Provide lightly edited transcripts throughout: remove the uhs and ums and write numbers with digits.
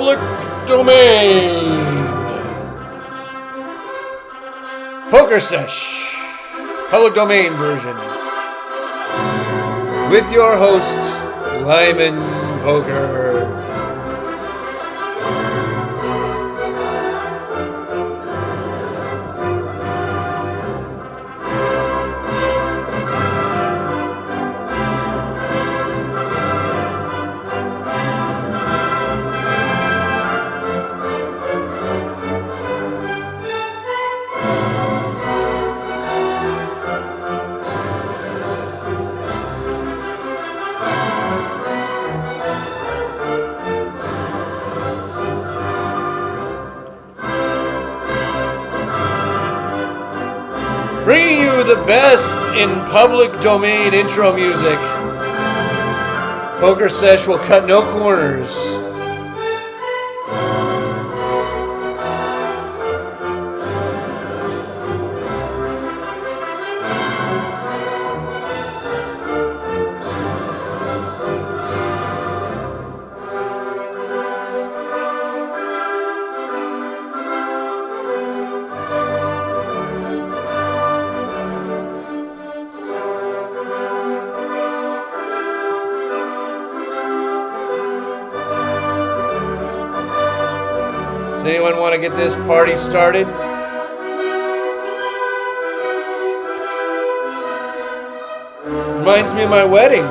public domain. Pokersesh, public domain version. With your host, Limon Poker. Bringing you the best in public domain intro music. Pokersesh will cut no corners. Does anyone want to get this party started? Reminds me of my wedding.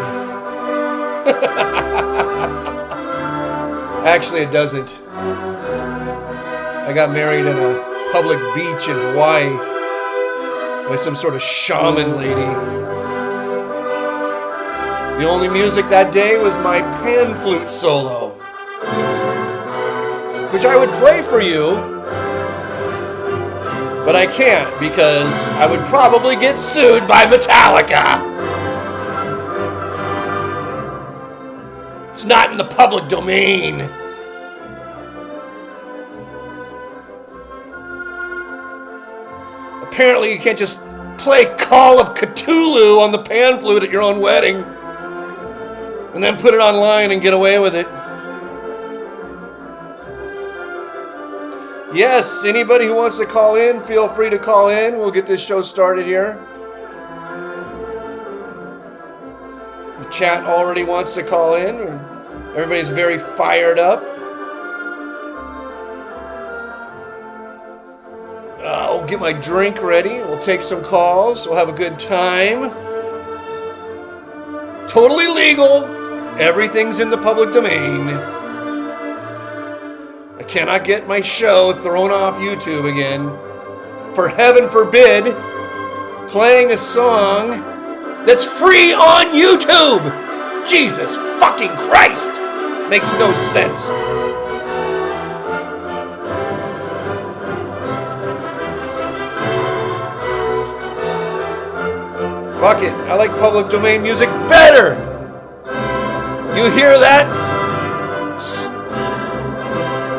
Actually, it doesn't. I got married in a public beach in Hawaii by some sort of shaman lady. The only music that day was my pan flute solo, which I would play for you, but I can't because I would probably get sued by Metallica. It's not in the public domain. Apparently you can't just play Call of Cthulhu on the pan flute at your own wedding and then put it online and get away with it. Yes, anybody who wants to call in, feel free to call in. We'll get this show started here. The chat already wants to call in. Everybody's very fired up. I'll get my drink ready. We'll take some calls. We'll have a good time. Totally legal. Everything's in the public domain. I cannot get my show thrown off YouTube again. For heaven forbid, playing a song that's free on YouTube. Jesus fucking Christ. Makes no sense. Fuck it. I like public domain music better. You hear that?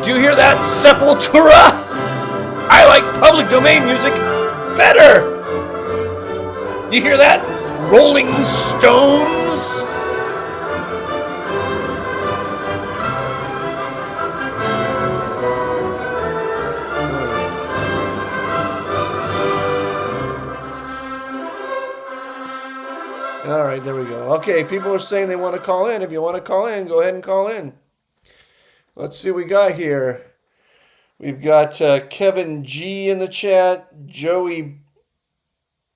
Do you hear that, Sepultura? I like public domain music better. You hear that, Rolling Stones? All right, there we go. Okay, people are saying they want to call in. If you want to call in, go ahead and call in. Let's see what we got here. We've got Kevin G in the chat. Joey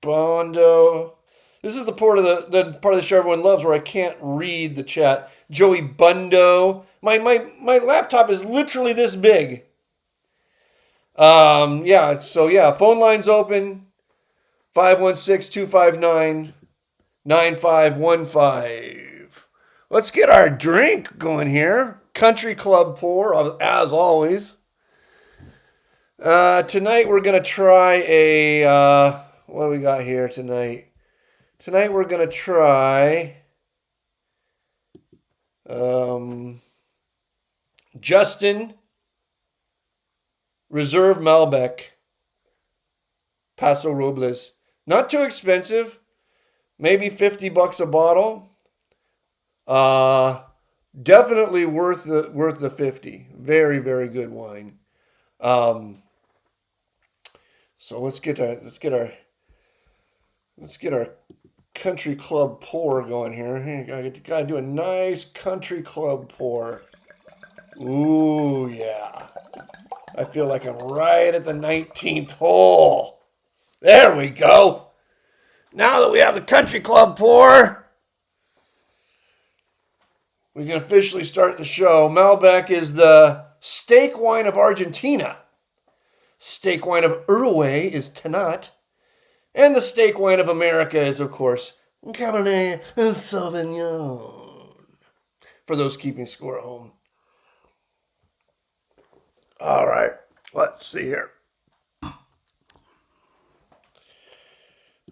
Bondo. This is the part of the show everyone loves where I can't read the chat. Joey Bundo. My laptop is literally this big. Phone line's open. 516-259-9515. Let's get our drink going here. Country Club pour, as always. Tonight we're going to try what do we got here tonight? Tonight we're going to try Justin Reserve Malbec Paso Robles. Not too expensive. Maybe $50 a bottle. Definitely worth the 50. Very, very good wine. Um, so let's get our country club pour going here. Hey, gotta do a nice country club pour. Ooh, yeah. I feel like I'm right at the 19th hole. There we go. Now that we have the country club pour, we can officially start the show. Malbec is the steak wine of Argentina. Steak wine of Uruguay is Tanat. And the steak wine of America is, of course, Cabernet Sauvignon. For those keeping score at home. All right, let's see here.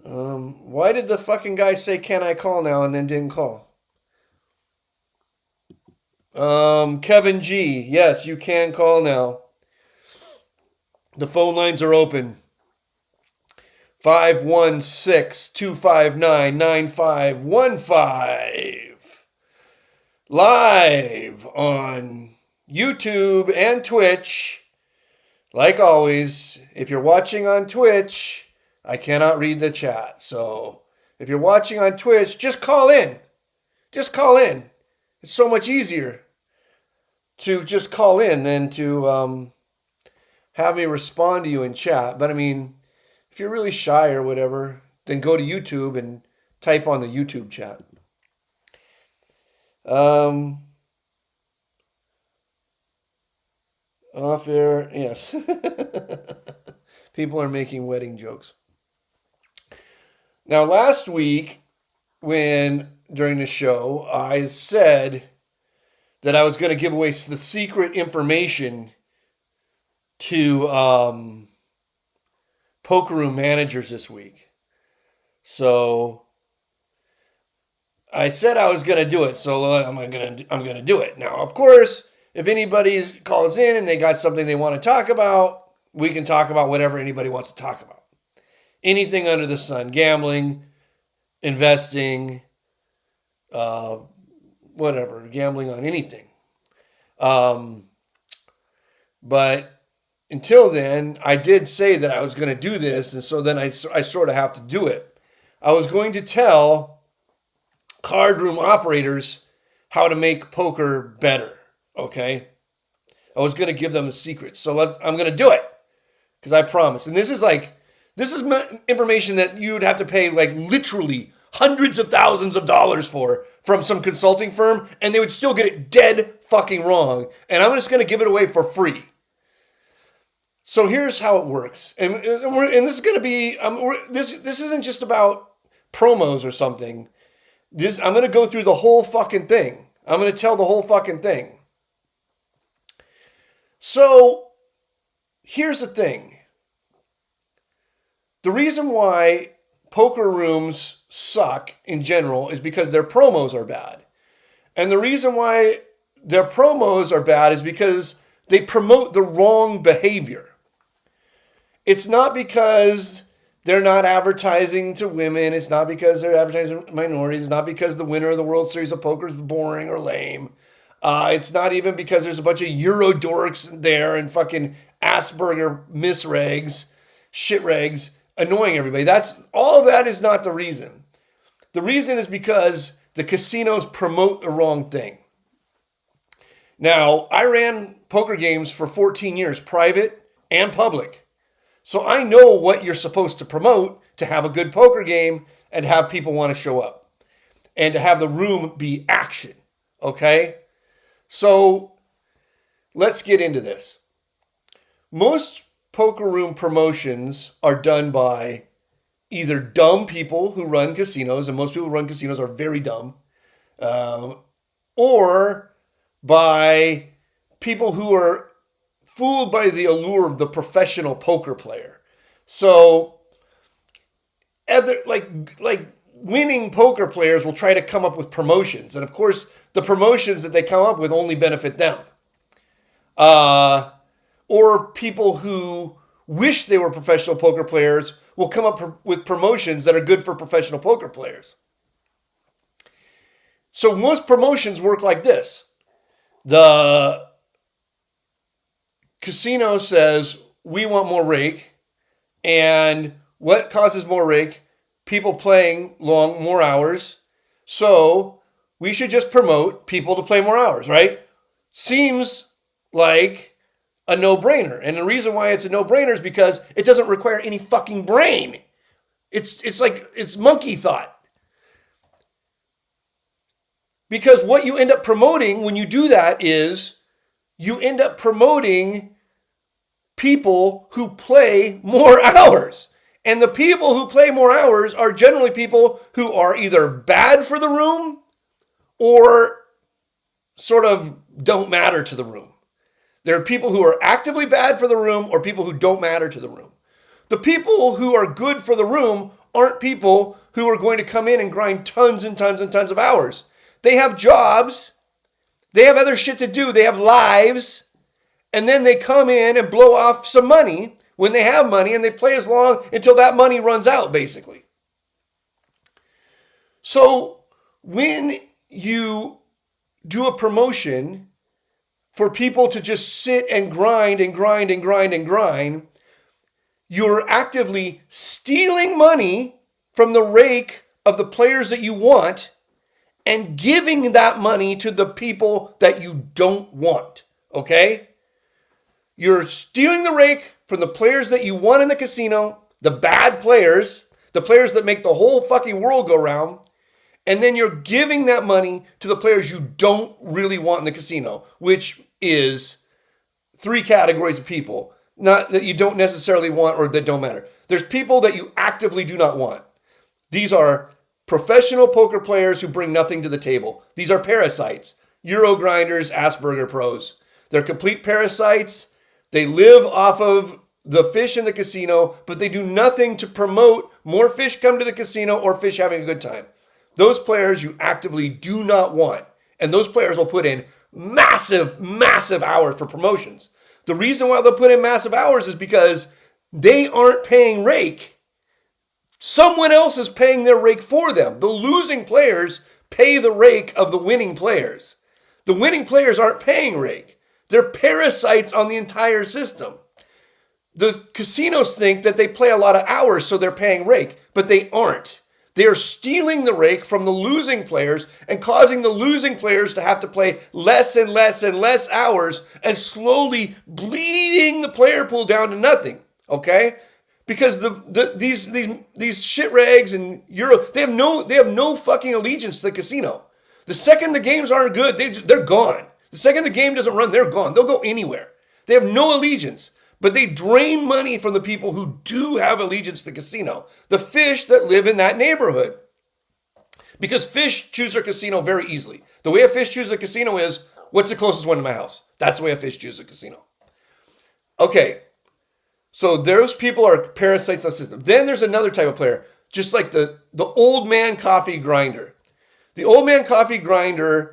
Why did the fucking guy say, "Can I call now?" and then didn't call? Kevin G. Yes, you can call now. The phone lines are open. 516-259-9515. Live on YouTube and Twitch. Like always, if you're watching on Twitch, I cannot read the chat. So if you're watching on Twitch, just call in. Just call in. It's so much easier to just call in than to have me respond to you in chat. But I mean, if you're really shy or whatever, then go to YouTube and type on the YouTube chat. Off air, yes. People are making wedding jokes. Now, last week, during the show, I said that I was going to give away the secret information to poker room managers this week. So I said I was going to do it, so I'm going to do it. Now, of course, if anybody calls in and they got something they want to talk about, we can talk about whatever anybody wants to talk about. Anything under the sun. Gambling, investing, whatever. Gambling on anything. But until then, I did say that I was going to do this, and so then I sort of have to do it. I was going to tell card room operators how to make poker better, okay? I was going to give them a secret, so I'm going to do it, because I promise. And this is information that you'd have to pay like literally hundreds of thousands of dollars from some consulting firm, and they would still get it dead fucking wrong, and I'm just going to give it away for free. So here's how it works, and this is going to be this isn't just about promos or something. I'm going to go through the whole fucking thing. I'm going to tell the whole fucking thing. So here's the thing. The reason why poker rooms suck in general is because their promos are bad, and the reason why their promos are bad is because they promote the wrong behavior. It's not because they're not advertising to women. It's not because they're advertising to minorities. It's not because the winner of the World Series of Poker is boring or lame. It's not even because there's a bunch of Euro dorks there and fucking Asperger misregs, shitregs, annoying everybody. All of that is not the reason. The reason is because the casinos promote the wrong thing. Now, I ran poker games for 14 years, private and public. So I know what you're supposed to promote to have a good poker game and have people want to show up and to have the room be action. Okay? So let's get into this. Most poker room promotions are done by either dumb people who run casinos, and most people who run casinos are very dumb, or by people who are fooled by the allure of the professional poker player. So, like winning poker players will try to come up with promotions, and of course, the promotions that they come up with only benefit them. Or people who wish they were professional poker players will come up with promotions that are good for professional poker players. So most promotions work like this. The casino says, we want more rake. And what causes more rake? People playing more hours. So we should just promote people to play more hours, right? Seems like a no-brainer. And the reason why it's a no-brainer is because it doesn't require any fucking brain. It's monkey thought. Because what you end up promoting when you do that is you end up promoting people who play more hours. And the people who play more hours are generally people who are either bad for the room or sort of don't matter to the room. There are people who are actively bad for the room or people who don't matter to the room. The people who are good for the room aren't people who are going to come in and grind tons and tons and tons of hours. They have jobs. They have other shit to do. They have lives. And then they come in and blow off some money when they have money, and they play as long until that money runs out, basically. So when you do a promotion for people to just sit and grind and grind and grind and grind, you're actively stealing money from the rake of the players that you want and giving that money to the people that you don't want, okay? You're stealing the rake from the players that you want in the casino, the bad players, the players that make the whole fucking world go round, and then you're giving that money to the players you don't really want in the casino, which is 3 categories of people, not that you don't necessarily want or that don't matter. There's people that you actively do not want. These are professional poker players who bring nothing to the table. These are parasites, Euro grinders, Asperger pros. They're complete parasites. They live off of the fish in the casino, but they do nothing to promote more fish come to the casino or fish having a good time. Those players you actively do not want. And those players will put in massive, massive hours for promotions. The reason why they'll put in massive hours is because they aren't paying rake. Someone else is paying their rake for them. The losing players pay the rake of the winning players. The winning players aren't paying rake. They're parasites on the entire system. The casinos think that they play a lot of hours, so they're paying rake, but they aren't. They are stealing the rake from the losing players and causing the losing players to have to play less and less and less hours and slowly bleeding the player pool down to nothing, okay? Because these shit rags and Euro, they have no fucking allegiance to the casino. The second the games aren't good, they're gone. The second the game doesn't run, they're gone. They'll go anywhere. They have no allegiance, but they drain money from the people who do have allegiance to the casino. The fish that live in that neighborhood. Because fish choose their casino very easily. The way a fish chooses a casino is, what's the closest one to my house? That's the way a fish chooses a casino. Okay. So those people are parasites on the system. Then there's another type of player, just like the old man coffee grinder. The old man coffee grinder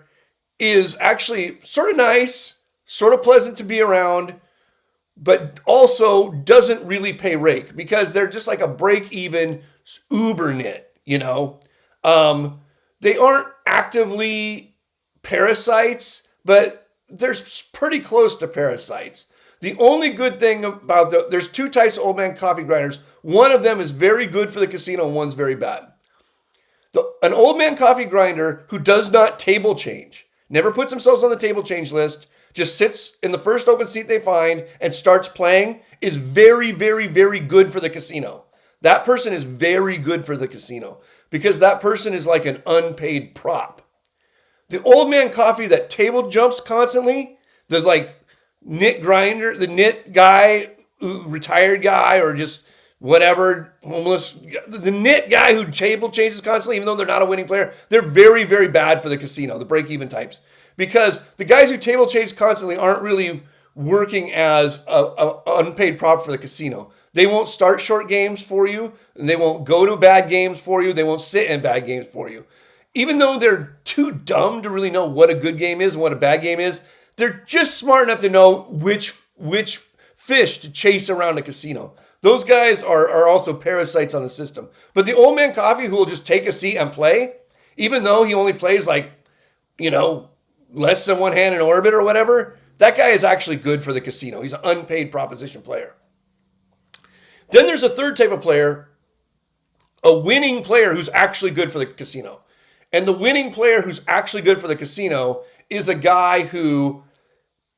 is actually sort of nice, sort of pleasant to be around, but also doesn't really pay rake because they're just like a break-even Uber nit, you know? They aren't actively parasites, but they're pretty close to parasites. The only good thing about there's 2 types of old man coffee grinders. One of them is very good for the casino and one's very bad. An old man coffee grinder who does not table change, never puts themselves on the table change list, just sits in the first open seat they find and starts playing is very, very, very good for the casino. That person is very good for the casino because that person is like an unpaid prop. The old man coffee that table jumps constantly, the like knit grinder, the knit guy, retired guy, or just whatever, homeless, the knit guy who table changes constantly, even though they're not a winning player, they're very, very bad for the casino, the break-even types. Because the guys who table change constantly aren't really working as a unpaid prop for the casino. They won't start short games for you, and they won't go to bad games for you, they won't sit in bad games for you. Even though they're too dumb to really know what a good game is and what a bad game is, they're just smart enough to know which fish to chase around a casino. Those guys are also parasites on the system. But the old man coffee who will just take a seat and play, even though he only plays like, less than one hand in orbit or whatever, that guy is actually good for the casino. He's an unpaid proposition player. Then there's a third type of player, a winning player who's actually good for the casino. And the winning player who's actually good for the casino is a guy who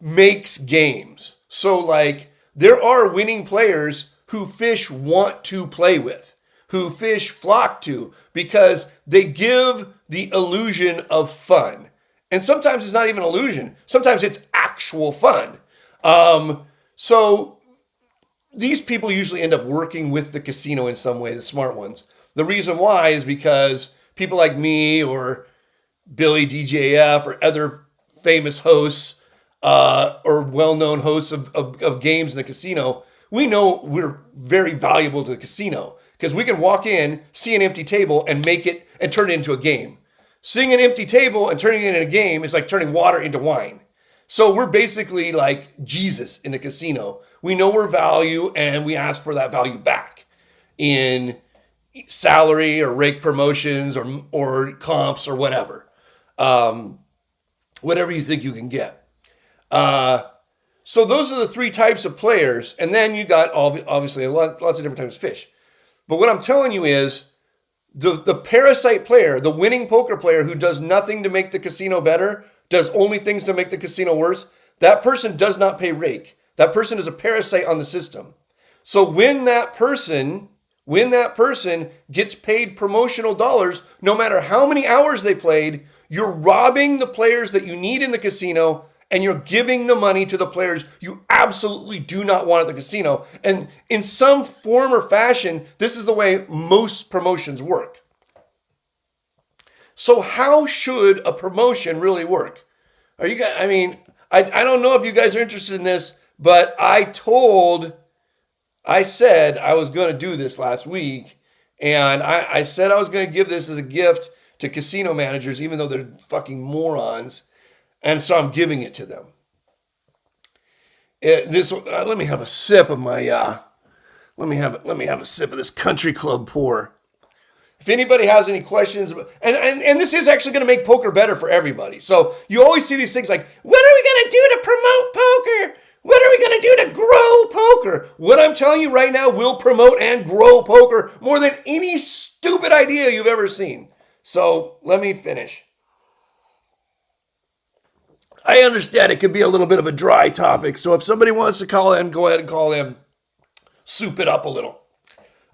makes games. So like there are winning players who fish want to play with, who fish flock to, because they give the illusion of fun. And sometimes it's not even illusion. Sometimes it's actual fun. So these people usually end up working with the casino in some way, the smart ones. The reason why is because people like me or Billy DJF or other famous hosts or well-known hosts of games in the casino, we know we're very valuable to the casino because we can walk in, see an empty table, and make it and turn it into a game. Seeing an empty table and turning it into a game is like turning water into wine. So we're basically like Jesus in the casino. We know we're value and we ask for that value back in salary or rake promotions or comps or whatever. Whatever you think you can get. So those are the three types of players. And then you got obviously lots of different types of fish. But what I'm telling you is the parasite player, the winning poker player who does nothing to make the casino better, does only things to make the casino worse, that person does not pay rake. That person is a parasite on the system. So when that person gets paid promotional dollars, no matter how many hours they played, you're robbing the players that you need in the casino and you're giving the money to the players you absolutely do not want at the casino. And in some form or fashion, this is the way most promotions work. So how should a promotion really work? Are you guys, I mean, I don't know if you guys are interested in this, but I said I was going to do this last week. And I said I was going to give this as a gift to casino managers, even though they're fucking morons. And so I'm giving it to them. Let me have a sip of my, let me have a sip of this country club pour. If anybody has any questions, and this is actually going to make poker better for everybody. So you always see these things like, what are we going to do to promote poker? What are we going to do to grow poker? What I'm telling you right now will promote and grow poker more than any stupid idea you've ever seen. So let me finish. I understand it could be a little bit of a dry topic. So if somebody wants to call in, go ahead and call in. Soup it up a little.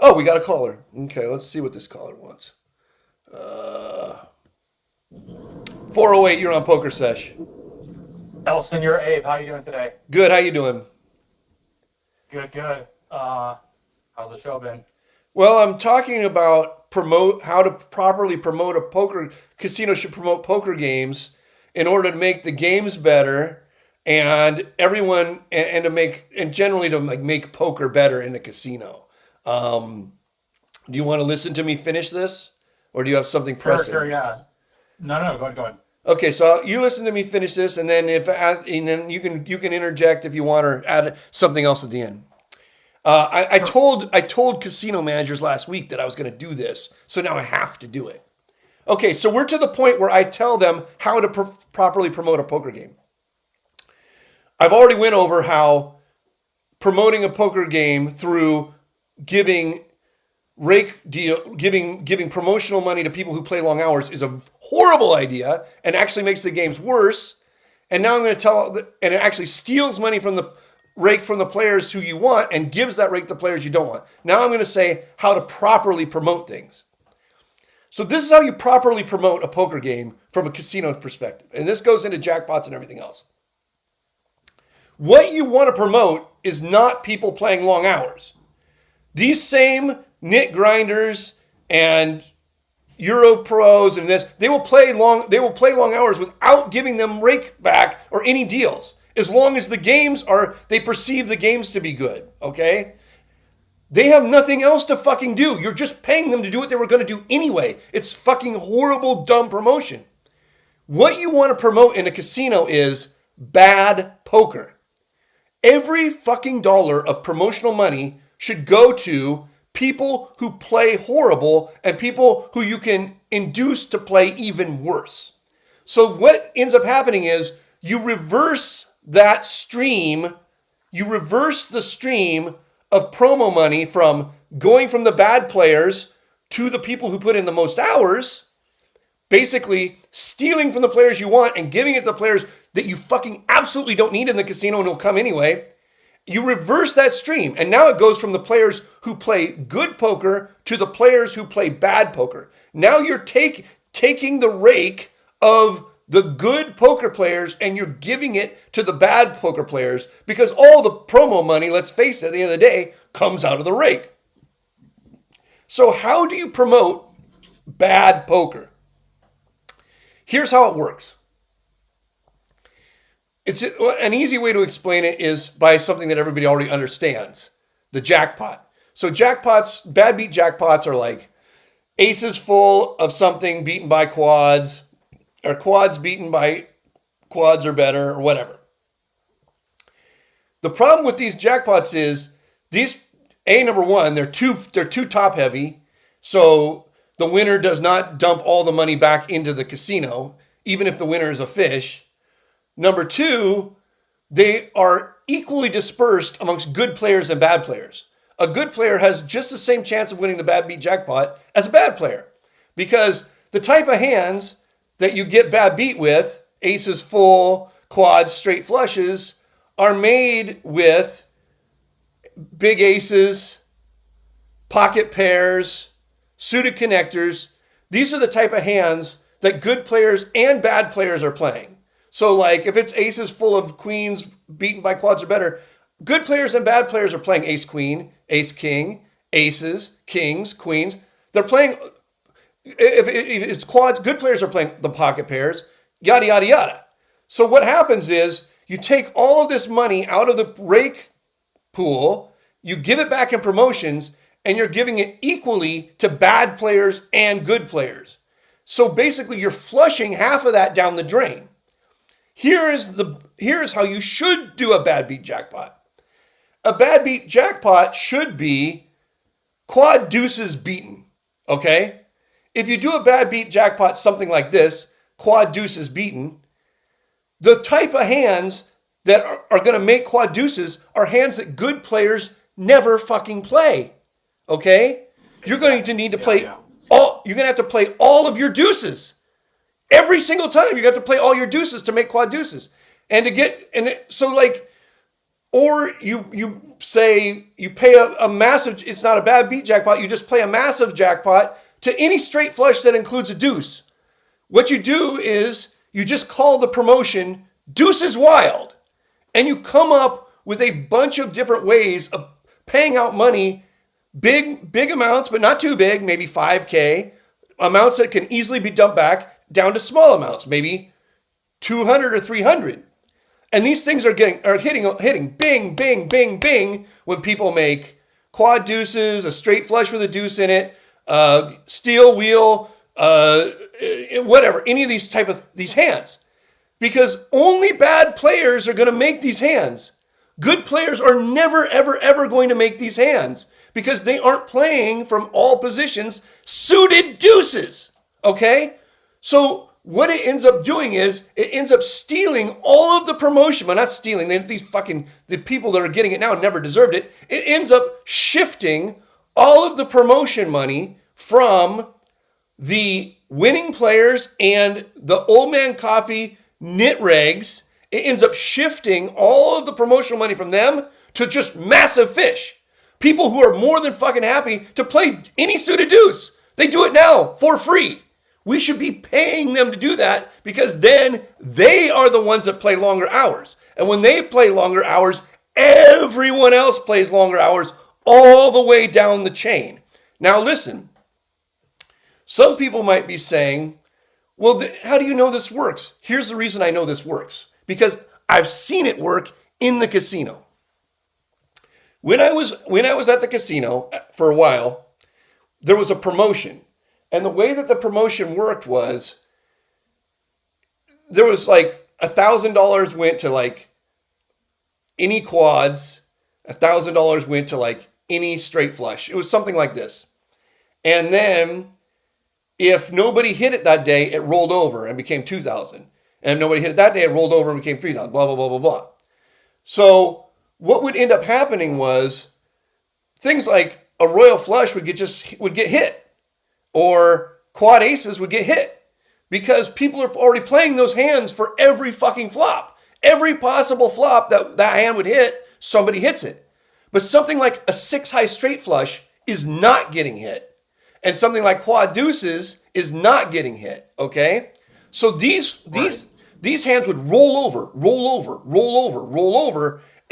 Oh, we got a caller. Okay, let's see what this caller wants. 408, you're on Pokersesh. Elson, you're Abe. How you doing today? Good, how you doing? Good. How's the show been? Well, I'm talking about how to properly promote a poker. Casinos should promote poker games in order to make the games better and everyone, and to make, and generally to like make poker better in the casino. Do you want to listen to me finish this, or do you have something pressing? Sure, yeah. No, go ahead. Okay, so you listen to me finish this, and then then you can interject if you want or add something else at the end. I told casino managers last week that I was going to do this, so now I have to do it. Okay, so we're to the point where I tell them how to properly promote a poker game. I've already went over how promoting a poker game through giving promotional money to people who play long hours is a horrible idea and actually makes the games worse. And now I'm going to and it actually steals money from the rake from the players who you want and gives that rake to players you don't want. Now I'm going to say how to properly promote things. So this is how you properly promote a poker game from a casino perspective. And this goes into jackpots and everything else. What you want to promote is not people playing long hours. These same nit grinders and Euro pros and this, they will play long hours without giving them rake back or any deals. As long as they perceive the games to be good, okay? They have nothing else to fucking do. You're just paying them to do what they were going to do anyway. It's fucking horrible, dumb promotion. What you want to promote in a casino is bad poker. Every fucking dollar of promotional money should go to people who play horrible and people who you can induce to play even worse. So what ends up happening is you reverse that stream. You reverse the stream of promo money from going from the bad players to the people who put in the most hours, basically stealing from the players you want and giving it to the players that you fucking absolutely don't need in the casino and will come anyway. You reverse that stream, and now it goes from the players who play good poker to the players who play bad poker. Now you're taking the rake of the good poker players and you're giving it to the bad poker players, because all the promo money, let's face it, at the end of the day, comes out of the rake. So how do you promote bad poker? Here's how it works. It's an easy way to explain it is by something that everybody already understands, the jackpot. So jackpots, bad beat jackpots are like aces full of something beaten by quads, or quads beaten by quads or better, or whatever. The problem with these jackpots is these, number one, they're too top heavy, so the winner does not dump all the money back into the casino, even if the winner is a fish. Number two, they are equally dispersed amongst good players and bad players. A good player has just the same chance of winning the bad beat jackpot as a bad player, because the type of hands that you get bad beat with, aces full, quads, straight flushes, are made with big aces, pocket pairs, suited connectors. These are the type of hands that good players and bad players are playing. So like if it's aces full of queens beaten by quads or better, good players and bad players are playing ace queen, ace king, aces, kings, queens. They're playing, if it's quads, good players are playing the pocket pairs, yada, yada, yada. So what happens is you take all of this money out of the rake pool, you give it back in promotions, and you're giving it equally to bad players and good players. So basically you're flushing half of that down the drain. Here's how you should do a bad beat jackpot. A bad beat jackpot should be quad deuces beaten, okay? If you do a bad beat jackpot something like this, quad deuces beaten, the type of hands that are going to make quad deuces are hands that good players never fucking play, okay? You're going to need to play you're going to have to play all of your deuces. Every single time you got to play all your deuces to make quad deuces. And to get, or you say you pay a massive, it's not a bad beat jackpot, you just play a massive jackpot to any straight flush that includes a deuce. What you do is you just call the promotion Deuces Wild, and you come up with a bunch of different ways of paying out money, big amounts, but not too big, maybe 5K, amounts that can easily be dumped back, down to small amounts, maybe 200 or 300. And these things are hitting bing, bing, bing, bing when people make quad deuces, a straight flush with a deuce in it, steel wheel, whatever, any of these hands. Because only bad players are going to make these hands. Good players are never, ever, ever going to make these hands because they aren't playing from all positions suited deuces, okay? So what it ends up doing is it ends up stealing all of the promotion. Well, not stealing. The people that are getting it now never deserved it. It ends up shifting all of the promotion money from the winning players and the old man coffee knit regs. It ends up shifting all of the promotional money from them to just massive fish. People who are more than fucking happy to play any suited deuce. They do it now for free. We should be paying them to do that because then they are the ones that play longer hours. And when they play longer hours, everyone else plays longer hours all the way down the chain. Now listen, some people might be saying, well, how do you know this works? Here's the reason I know this works. Because I've seen it work in the casino. When I was at the casino for a while, there was a promotion. And the way that the promotion worked was there was like $1,000 went to like any quads, $1,000 went to like any straight flush. It was something like this. And then if nobody hit it that day, it rolled over and became 2,000. And if nobody hit it that day, it rolled over and became 3,000, blah, blah, blah, blah, blah. So what would end up happening was things like a royal flush would get hit, or quad aces would get hit, because people are already playing those hands for every fucking flop. Every possible flop that hand would hit, somebody hits it. But something like a 6-high straight flush is not getting hit. And something like quad deuces is not getting hit, okay? So these hands would roll over,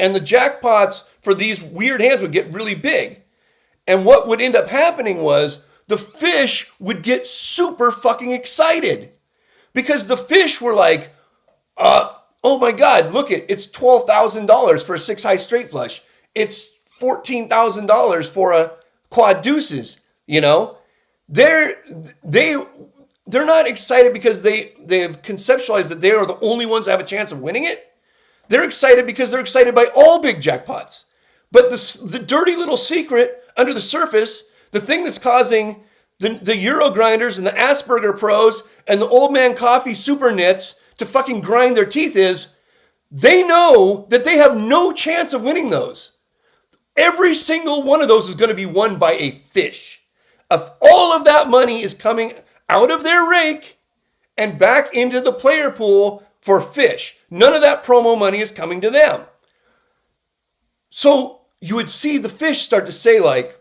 and the jackpots for these weird hands would get really big. And what would end up happening was the fish would get super fucking excited, because the fish were like, oh my God, look it's $12,000 for a 6-high straight flush. It's $14,000 for a quad deuces, you know? They're not excited because they've conceptualized that they are the only ones that have a chance of winning it. They're excited because they're excited by all big jackpots. But the dirty little secret under the surface, the thing that's causing the Euro grinders and the Asperger pros and the old man coffee super nits to fucking grind their teeth is they know that they have no chance of winning those. Every single one of those is going to be won by a fish. All of that money is coming out of their rake and back into the player pool for fish. None of that promo money is coming to them. So you would see the fish start to say like,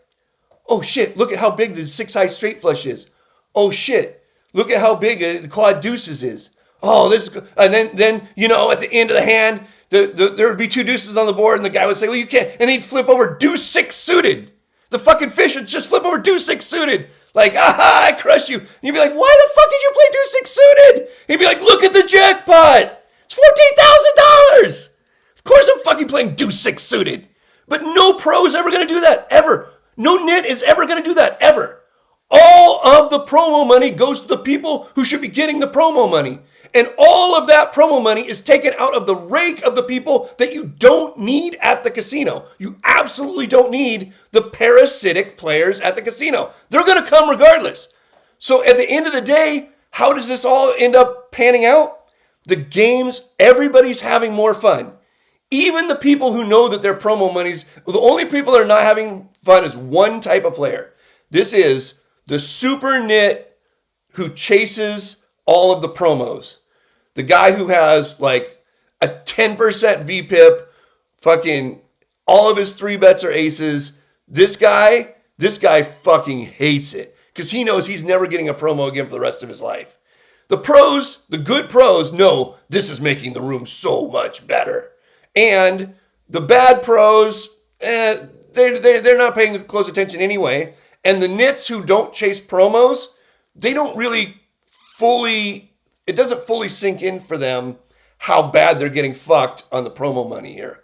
oh shit, look at how big the 6-high straight flush is. Oh shit, look at how big the quad deuces is. Oh, this is good. And then you know, at the end of the hand, there would be 2 deuces on the board, and the guy would say, well, you can't. And he'd flip over deuce 6 suited. The fucking fish would just flip over deuce 6 suited. Like, aha, I crushed you. And you'd be like, why the fuck did you play deuce 6 suited? He'd be like, look at the jackpot. It's $14,000. Of course I'm fucking playing deuce 6 suited. But no pro is ever going to do that, ever. No nit is ever going to do that, ever. All of the promo money goes to the people who should be getting the promo money. And all of that promo money is taken out of the rake of the people that you don't need at the casino. You absolutely don't need the parasitic players at the casino. They're going to come regardless. So at the end of the day, how does this all end up panning out? The games, everybody's having more fun. Even the people who know that their promo money's, the only people that are not having fun is one type of player. This is the super nit who chases all of the promos. The guy who has like a 10% VPIP, fucking all of his 3 bets are aces. This guy fucking hates it because he knows he's never getting a promo again for the rest of his life. The pros, the good pros, know this is making the room so much better. And the bad pros, they're not paying close attention anyway. And the nits who don't chase promos, they don't really fully, it doesn't fully sink in for them how bad they're getting fucked on the promo money here.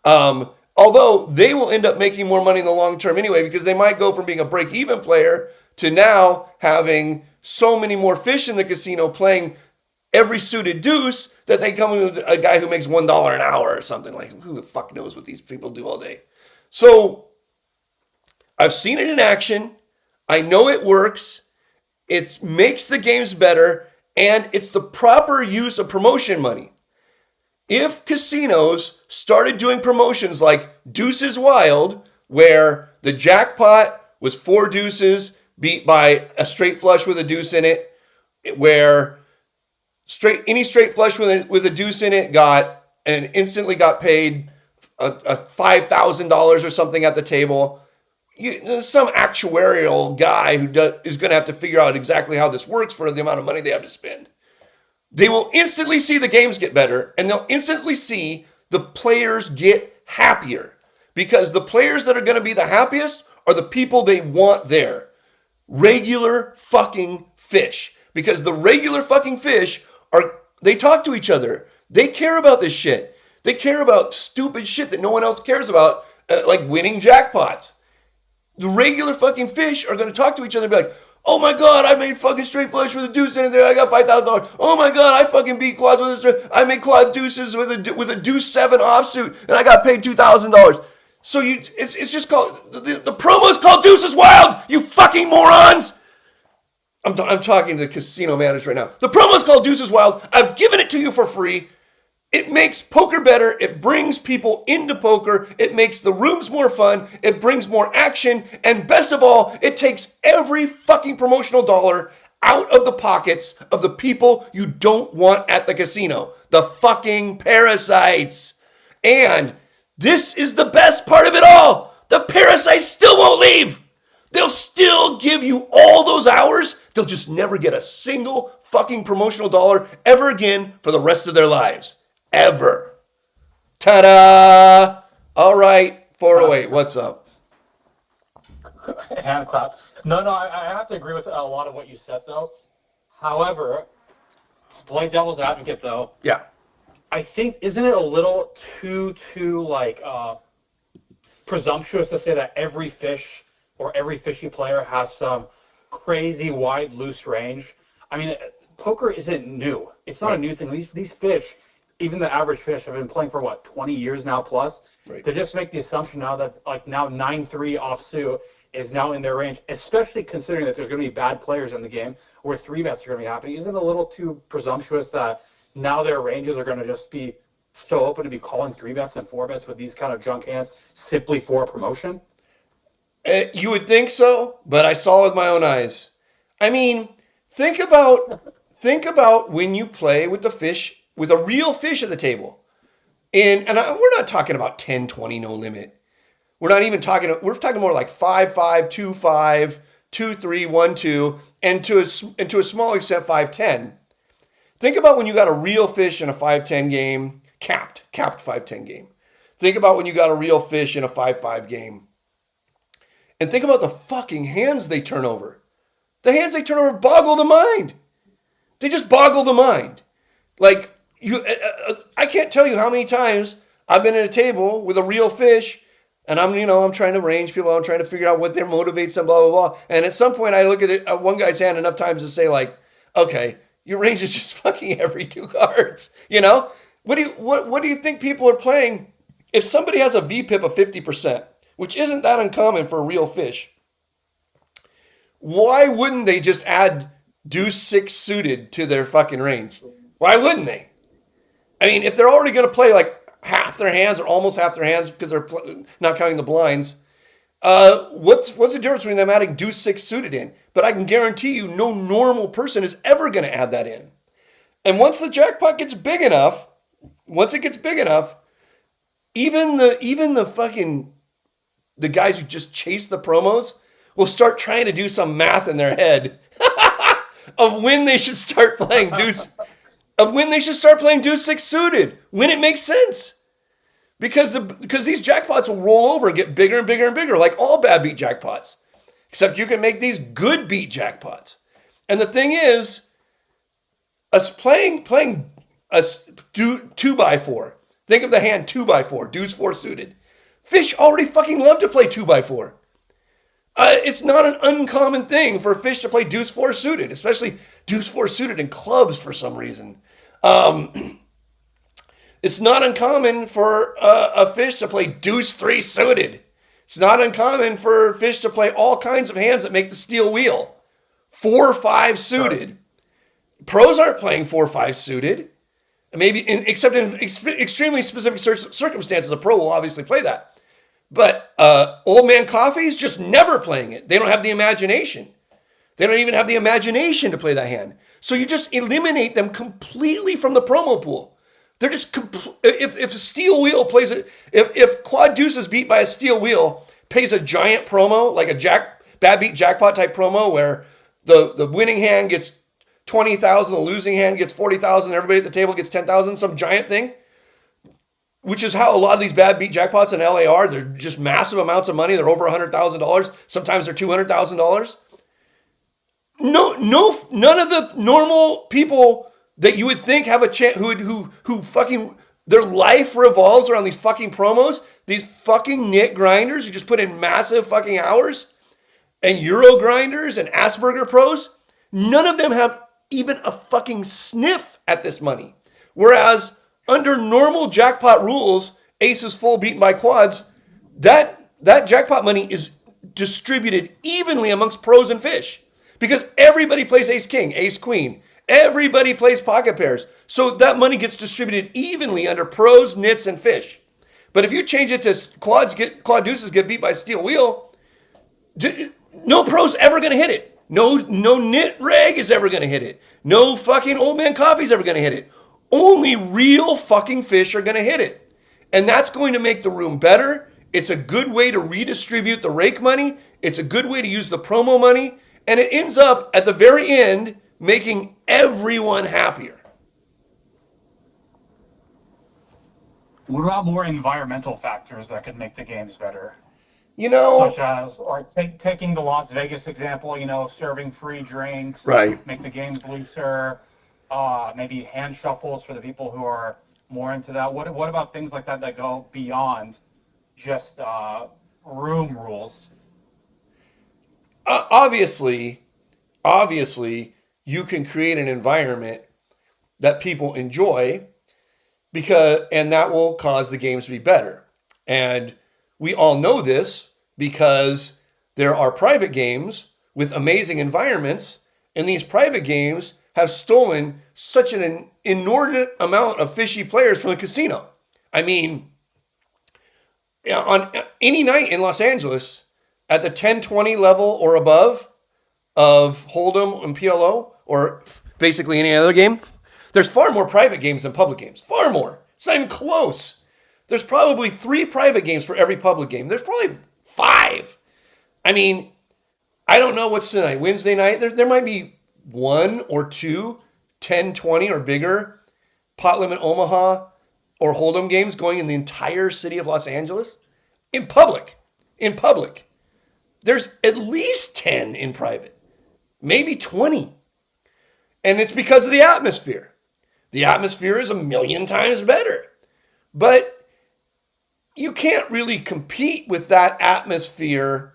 Although they will end up making more money in the long term anyway, because they might go from being a break-even player to now having so many more fish in the casino playing every suited deuce that they come with a guy who makes $1 an hour or something. Like, who the fuck knows what these people do all day? So I've seen it in action. I know it works. It makes the games better, and it's the proper use of promotion money. If casinos started doing promotions like Deuces Wild, where the jackpot was 4 deuces beat by a straight flush with a deuce in it, where any straight flush with a deuce in it instantly got paid a $5,000 or something at the table. Some actuarial guy who is going to have to figure out exactly how this works for the amount of money they have to spend. They will instantly see the games get better, and they'll instantly see the players get happier, because the players that are going to be the happiest are the people they want there. Regular fucking fish. Because the regular fucking fish they talk to each other. They care about this shit. They care about stupid shit that no one else cares about, like winning jackpots. The regular fucking fish are going to talk to each other and be like, oh my God, I made fucking straight flush with a deuce in there. I got $5,000. Oh my God, I fucking beat quads with a I made quad deuces with a deuce 7 offsuit and I got paid $2,000. So it's just called, the promo is called Deuces Wild, you fucking morons. I'm talking to the casino manager right now. The promo is called Deuces Wild. I've given it to you for free. It makes poker better. It brings people into poker. It makes the rooms more fun. It brings more action. And best of all, it takes every fucking promotional dollar out of the pockets of the people you don't want at the casino. The fucking parasites. And this is the best part of it all. The parasites still won't leave. They'll still give you all those hours. They'll just never get a single fucking promotional dollar ever again for the rest of their lives. Ever. Ta-da! All right, 408, what's up? Hand clap. No, I have to agree with a lot of what you said, though. However, to play devil's advocate, though, Yeah. I think, isn't it a little too presumptuous to say that every fish or every fishy player has some crazy wide, loose range? I mean, poker isn't new. It's not a new thing. These fish, even the average fish, have been playing for, 20 years now plus? Right. To just make the assumption now that, now 9-3 offsuit is now in their range, especially considering that there's going to be bad players in the game where 3-bets are going to be happening, isn't it a little too presumptuous that now their ranges are going to just be so open to be calling 3-bets and 4-bets with these kind of junk hands simply for a promotion? You would think so, but I saw it with my own eyes. I mean, think about when you play with the fish, with a real fish at the table. We're not talking about 10, 20, no limit. We're talking more like 5-5, 2-5, 2-3, 1-2, and to a small extent 5-10. Think about when you got a real fish in a 5-10 game, capped 5-10 game. Think about when you got a real fish in a 5-5 game. And think about the fucking hands they turn over. The hands they turn over boggle the mind. They just boggle the mind. Like, I can't tell you how many times I've been at a table with a real fish, and I'm trying to range people. I'm trying to figure out what their motivates them, blah, blah, blah. And at some point, I look at one guy's hand enough times to say, like, okay, your range is just fucking every 2 cards. What do you think people are playing? If somebody has a VPIP of 50%, which isn't that uncommon for a real fish, why wouldn't they just add deuce 6 suited to their fucking range? Why wouldn't they? I mean, if they're already going to play like half their hands or almost half their hands because they're not counting the blinds, what's the difference between them adding deuce 6 suited in? But I can guarantee you no normal person is ever going to add that in. And once the jackpot gets big enough, even the guys who just chase the promos will start trying to do some math in their head of when they should start playing deuce 6 suited, when it makes sense. Because these jackpots will roll over and get bigger and bigger and bigger, like all bad beat jackpots. Except you can make these good beat jackpots. And the thing is, us playing a 2x4. Think of the hand 2x4, deuce 4 suited. Fish already fucking love to play 2x4. It's not an uncommon thing for a fish to play deuce 4 suited, especially deuce 4 suited in clubs for some reason. It's not uncommon for a fish to play deuce 3 suited. It's not uncommon for fish to play all kinds of hands that make the steel wheel. 4-5 suited. Sure. Pros aren't playing 4-5 suited. Maybe, except in extremely specific circumstances, a pro will obviously play that. But Old Man Coffee's just never playing it. They don't have the imagination. They don't even have the imagination to play that hand. So you just eliminate them completely from the promo pool. They're just if a steel wheel plays it, if quad deuce is beat by a steel wheel, pays a giant promo like a bad beat jackpot type promo where the winning hand gets 20,000, the losing hand gets 40,000, everybody at the table gets 10,000, some giant thing, which is how a lot of these bad beat jackpots in LA are. They're just massive amounts of money. They're over $100,000. Sometimes they're $200,000. No, none of the normal people that you would think have a chance, who fucking, their life revolves around these fucking promos, these fucking nit grinders who just put in massive fucking hours, and Euro grinders and Asperger pros, none of them have even a fucking sniff at this money. Whereas under normal jackpot rules, aces full beaten by quads, that jackpot money is distributed evenly amongst pros and fish. because everybody plays ace king, ace queen. Everybody plays pocket pairs. So that money gets distributed evenly under pros, nits, and fish. But if you change it to quad deuces get beat by steel wheel, no pro's ever going to hit it. No nit reg is ever going to hit it. No fucking old man coffee's ever going to hit it. Only real fucking fish are going to hit it. And that's going to make the room better. It's a good way to redistribute the rake money. It's a good way to use the promo money. And it ends up at the very end making everyone happier. What about more environmental factors that could make the games better? You know, Such as, like, taking the Las Vegas example, serving free drinks, right? Make the games looser, maybe hand shuffles for the people who are more into that. What about things like that go beyond just room rules? Obviously, you can create an environment that people enjoy and that will cause the games to be better. And we all know this because there are private games with amazing environments, and these private games have stolen such an inordinate amount of fishy players from the casino. I mean, on any night in Los Angeles, at the 10-20 level or above of Hold'em and PLO, or basically any other game, there's far more private games than public games. Far more. It's not even close. There's probably 3 private games for every public game. There's probably 5. I mean, I don't know what's tonight. Wednesday night, there might be 1 or 2 10-20 or bigger Pot Limit Omaha or Hold'em games going in the entire city of Los Angeles. In public. There's at least 10 in private. Maybe 20. And it's because of the atmosphere. The atmosphere is 1,000,000 times better. But you can't really compete with that atmosphere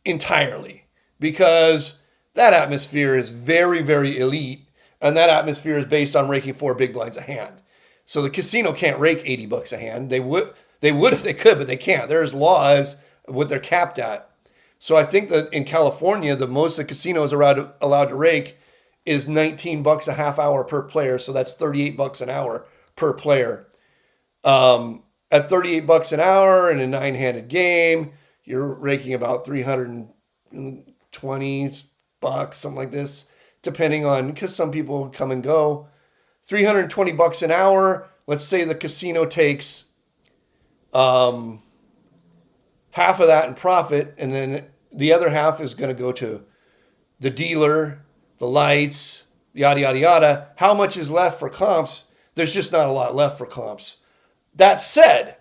entirely, because that atmosphere is very, very elite, and that atmosphere is based on raking 4 big blinds a hand. So the casino can't rake $80 a hand. They would if they could, but they can't. There's laws what they're capped at. So I think that in California, the most the casinos are allowed to rake is $19 a half hour per player. So that's $38 an hour per player. At $38 an hour in a 9-handed game, you're raking about $320, something like this, depending on, because some people come and go. $320 an hour. Let's say the casino takes half of that in profit, and then the other half is going to go to the dealer, the lights, yada, yada, yada. How much is left for comps? There's just not a lot left for comps. That said,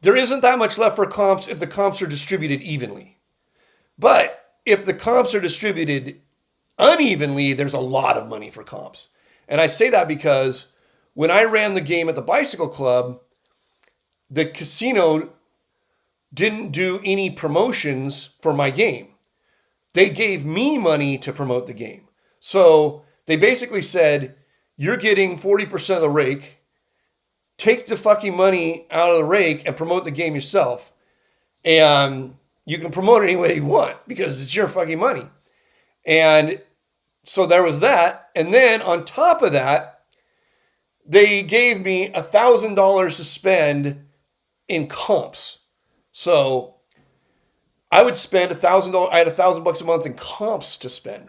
there isn't that much left for comps if the comps are distributed evenly. But if the comps are distributed unevenly, there's a lot of money for comps. And I say that because when I ran the game at the Bicycle Club, the casino didn't do any promotions for my game. They gave me money to promote the game. So they basically said, you're getting 40% of the rake. Take the fucking money out of the rake and promote the game yourself. And you can promote it any way you want because it's your fucking money. And so there was that. And then on top of that, they gave me $1,000 to spend in comps. So I would spend $1,000. I had $1,000 a month in comps to spend.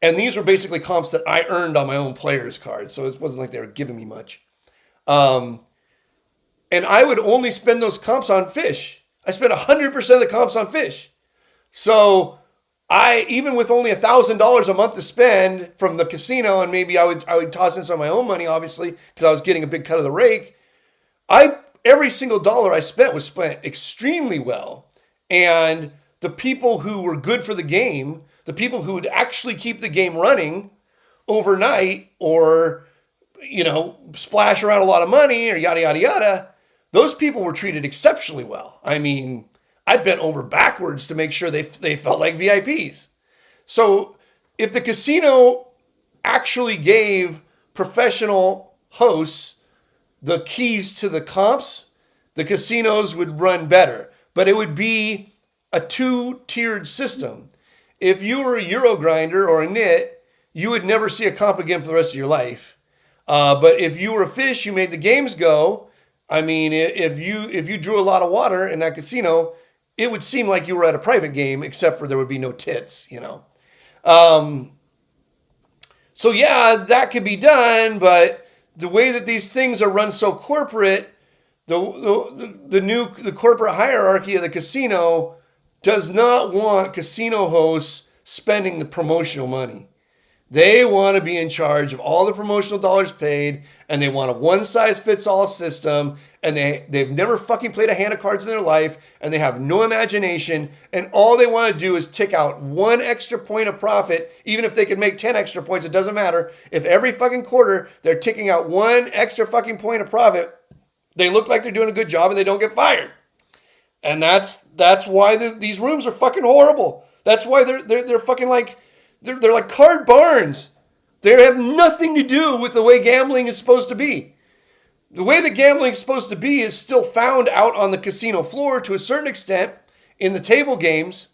And these were basically comps that I earned on my own players cards. So it wasn't like they were giving me much. And I would only spend those comps on fish. I spent 100% of the comps on fish. So even with only $1,000 a month to spend from the casino, and maybe I would toss in some of my own money, obviously, because I was getting a big cut of the rake. Every single dollar I spent was spent extremely well. And the people who were good for the game, the people who would actually keep the game running overnight or, splash around a lot of money or yada, yada, yada, those people were treated exceptionally well. I mean, I bent over backwards to make sure they felt like VIPs. So if the casino actually gave professional hosts the keys to the comps, the casinos would run better. but it would be a two-tiered system. If you were a Euro grinder or a nit, you would never see a comp again for the rest of your life. But if you were a fish, you made the games go. I mean, if you drew a lot of water in that casino, it would seem like you were at a private game, except for there would be no tits, you know. So yeah, that could be done, but the way that these things are run so corporate, the corporate hierarchy of the casino does not want casino hosts spending the promotional money. They want to be in charge of all the promotional dollars paid, and they want a one-size-fits-all system, and they've never fucking played a hand of cards in their life, and they have no imagination, and all they want to do is tick out one extra point of profit. Even if they could make 10 extra points, it doesn't matter. If every fucking quarter they're ticking out one extra fucking point of profit, they look like they're doing a good job and they don't get fired. And that's why these rooms are fucking horrible. That's why they're fucking like... They're like card barns. They have nothing to do with the way gambling is supposed to be. The way that gambling is supposed to be is still found out on the casino floor to a certain extent in the table games,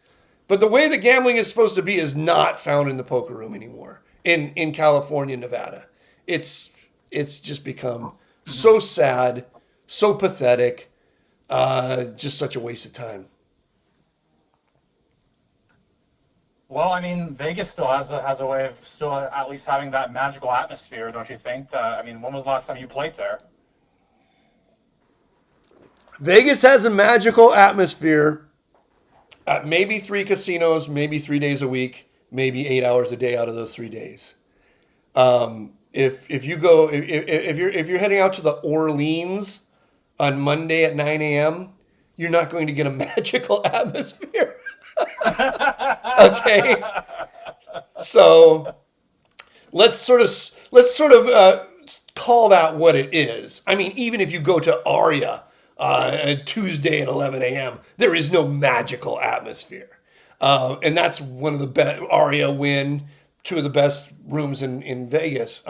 but the way that gambling is supposed to be is not found in the poker room anymore in California, Nevada. It's just become so sad, so pathetic, just such a waste of time. Well, I mean, Vegas still has a way of still at least having that magical atmosphere, don't you think? I mean, when was the last time you played there? Vegas has a magical atmosphere at maybe 3 casinos, maybe 3 days a week, maybe 8 hours a day out of those 3 days. If you're heading out to the Orleans on Monday at 9 a.m., you're not going to get a magical atmosphere. Okay, so let's sort of call that what it is. I mean, even if you go to Aria Tuesday at 11 a.m., there is no magical atmosphere, and that's one of the best. Aria Wynn, two of the best rooms in Vegas.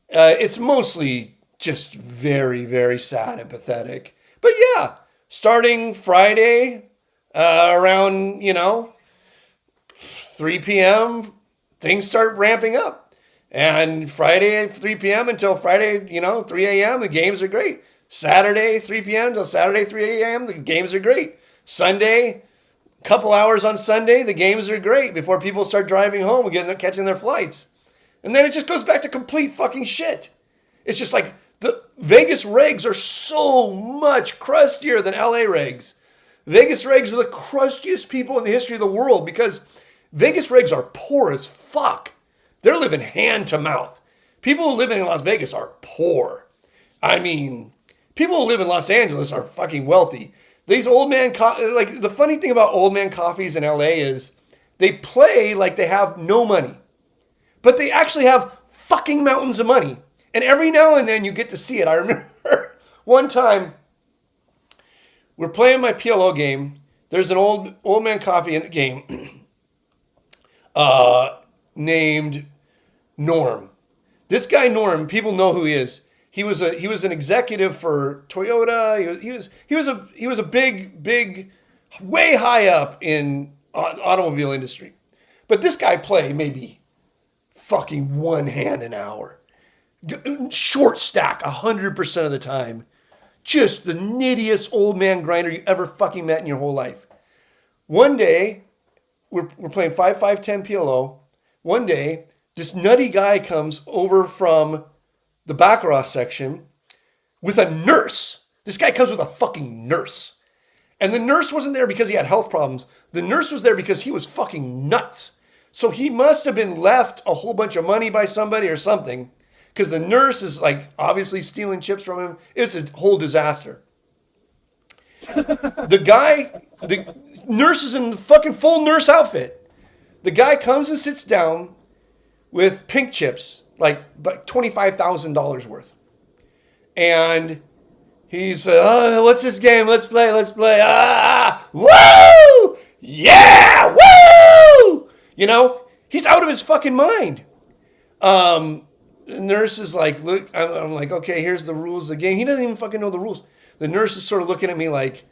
It's mostly just very, very sad and pathetic. But yeah, starting Friday. Around, 3 p.m., things start ramping up. And Friday at 3 p.m. until Friday, 3 a.m., the games are great. Saturday, 3 p.m. until Saturday, 3 a.m., the games are great. Sunday, couple hours on Sunday, the games are great before people start driving home and catching their flights. And then it just goes back to complete fucking shit. It's just like the Vegas regs are so much crustier than LA regs. Vegas regs are the crustiest people in the history of the world because Vegas regs are poor as fuck. They're living hand to mouth. People who live in Las Vegas are poor. I mean, people who live in Los Angeles are fucking wealthy. These old man, like the funny thing about old man coffees in LA is they play like they have no money, but they actually have fucking mountains of money. And every now and then you get to see it. I remember one time, we're playing my PLO game. There's an old man coffee in the game named Norm. This guy Norm, people know who he is. He was an executive for Toyota. He was a big, way high up in automobile industry. But this guy played maybe fucking one hand an hour, short stack 100% of the time. Just the nittiest old man grinder you ever fucking met in your whole life. One day, we're playing 5-5-10 PLO. One day, this nutty guy comes over from the Baccarat section with a nurse. This guy comes with a fucking nurse. And the nurse wasn't there because he had health problems. The nurse was there because he was fucking nuts. So he must have been left a whole bunch of money by somebody or something. Because the nurse is like obviously stealing chips from him. It's a whole disaster. The nurse is in the fucking full nurse outfit. The guy comes and sits down with pink chips, like $25,000 worth. And he's, what's this game? Let's play. Woo! Yeah, woo! He's out of his fucking mind. The nurse is like, look, I'm like, okay, here's the rules of the game. He doesn't even fucking know the rules. The nurse is sort of looking at me like,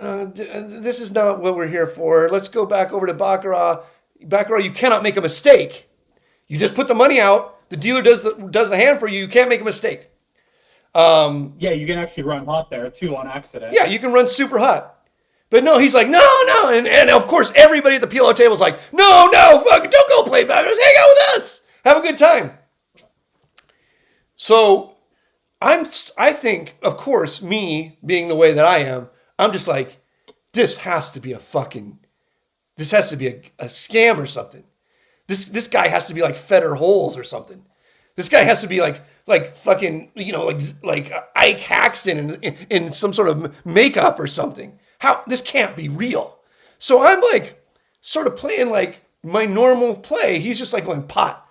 this is not what we're here for. Let's go back over to Baccarat. Baccarat, you cannot make a mistake. You just put the money out. The dealer does the hand for you. You can't make a mistake. Yeah, you can actually run hot there too on accident. Yeah, you can run super hot. But no, he's like, no. And of course, everybody at the PLO table is like, no, fuck, don't go play Baccarat. Hang out with us. Have a good time. So I think, of course, me being the way that I am, I'm just like, this has to be a scam or something. This guy has to be like Feder Holes or something. This guy has to be like fucking, like Ike Haxton in some sort of makeup or something. How, this can't be real. So I'm like sort of playing like my normal play. He's just like going pot,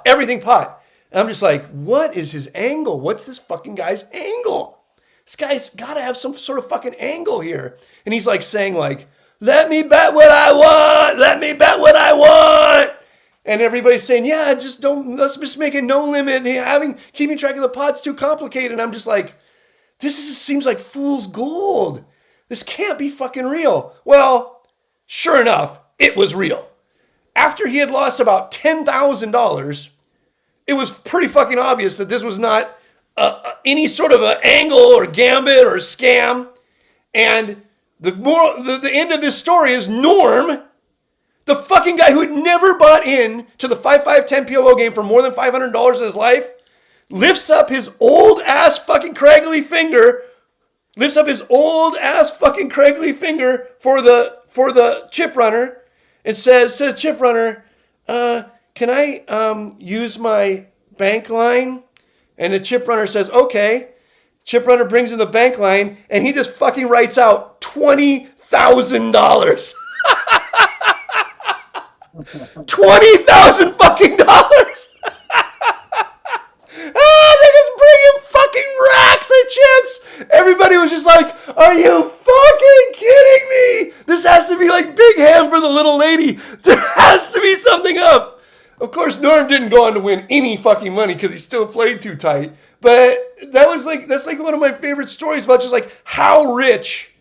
everything pot. And I'm just like, what is his angle? What's this fucking guy's angle? This guy's got to have some sort of fucking angle here. And he's like saying like, let me bet what I want. And everybody's saying, yeah, let's just make it no limit. Keeping track of the pot's too complicated. And I'm just like, seems like fool's gold. This can't be fucking real. Well, sure enough, it was real. After he had lost about $10,000, it was pretty fucking obvious that this was not any sort of an angle or gambit or scam. And the end of this story is Norm, the fucking guy who had never bought in to the 5-5-10 PLO game for more than $500 in his life, lifts up his old ass fucking craggly finger for the chip runner and says to the chip runner, can I use my bank line? And the chip runner says, okay. Chip runner brings in the bank line and he just fucking writes out $20,000. $20,000 fucking dollars. They just bring him fucking racks of chips. Everybody was just like, are you fucking kidding me? This has to be like big hand for the little lady. There has to be something up. Of course, Norm didn't go on to win any fucking money because he still played too tight. But that's like one of my favorite stories about just like how rich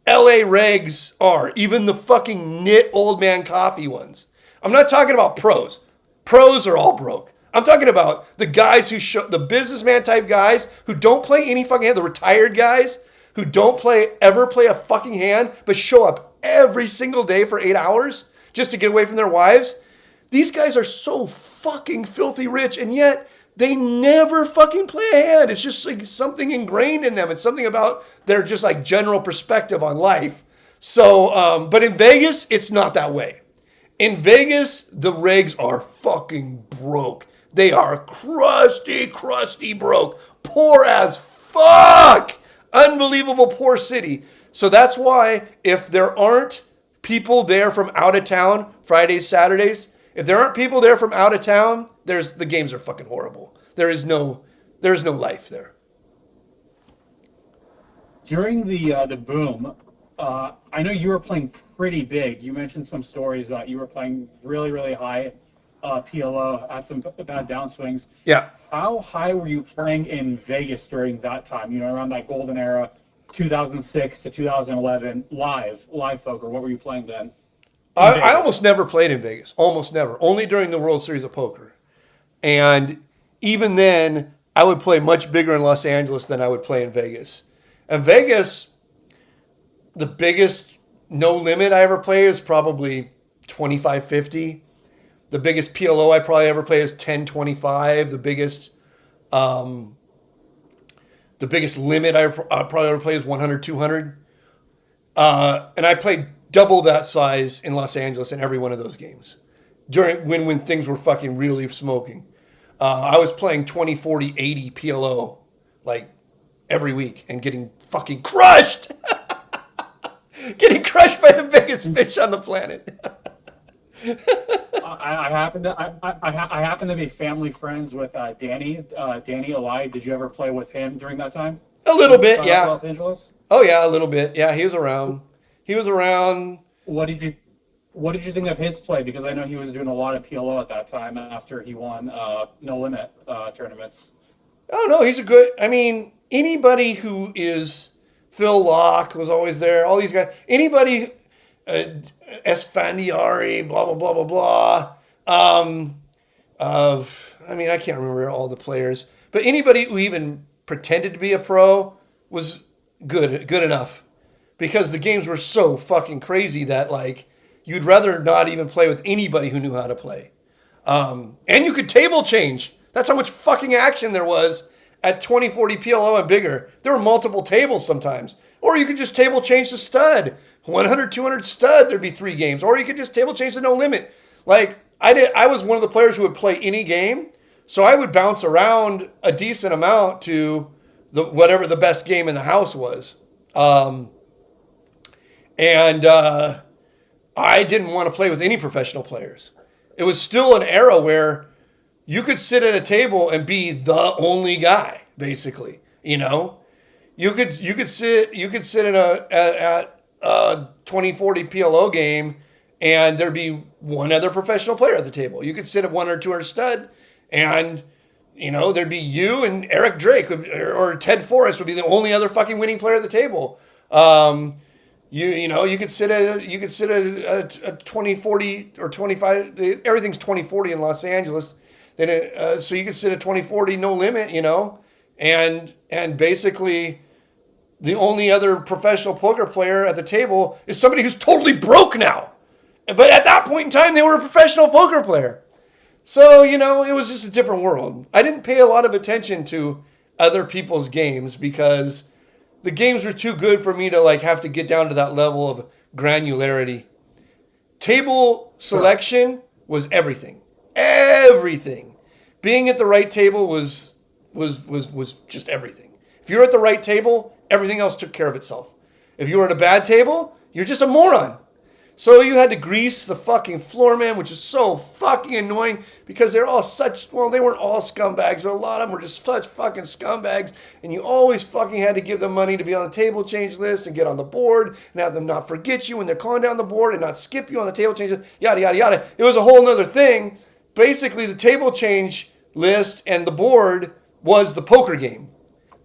LA regs are. Even the fucking knit old man coffee ones. I'm not talking about pros. Pros are all broke. I'm talking about the guys the businessman type guys who don't play any fucking hand, the retired guys who don't ever play a fucking hand, but show up every single day for 8 hours just to get away from their wives. These guys are so fucking filthy rich, and yet they never fucking play a hand. It's just like something ingrained in them. It's something about their just like general perspective on life. So, but in Vegas, it's not that way. In Vegas, the regs are fucking broke. They are crusty broke. Poor as fuck. Unbelievable poor city. So that's why if there aren't people there from out of town, Fridays, Saturdays, if there aren't people there from out of town, the games are fucking horrible. There is no life there. During the boom, I know you were playing pretty big. You mentioned some stories that you were playing really, really high PLO, had some bad downswings. Yeah. How high were you playing in Vegas during that time? You know, around that golden era, 2006 to 2011, live poker. What were you playing then? I almost never played in Vegas. Almost never. Only during the World Series of Poker. And even then, I would play much bigger in Los Angeles than I would play in Vegas. And Vegas, the biggest no limit I ever played is probably 25-50. The biggest PLO I probably ever played is 10-25. The biggest limit I probably ever played is 100-200. And I played double that size in Los Angeles in every one of those games during when things were fucking really smoking. I was playing 20, 40, 80 PLO like every week and getting fucking crushed. Getting crushed by the biggest fish on the planet. I happen to be family friends with Danny Eli. Did you ever play with him during that time? A little bit, yeah. Los Angeles? Oh yeah, a little bit. Yeah, he was around. What did you think of his play? Because I know he was doing a lot of PLO at that time after he won no limit tournaments. Oh no, he's a good. I mean, anybody who is Phil Locke was always there. All these guys. Anybody, uh, Esfandiari, blah blah blah blah blah. I mean, I can't remember all the players, but anybody who even pretended to be a pro was good enough, because the games were so fucking crazy that like you'd rather not even play with anybody who knew how to play. And you could table change. That's how much fucking action there was at 2040 PLO and bigger. There were multiple tables sometimes. Or you could just table change the stud. 100, 200 stud, there'd be 3 games. Or you could just table change the no limit. Like, I was one of the players who would play any game. So I would bounce around a decent amount to whatever the best game in the house was. And I didn't want to play with any professional players. It was still an era where you could sit at a table and be the only guy, basically. You know, you could sit in at a 2040 PLO game, and there'd be one other professional player at the table. You could sit at 1 or 200 stud, and there'd be you and Eric Drake or Ted Forrest would be the only other fucking winning player at the table. You could sit at a 2040 or 25. Everything's 2040 in Los Angeles. Then so you could sit at 2040 no limit, and basically the only other professional poker player at the table is somebody who's totally broke now. But at that point in time, they were a professional poker player. So, it was just a different world. I didn't pay a lot of attention to other people's games because the games were too good for me to like have to get down to that level of granularity. Table selection was everything. Everything. Being at the right table was just everything. If you were at the right table, everything else took care of itself. If you were at a bad table, you're just a moron. So you had to grease the fucking floor man, which is so fucking annoying because they're all they weren't all scumbags, but a lot of them were just such fucking scumbags. And you always fucking had to give them money to be on the table change list and get on the board and have them not forget you when they're calling down the board and not skip you on the table change list, yada, yada, yada. It was a whole nother thing. Basically, the table change list and the board was the poker game.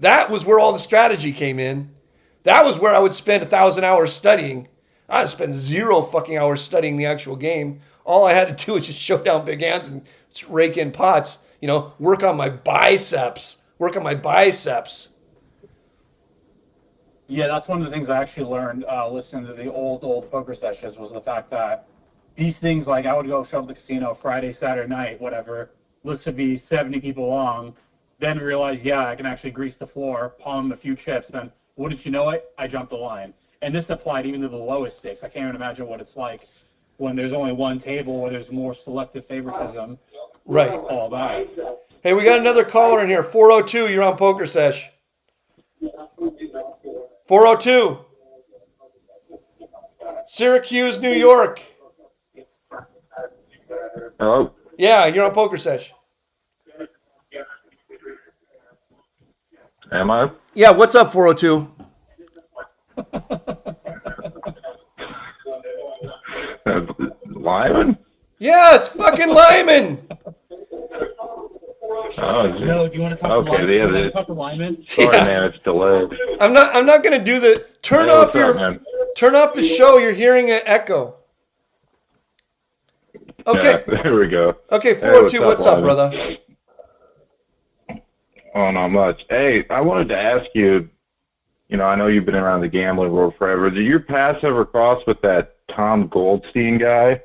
That was where all the strategy came in. That was where I would spend 1,000 hours studying. I spent 0 fucking hours studying the actual game. All I had to do was just show down big hands and rake in pots. Work on my biceps. Yeah, that's one of the things I actually learned listening to the old poker sessions was the fact that these things, like I would go show up at the casino Friday, Saturday night, whatever, list would be 70 people long, then realize, I can actually grease the floor, palm a few chips, then wouldn't you know it, I jumped the line. And this applied even to the lowest stakes. I can't even imagine what it's like when there's only one table where there's more selective favoritism. Right. All that. Hey, we got another caller in here. 402, you're on Pokersesh. 402. Syracuse, New York. Hello? Yeah, you're on Pokersesh. Am I? Yeah, what's up, 402? Limon? Yeah, it's fucking Limon. Oh, No, do you want to talk to Limon? Yeah, Want to talk to Limon? Sorry, Yeah. man, it's delayed. I'm not gonna do the turn Hey, off what's up, man? turn off the show. You're hearing an echo. Okay. Yeah, there we go. Okay, Hey, 402, what's up, Limon? brother? Oh, not much. Hey, I wanted to ask you, I know you've been around the gambling world forever. Did your paths ever cross with that Tom Goldstein guy?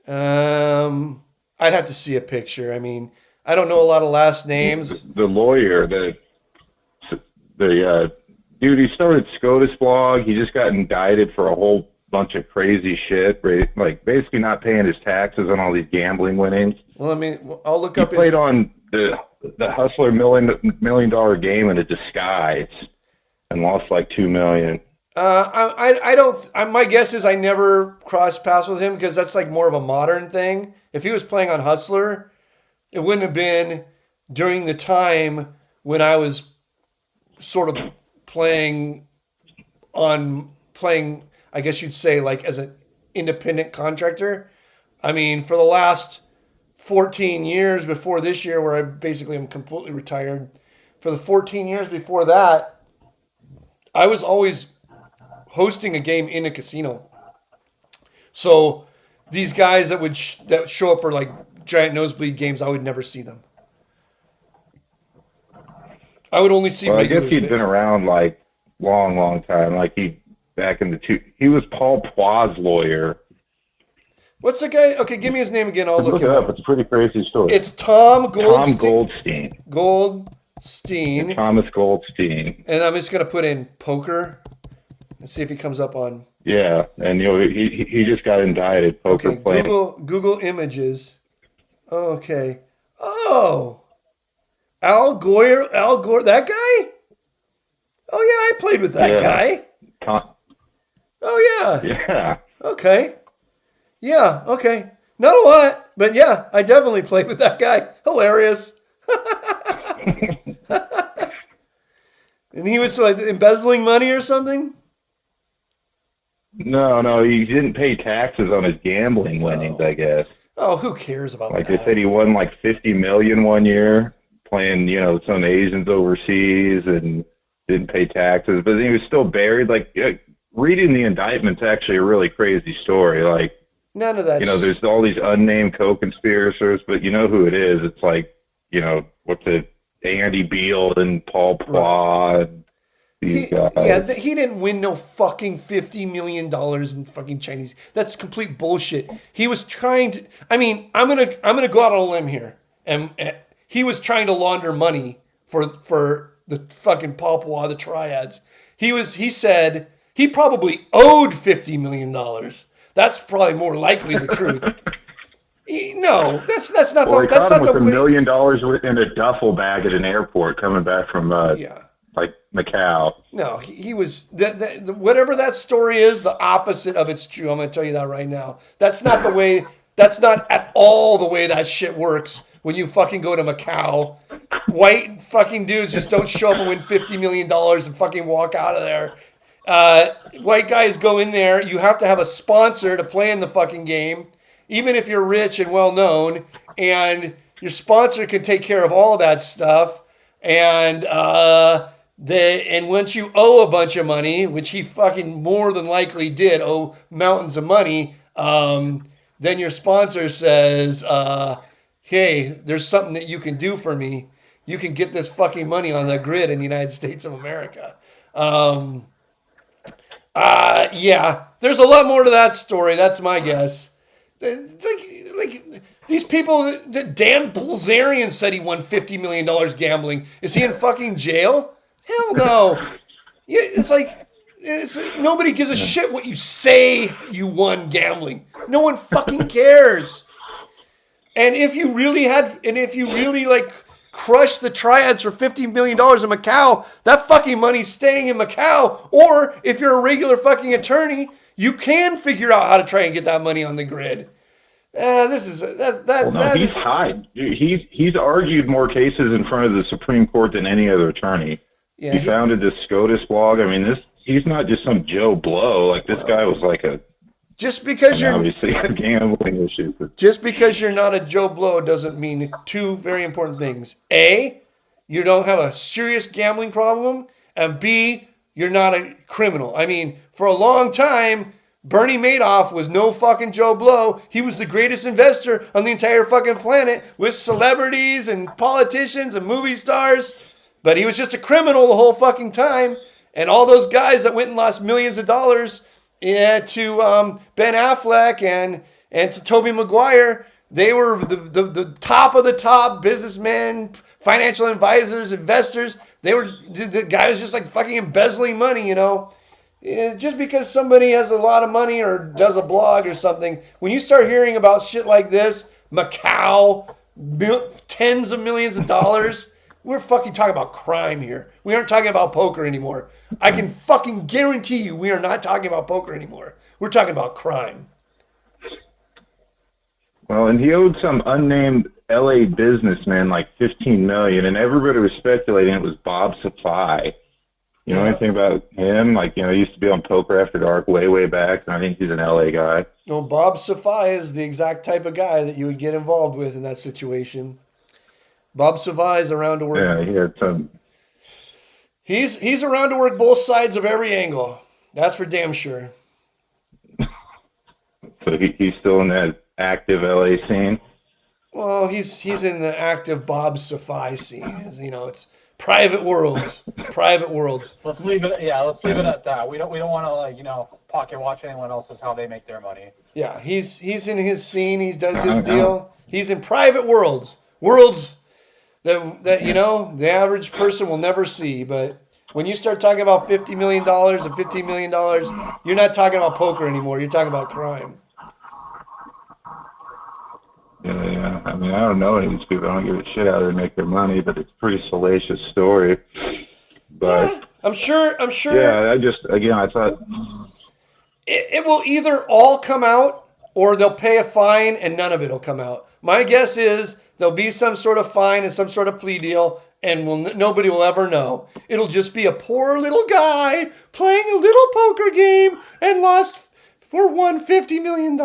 I'd have to see a picture. I mean, I don't know a lot of last names. The lawyer, the dude, he started SCOTUS blog. He just got indicted for a whole bunch of crazy shit, like basically not paying his taxes on all these gambling winnings. Well, I mean, I'll look He up played on the Hustler million dollar game in a disguise and lost like $2 million. I don't. My guess is I never crossed paths with him because that's like more of a modern thing. If he was playing on Hustler, it wouldn't have been during the time when I was sort of playing. I guess you'd say like as an independent contractor. I mean, for the last 14 years before this year, where I basically am completely retired. For the 14 years before that, I was always hosting a game in a casino. So these guys that would that show up for like giant nosebleed games, I would never see them. I would only see. Well, I guess he'd been around like long time. Like he was Paul Poir's lawyer. What's the guy? Okay, give me his name again. I'll look it him up. It's a pretty crazy story. It's Tom Goldstein. Tom Goldstein. Goldstein. Thomas Goldstein. And I'm just gonna put in poker and see if he comes up on. Yeah, and he just got indicted. Poker playing. Google images. Okay. Oh. Al Gore, that guy? Oh yeah, I played with that guy. Oh yeah. Yeah. Okay. Yeah, okay. Not a lot, but yeah, I definitely played with that guy. Hilarious. And he was like embezzling money or something? No, he didn't pay taxes on his gambling winnings, I guess. Oh, who cares about that? Like they said, he won like $50 million one year playing, some Asians overseas and didn't pay taxes, but he was still buried. Like reading the indictment's actually a really crazy story. Like none of that. There's all these unnamed co-conspirators, but you know who it is. It's like, what's it? Andy Beal and Paul Poir. And these guys. Yeah, he didn't win no fucking $50 million in fucking Chinese. That's complete bullshit. He was trying to. I mean, I'm gonna go out on a limb here, and he was trying to launder money for the fucking Paul Poir, the triads. He said he probably owed $50 million. That's probably more likely the truth. No, that's not well, the. That's not with the $1 million in a duffel bag at an airport coming back from like Macau. No, he was whatever that story is. The opposite of it's true. I'm going to tell you that right now. That's not the way. That's not at all the way that shit works. When you fucking go to Macau, white fucking dudes just don't show up and win $50 million and fucking walk out of there. White guys go in there. You have to have a sponsor to play in the fucking game, even if you're rich and well known, and your sponsor can take care of all that stuff. And once you owe a bunch of money, which he fucking more than likely did owe mountains of money, then your sponsor says, hey, there's something that you can do for me. You can get this fucking money on the grid in the United States of America. Yeah, there's a lot more to that story. That's my guess. Like these people, Dan Bilzerian said he won $50 million gambling. Is he in fucking jail? Hell no. Yeah, it's nobody gives a shit what you say you won gambling. No one fucking cares. And if you really like crush the triads for $50 million in Macau, that fucking money's staying in Macau. Or if you're a regular fucking attorney, you can figure out how to try and get that money on the grid. He's tied. He's argued more cases in front of the Supreme Court than any other attorney. Yeah, he founded this SCOTUS blog. I mean, he's not just some Joe Blow. Like this guy was like a. Just because you're obviously a gambling issue. Just because you're not a Joe Blow doesn't mean two very important things. A, you don't have a serious gambling problem, and B, you're not a criminal. I mean, for a long time, Bernie Madoff was no fucking Joe Blow. He was the greatest investor on the entire fucking planet with celebrities and politicians and movie stars. But he was just a criminal the whole fucking time. And all those guys that went and lost millions of dollars to Ben Affleck and to Tobey Maguire, they were the top of the top businessmen, financial advisors, investors. The guy was just like fucking embezzling money, Just because somebody has a lot of money or does a blog or something, when you start hearing about shit like this, Macau, tens of millions of dollars, we're fucking talking about crime here. We aren't talking about poker anymore. I can fucking guarantee you we are not talking about poker anymore. We're talking about crime. Well, and he owed some unnamed LA businessman like $15 million, and everybody was speculating it was Bob Supply. You know anything about him? Like, he used to be on Poker After Dark way back, and I think he's an LA guy. No, Bob Safai is the exact type of guy that you would get involved with in that situation. Bob Safai is around to work. Yeah, he had some. He's around to work both sides of every angle. That's for damn sure. So he's still in that active LA scene? Well, he's in the active Bob Safai scene. It's private worlds. Private worlds. Let's leave it. Yeah, let's leave it at that. We don't want to pocket watch anyone else's how they make their money. Yeah, he's in his scene. He does his deal. He's in private worlds. Worlds that the average person will never see. But when you start talking about $50 million and $15 million, you're not talking about poker anymore. You're talking about crime. Yeah. I mean, I don't know any of these people. I don't give a shit how they make their money, but it's a pretty salacious story. But yeah, I'm sure. Yeah, I thought it will either all come out or they'll pay a fine and none of it will come out. My guess is there'll be some sort of fine and some sort of plea deal, and nobody will ever know. It'll just be a poor little guy playing a little poker game and won $50 million.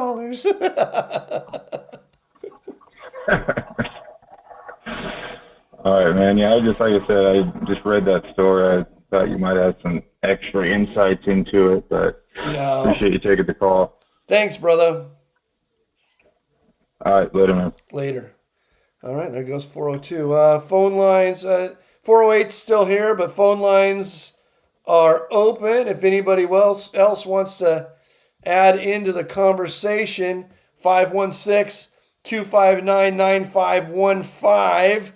All right, man. Yeah, like I said, I just read that story. I thought you might have some extra insights into it, but no. Appreciate you taking the call. Thanks, brother. All right, later, man. Later. All right, there goes 402. Phone lines, 408's still here, but phone lines are open. If anybody else wants to add into the conversation, 516-259-9515.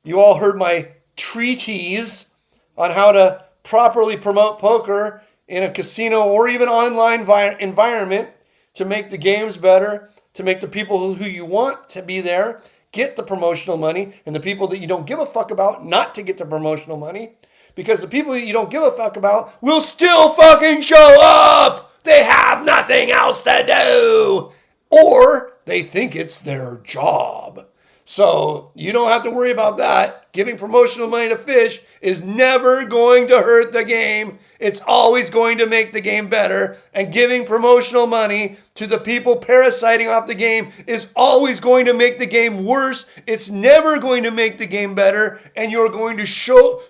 You all heard my treatise on how to properly promote poker in a casino or even online environment to make the games better, to make the people who you want to be there get the promotional money, and the people that you don't give a fuck about not to get the promotional money, because the people that you don't give a fuck about will still fucking show up. They have nothing else to do, or they think it's their job. So you don't have to worry about that. Giving promotional money to fish is never going to hurt the game. It's always going to make the game better. And giving promotional money to the people parasiting off the game is always going to make the game worse. It's never going to make the game better. And you're going to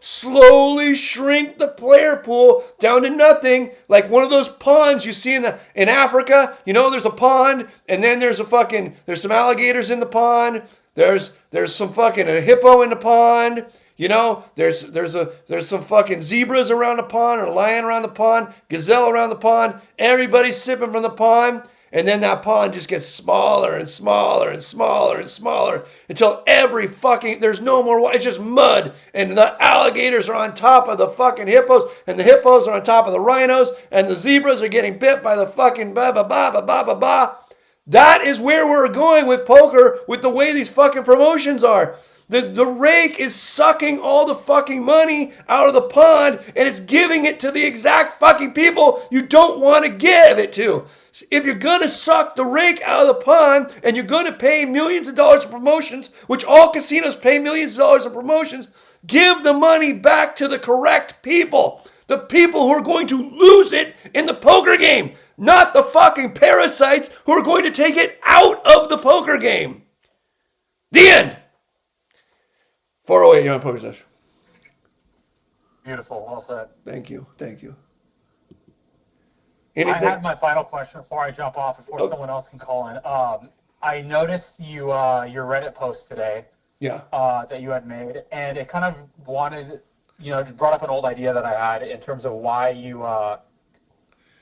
slowly shrink the player pool down to nothing. Like one of those ponds you see in Africa. There's a pond, and then there's some alligators in the pond. There's some fucking a hippo in the pond. There's some fucking zebras around the pond, or a lion around the pond, gazelle around the pond. Everybody's sipping from the pond. And then that pond just gets smaller and smaller and smaller and smaller until there's no more water. It's just mud. And the alligators are on top of the fucking hippos, and the hippos are on top of the rhinos, and the zebras are getting bit by the fucking ba ba ba ba ba ba ba. That is where we're going with poker, with the way these fucking promotions are. The rake is sucking all the fucking money out of the pond, and it's giving it to the exact fucking people you don't want to give it to. If you're going to suck the rake out of the pond, and you're going to pay millions of dollars in promotions, which all casinos pay millions of dollars in promotions, give the money back to the correct people. The people who are going to lose it in the poker game. Not the fucking parasites who are going to take it out of the poker game. The end. 408, you're on Pokersesh. Beautiful. Well said. Thank you. I have my final question before I jump off, before someone else can call in. I noticed your Reddit post today. Yeah. That you had made, and it kind of brought up an old idea that I had in terms of why you...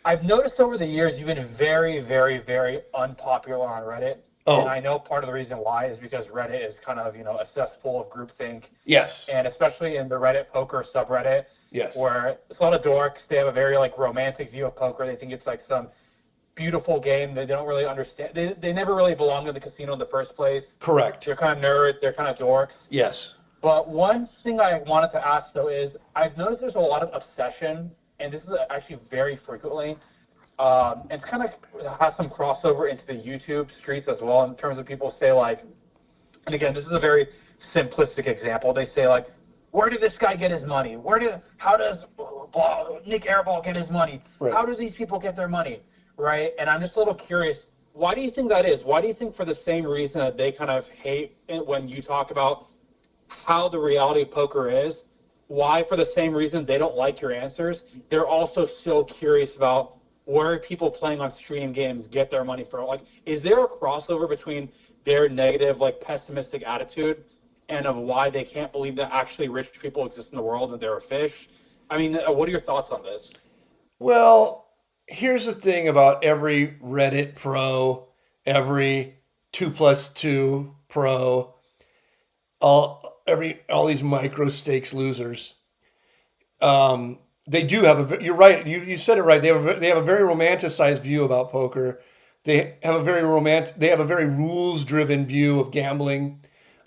I've noticed over the years you've been very, very, very unpopular on Reddit. Oh. And I know part of the reason why is because Reddit is kind of, a cesspool of groupthink. Yes. And especially in the Reddit poker subreddit. Yes. Where it's a lot of dorks. They have a very, romantic view of poker. They think it's, some beautiful game that they don't really understand. They never really belong in the casino in the first place. Correct. They're kind of nerds. They're kind of dorks. Yes. But one thing I wanted to ask, though, is I've noticed there's a lot of obsession, and this is actually very frequently. And it's kind of has some crossover into the YouTube streets as well, in terms of people say, and again, this is a very simplistic example. They say, where did this guy get his money? How does Nick Airball get his money? Right. How do these people get their money? Right? And I'm just a little curious, why do you think that is? Why do you think for the same reason that they kind of hate it when you talk about how the reality of poker is, why for the same reason they don't like your answers, they're also so curious about where people playing on stream games get their money from? Like, is there a crossover between their negative, like, pessimistic attitude and of why they can't believe that actually rich people exist in the world and they're a fish? I mean, what are your thoughts on this? Well, here's the thing about every Reddit pro, every 2+2 pro, all these micro stakes losers. They do have you're right. You said it right. They have a very romanticized view about poker. They have a very rules driven view of gambling.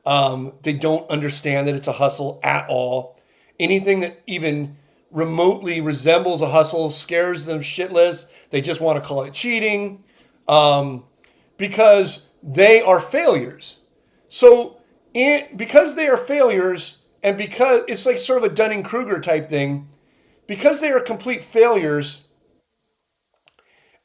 They don't understand that it's a hustle at all. Anything that even remotely resembles a hustle scares them shitless. They just want to call it cheating, because they are failures. So because they are failures, and because it's like sort of a Dunning-Kruger type thing, because they are complete failures,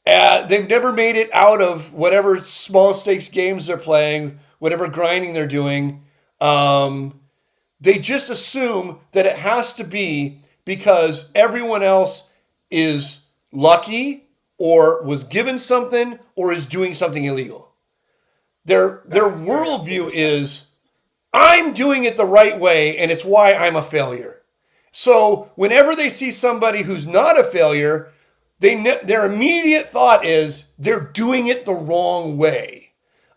they've never made it out of whatever small stakes games they're playing, whatever grinding they're doing. They just assume that it has to be because everyone else is lucky or was given something or is doing something illegal. Their worldview is, I'm doing it the right way and it's why I'm a failure. So whenever they see somebody who's not a failure, their immediate thought is they're doing it the wrong way.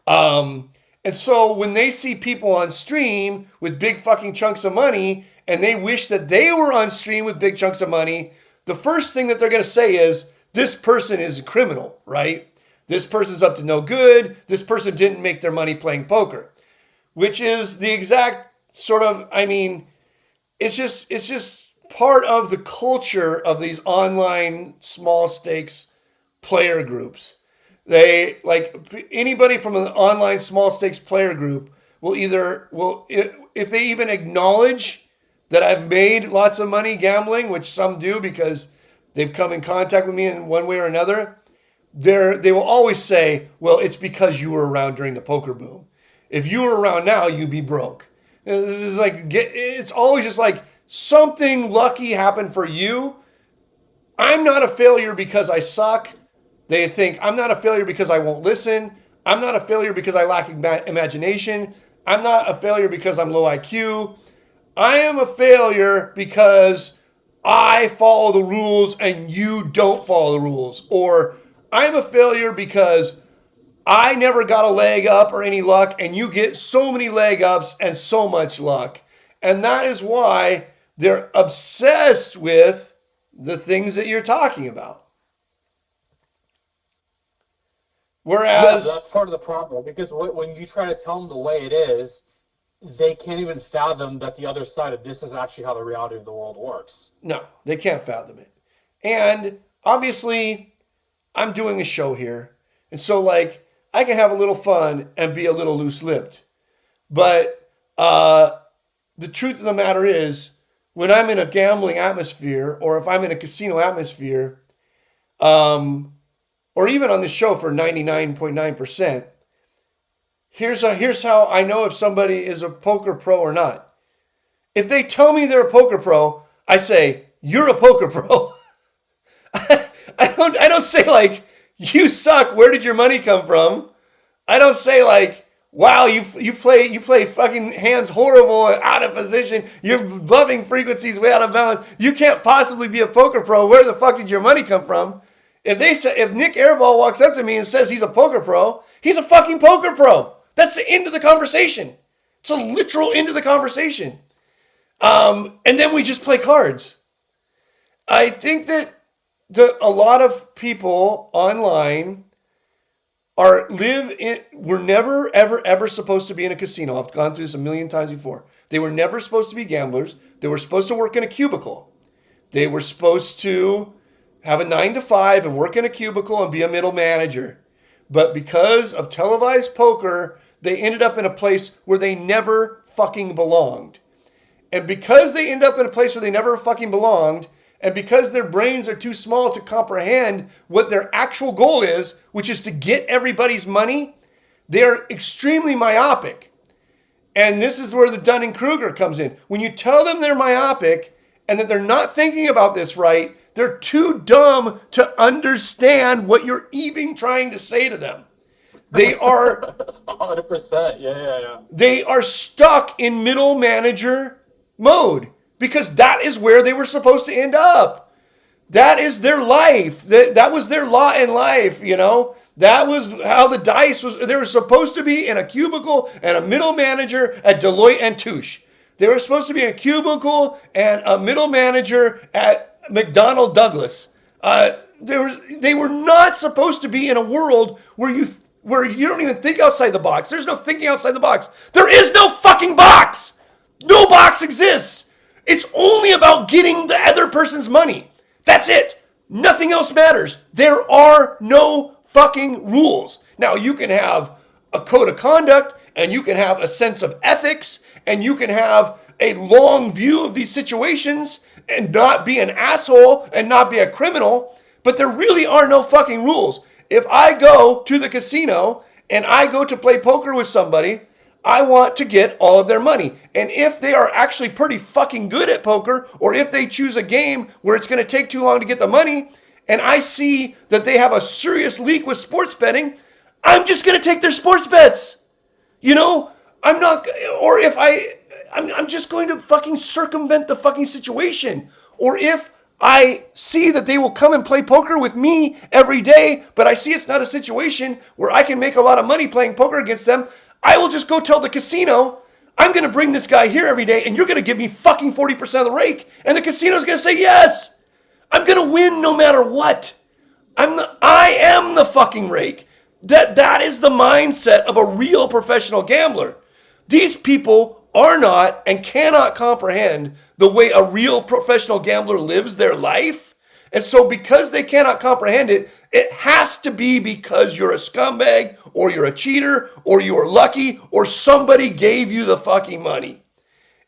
And so when they see people on stream with big fucking chunks of money and they wish that they were on stream with big chunks of money, the first thing that they're going to say is, this person is a criminal, right? This person's up to no good. This person didn't make their money playing poker, which is the exact sort of, I mean, it's just part of the culture of these online small stakes player groups. They, like, anybody from an online small stakes player group if they even acknowledge that I've made lots of money gambling, which some do because they've come in contact with me in one way or another, they will always say, well, it's because you were around during the poker boom. If you were around now, you'd be broke. This is like, it's always just like something lucky happened for you. I'm not a failure because I suck. They think I'm not a failure because I won't listen. I'm not a failure because I lack imagination. I'm not a failure because I'm low IQ. I am a failure because I follow the rules and you don't follow the rules. Or I'm a failure because I never got a leg up or any luck, and you get so many leg ups and so much luck. And that is why they're obsessed with the things that you're talking about. Whereas... Yeah, that's part of the problem, because when you try to tell them the way it is, they can't even fathom that the other side of this is actually how the reality of the world works. No, they can't fathom it. And obviously, I'm doing a show here. And so, like, I can have a little fun and be a little loose-lipped. But the truth of the matter is, when I'm in a gambling atmosphere, or if I'm in a casino atmosphere, or even on the show for 99.9%, here's how I know if somebody is a poker pro or not. If they tell me they're a poker pro, I say, you're a poker pro. I don't say, like, you suck, where did your money come from? I don't say, like, wow, you play fucking hands horrible, out of position, you're bluffing frequencies way out of bounds, you can't possibly be a poker pro, where the fuck did your money come from? If Nick Airball walks up to me and says he's a poker pro, he's a fucking poker pro. That's the end of the conversation. It's a literal end of the conversation. And then we just play cards. I think that a lot of people online were never, ever supposed to be in a casino. I've gone through this a million times before. They were never supposed to be gamblers. They were supposed to work in a cubicle. They were supposed to have a 9-to-5 and work in a cubicle and be a middle manager. But because of televised poker, they ended up in a place where they never fucking belonged. And because they end up in a place where they never fucking belonged, and because their brains are too small to comprehend what their actual goal is, which is to get everybody's money, they're extremely myopic. And this is where the Dunning-Kruger comes in. When you tell them they're myopic and that they're not thinking about this right, they're too dumb to understand what you're even trying to say to them. They are 100%. Yeah. They are stuck in middle manager mode because that is where they were supposed to end up. That is their life. That was their lot in life, you know? That was how the dice was. They were supposed to be in a cubicle and a middle manager at Deloitte and Touche. They were supposed to be in a cubicle and a middle manager at McDonnell Douglas. They were not supposed to be in a world where you don't even think outside the box. There's no thinking outside the box. There is no fucking box. No box exists. It's only about getting the other person's money. That's it. Nothing else matters. There are no fucking rules. Now, you can have a code of conduct, and you can have a sense of ethics, and you can have a long view of these situations and not be an asshole and not be a criminal, but there really are no fucking rules. If I go to the casino and I go to play poker with somebody, I want to get all of their money. And if they are actually pretty fucking good at poker, or if they choose a game where it's going to take too long to get the money, and I see that they have a serious leak with sports betting, I'm just going to take their sports bets. You know, I'm just going to fucking circumvent the fucking situation. Or if I see that they will come and play poker with me every day, but I see it's not a situation where I can make a lot of money playing poker against them, I will just go tell the casino, I'm going to bring this guy here every day and you're going to give me fucking 40% of the rake. And the casino's going to say, yes, I'm going to win no matter what. I am the fucking rake. That is the mindset of a real professional gambler. These people are not and cannot comprehend the way a real professional gambler lives their life. And so because they cannot comprehend it, it has to be because you're a scumbag or you're a cheater or you are lucky or somebody gave you the fucking money.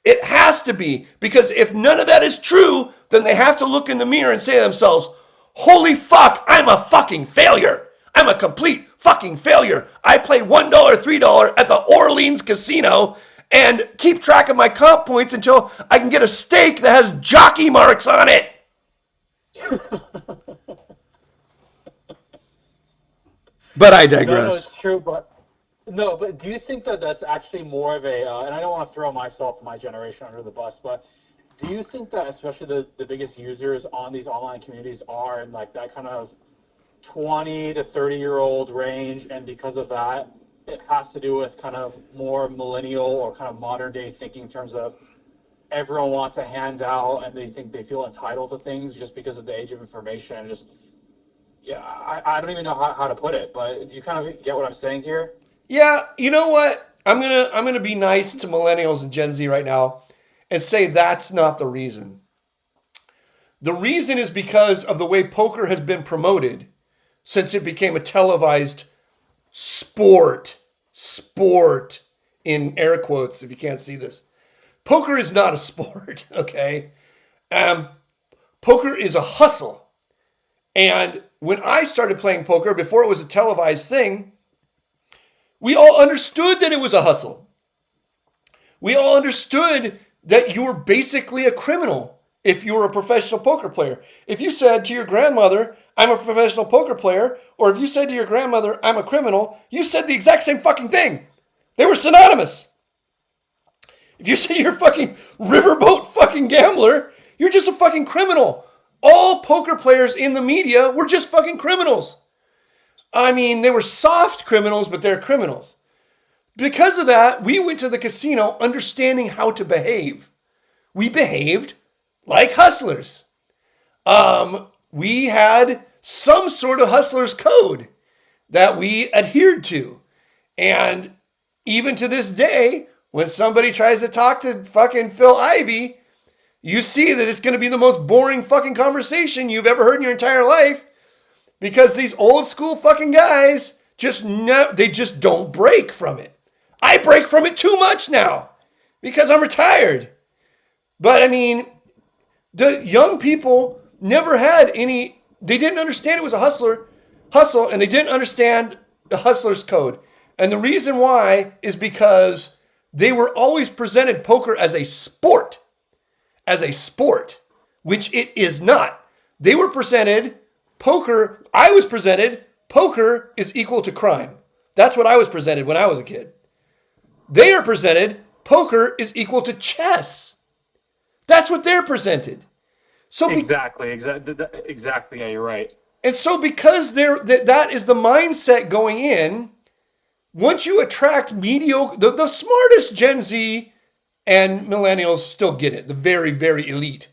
It has to be, because if none of that is true, then they have to look in the mirror and say to themselves, holy fuck, I'm a fucking failure. I'm a complete fucking failure. I play $1, $3 at the Orleans Casino and keep track of my comp points until I can get a steak that has jockey marks on it. But I digress. No, it's true, but do you think that that's actually more of a, and I don't want to throw myself and my generation under the bus, but do you think that especially the biggest users on these online communities are in like that kind of 20 to 30-year-old range, and because of that, it has to do with kind of more millennial or kind of modern day thinking in terms of everyone wants a handout and they think they feel entitled to things just because of the age of information and just, yeah, I don't even know how to put it, but do you kind of get what I'm saying here? Yeah, you know what? I'm gonna be nice to millennials and Gen Z right now and say that's not the reason. The reason is because of the way poker has been promoted since it became a televised sport in air quotes if you can't see this. Poker is not a sport, okay? Poker is a hustle. And when I started playing poker, before it was a televised thing, we all understood that it was a hustle. We all understood that you were basically a criminal if you were a professional poker player. If you said to your grandmother, I'm a professional poker player, or if you said to your grandmother, I'm a criminal, you said the exact same fucking thing. They were synonymous. If you say you're a fucking riverboat fucking gambler, you're just a fucking criminal. All poker players in the media were just fucking criminals. I mean, they were soft criminals, but they're criminals. Because of that, we went to the casino understanding how to behave. We behaved like hustlers. We had some sort of hustler's code that we adhered to. And even to this day, when somebody tries to talk to fucking Phil Ivey, you see that it's going to be the most boring fucking conversation you've ever heard in your entire life, because these old school fucking guys they just don't break from it. I break from it too much now because I'm retired. But I mean, the young people never had any. They didn't understand it was a hustle, and they didn't understand the hustler's code. And the reason why is because they were always presented poker as a sport, which it is not. They were presented poker. I was presented poker is equal to crime. That's what I was presented when I was a kid. They are presented poker is equal to chess. That's what they're presented. So exactly. Yeah, you're right. And so because that is the mindset going in, once you attract mediocre, the smartest Gen Z and millennials still get it, the very, very elite.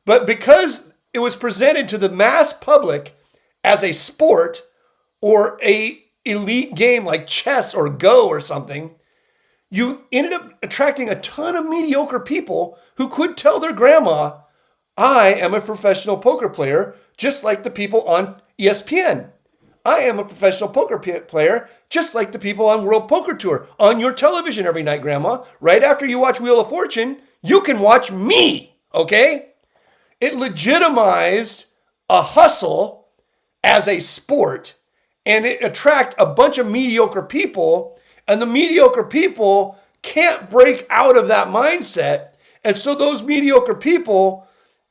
But because it was presented to the mass public as a sport or a elite game like chess or Go or something, you ended up attracting a ton of mediocre people who could tell their grandma, I am a professional poker player, just like the people on ESPN. I am a professional poker player, just like the people on World Poker Tour. On your television every night, Grandma, right after you watch Wheel of Fortune, you can watch me, okay? It legitimized a hustle as a sport, and it attracted a bunch of mediocre people, and the mediocre people can't break out of that mindset. And so those mediocre people,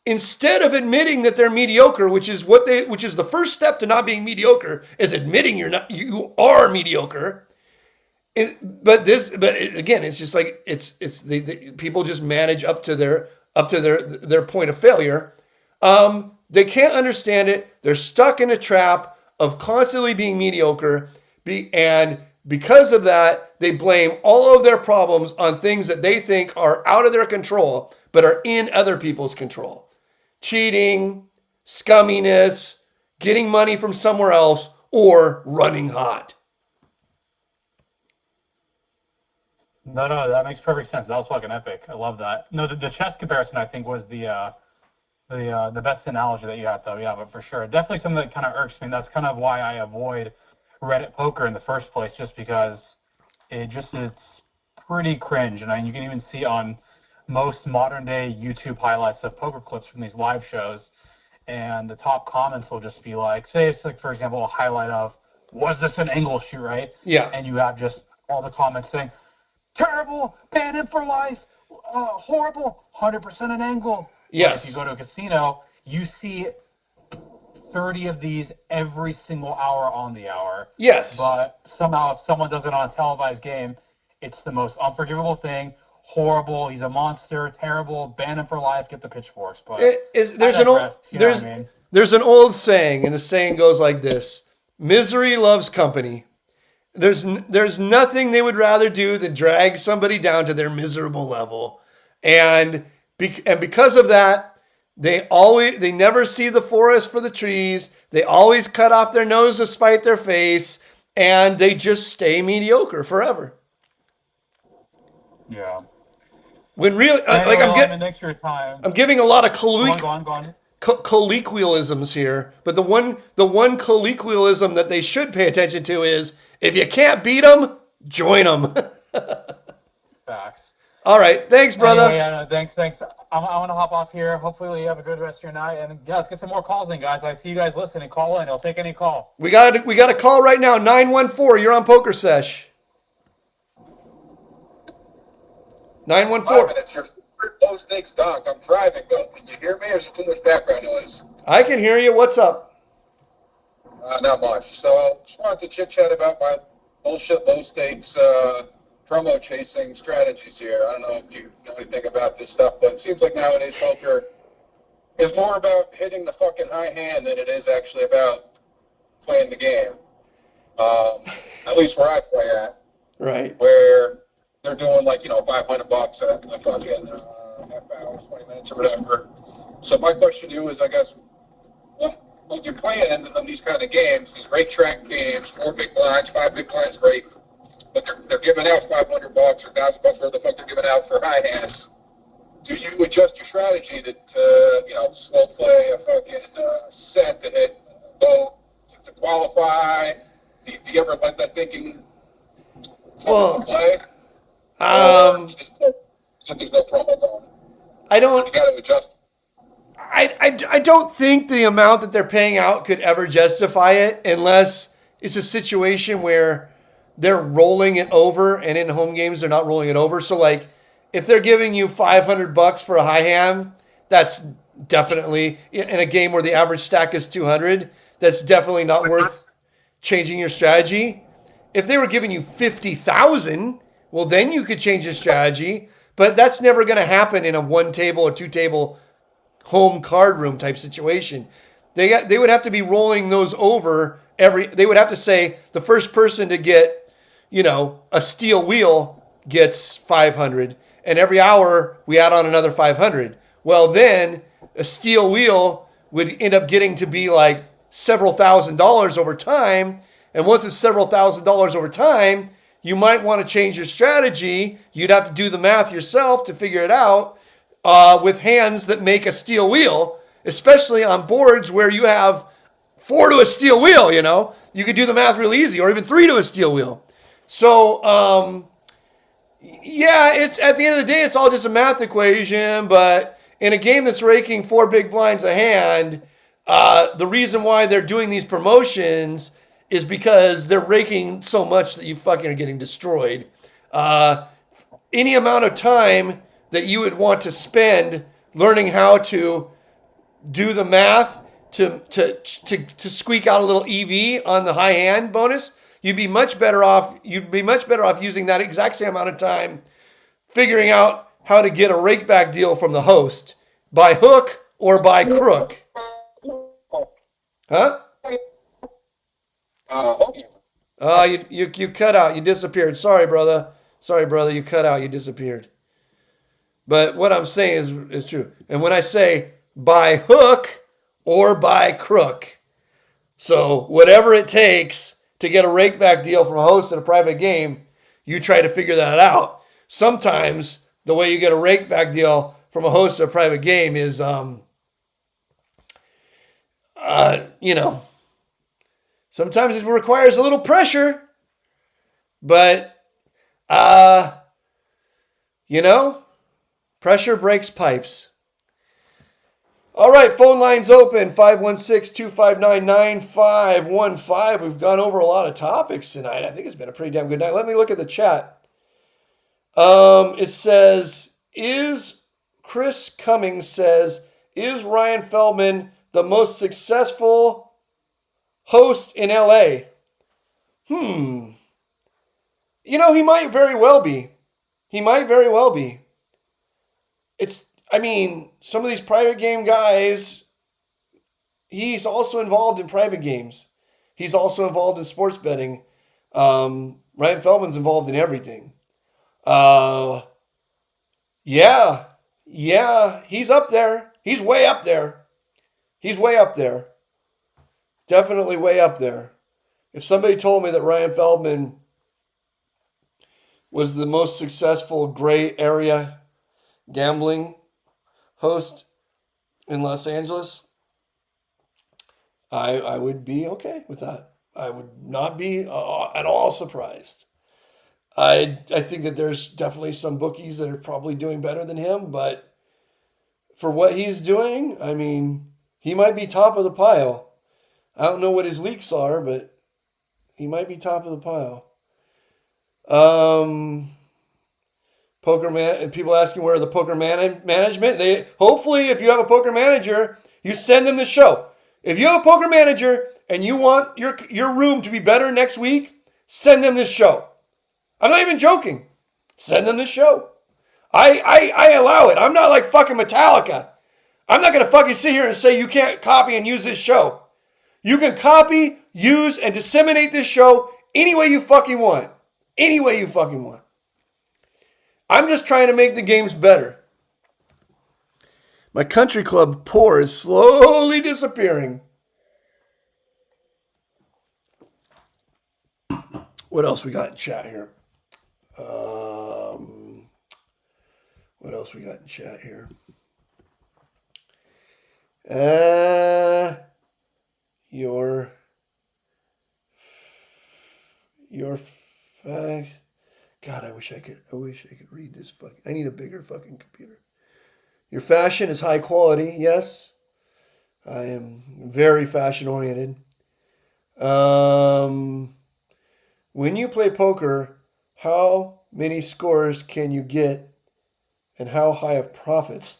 instead of admitting that they're mediocre, which is the first step to not being mediocre, is admitting you are mediocre. But again, it's just like the people just manage up to their point of failure. They can't understand it. They're stuck in a trap of constantly being mediocre, and because of that, they blame all of their problems on things that they think are out of their control, but are in other people's control. Cheating, scumminess, getting money from somewhere else, or running hot. No, that makes perfect sense. That was fucking epic. I love that. No, the chess comparison I think was the best analogy that you had, though. Yeah, but for sure, definitely something that kind of irks me. That's kind of why I avoid Reddit poker in the first place, just because it's pretty cringe, and you can even see on most modern day YouTube highlights of poker clips from these live shows, and the top comments will just be like, say it's like, for example, a highlight of, was this an angle shoot, right? Yeah. And you have just all the comments saying, terrible, ban him for life, horrible, 100% an angle. Yes. But if you go to a casino, you see 30 of these every single hour on the hour. Yes. But somehow if someone does it on a televised game, it's the most unforgivable thing. Horrible, he's a monster, terrible, ban him for life, get the pitchforks. But there's an old saying, and the saying goes like this: misery loves company. There's nothing they would rather do than drag somebody down to their miserable level. And because of that, they never see the forest for the trees. They always cut off their nose to spite their face, and they just stay mediocre forever. Yeah. When really, thanks for your time. I'm giving a lot of Go on. colloquialisms here, but the one colloquialism that they should pay attention to is, if you can't beat them, join them. Facts. All right, thanks, brother. Anyway, thanks. I'm gonna hop off here. Hopefully, you have a good rest of your night, and yeah, let's get some more calls in, guys. I see you guys listening. Call in. I'll take any call. We got a call right now. 914. You're on Pokersesh. 914. It's your low stakes dog. I'm driving though. Can you hear me, or is there too much background noise? I can hear you. What's up? Not much. So just wanted to chit chat about my bullshit low stakes promo chasing strategies here. I don't know if you know anything about this stuff, but it seems like nowadays poker is more about hitting the fucking high hand than it is actually about playing the game. At least where I play at. Right. Where they're doing like, $500 a fucking half hour, 20 minutes or whatever. So my question to you is, I guess, when you're playing in these kind of games, these rate track games, 4 big blinds, 5 big blinds rate, but they're giving out $500 or $1,000, whatever the fuck they're giving out for high hands. Do you adjust your strategy to slow play a fucking set to hit low to qualify? Do you ever let that thinking come into play? So there's no promo going. I don't. You got to adjust. I don't think the amount that they're paying out could ever justify it unless it's a situation where they're rolling it over, and in home games they're not rolling it over. So like, if they're giving you $500 for a high hand, that's definitely in a game where the average stack is 200. That's definitely not worth changing your strategy. If they were giving you 50,000, well then you could change your strategy. But that's never going to happen in a one table or two table home card room type situation. They would have to be rolling those over they would have to say the first person to get, a steel wheel gets 500, and every hour we add on another 500. Well, then a steel wheel would end up getting to be like several $1,000s over time, and once it's several $1,000s over time, you might want to change your strategy. You'd have to do the math yourself to figure it out. With hands that make a steel wheel, especially on boards where you have 4 to a steel wheel, you could do the math real easy, or even 3 to a steel wheel. So, it's at the end of the day, it's all just a math equation. But in a game that's raking 4 big blinds a hand, the reason why they're doing these promotions is because they're raking so much that you fucking are getting destroyed. Any amount of time that you would want to spend learning how to do the math to squeak out a little EV on the high hand bonus, you'd be much better off using that exact same amount of time figuring out how to get a rakeback deal from the host by hook or by crook. Huh? You cut out. You disappeared. Sorry, brother. You cut out. You disappeared. But what I'm saying is true. And when I say by hook or by crook, so whatever it takes to get a rakeback deal from a host in a private game, you try to figure that out. Sometimes the way you get a rakeback deal from a host in a private game is, sometimes it requires a little pressure, but, pressure breaks pipes. All right, phone lines open, 516-259-9515. We've gone over a lot of topics tonight. I think it's been a pretty damn good night. Let me look at the chat. It says, Chris Cummings says, is Ryan Feldman the most successful host in LA? He might very well be. Some of these private game guys, he's also involved in private games. He's also involved in sports betting. Ryan Feldman's involved in everything. Yeah, he's up there. He's way up there. Definitely way up there. If somebody told me that Ryan Feldman was the most successful gray area gambling host in Los Angeles, I would be okay with that. I would not be at all surprised. I think that there's definitely some bookies that are probably doing better than him, but for what he's doing, he might be top of the pile. I don't know what his leaks are, but he might be top of the pile. Poker man, and people asking where are the poker management. They hopefully, if you have a poker manager, you send them the show. If you have a poker manager and you want your room to be better next week, send them this show. I'm not even joking. Send them this show. I allow it. I'm not like fucking Metallica. I'm not gonna fucking sit here and say you can't copy and use this show. You can copy, use, and disseminate this show any way you fucking want. Any way you fucking want. I'm just trying to make the games better. My country club pour is slowly disappearing. What else we got in chat here? Your fact. God, I wish I could read this fucking. I need a bigger fucking computer. Your fashion is high quality, yes. I am very fashion oriented. When you play poker, how many scores can you get and how high of profits?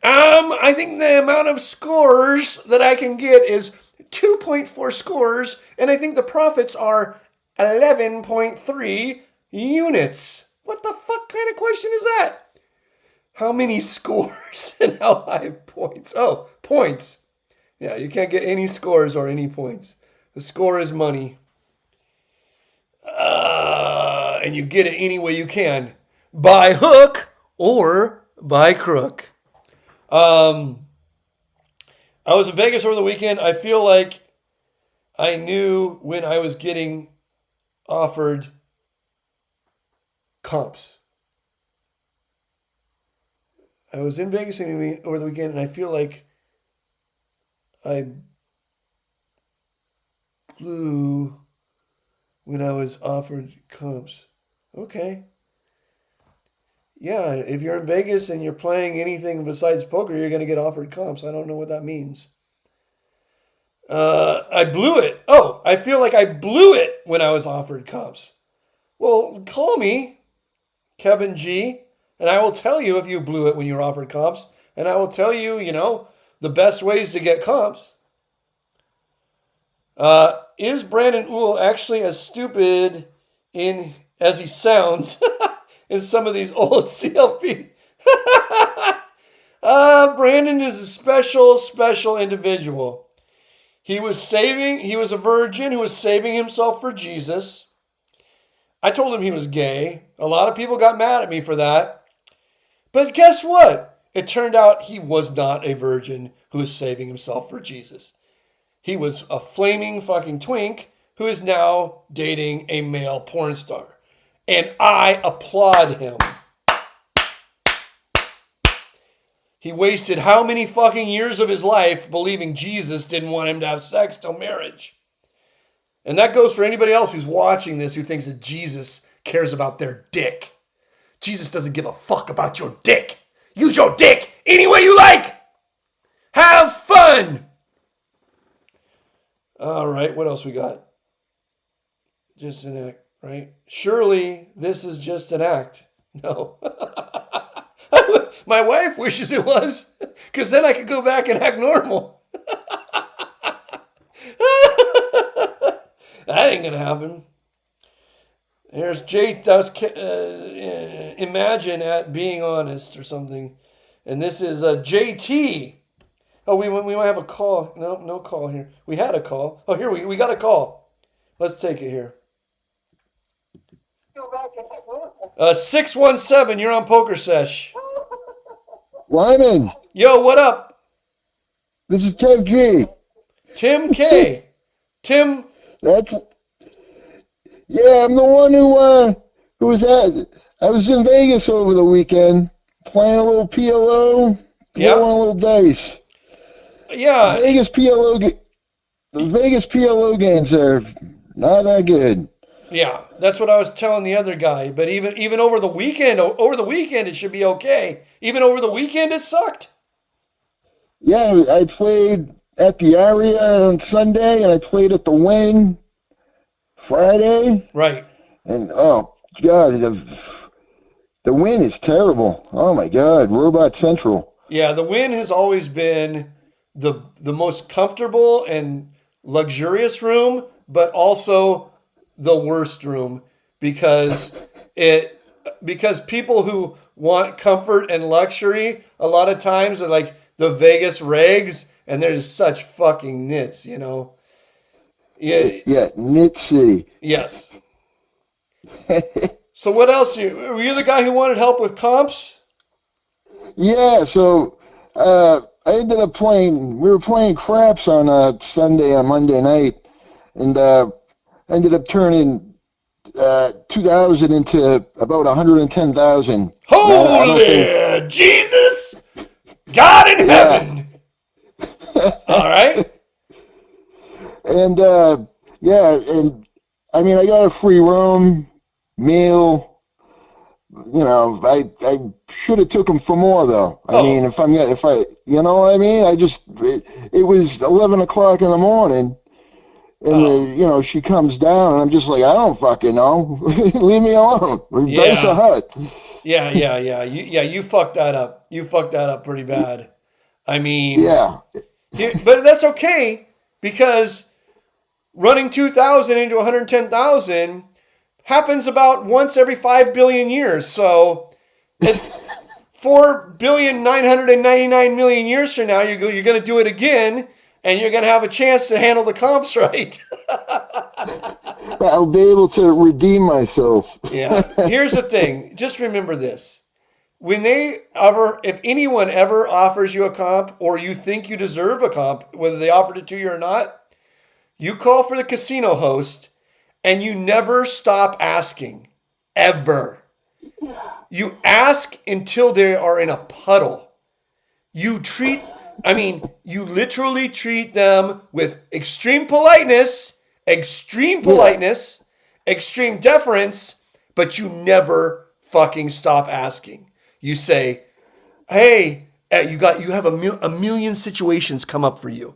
I think the amount of scores that I can get is 2.4 scores, and I think the profits are 11.3 units. What the fuck kind of question is that? How many scores and how high points? Oh, points. Yeah, you can't get any scores or any points. The score is money. And you get it any way you can. By hook or by crook. I was in Vegas over the weekend. I feel like I knew when I was getting offered comps. I was in Vegas over the weekend, and I feel like I blew when I was offered comps. Okay. Yeah, if you're in Vegas and you're playing anything besides poker, you're going to get offered comps. I don't know what that means. I blew it. Oh, I feel like I blew it when I was offered comps. Well, call me, Kevin G, and I will tell you if you blew it when you were offered comps. And I will tell you, the best ways to get comps. Is Brandon Uhl actually as stupid as he sounds in some of these old CLP? Brandon is a special individual. He was a virgin who was saving himself for Jesus. I told him he was gay. A lot of people got mad at me for that. But guess what? It turned out he was not a virgin who was saving himself for Jesus. He was a flaming fucking twink who is now dating a male porn star. And I applaud him. He wasted how many fucking years of his life believing Jesus didn't want him to have sex till marriage? And that goes for anybody else who's watching this who thinks that Jesus cares about their dick. Jesus doesn't give a fuck about your dick. Use your dick any way you like. Have fun. All right, what else we got? Just an act, right? Surely this is just an act. No. My wife wishes it was, because then I could go back and act normal. That ain't going to happen. There's Jay, imagine at being honest or something. And this is JT. Oh, we might have a call. No call here. We had a call. Oh, here we got a call. Let's take it here. 617, you're on Pokersesh. Limon. Yo, what up? This is Tim G. Tim K. Tim. Yeah, I'm the one who was I was in Vegas over the weekend playing a little PLO, Yeah. throwing a little dice. Yeah. The Vegas PLO games are not that good. Yeah, that's what I was telling the other guy. But even over the weekend, it should be okay. Even over the weekend, it sucked. Yeah, I played at the Aria on Sunday, and I played at the Wing Friday. Right. And oh God, the Win is terrible. Oh my God, Robot Central. Yeah, the Win has always been the most comfortable and luxurious room, but also the worst room because people who want comfort and luxury a lot of times are like the Vegas regs, and they're just such fucking nits, Yeah, Nit City. Yes. So what else? Were you the guy who wanted help with comps? Yeah, so I ended up we were playing craps on Monday night, and ended up turning 2,000 into about 110,000. Holy Jesus! God in heaven! All right. And and I mean, I got a free room, meal, I should have took him for more though. I Oh. mean, you know what I mean? It was 11 o'clock in the morning. And, she comes down, and I'm just like, I don't fucking know. Leave me alone. Dice a hut. Yeah. You fucked that up. You fucked that up pretty bad. I mean, Yeah. but that's okay because running 2,000 into 110,000 happens about once every 5 billion years. So, at 4,999,000,000 years from now, you're going to do it again. And you're going to have a chance to handle the comps right. I'll be able to redeem myself. Yeah. Here's the thing. Just remember this. If anyone ever offers you a comp or you think you deserve a comp, whether they offered it to you or not, you call for the casino host and you never stop asking. Ever. You ask until they are in a puddle. You literally treat them with extreme politeness, extreme deference, but you never fucking stop asking. You say, hey, you have a million situations come up for you.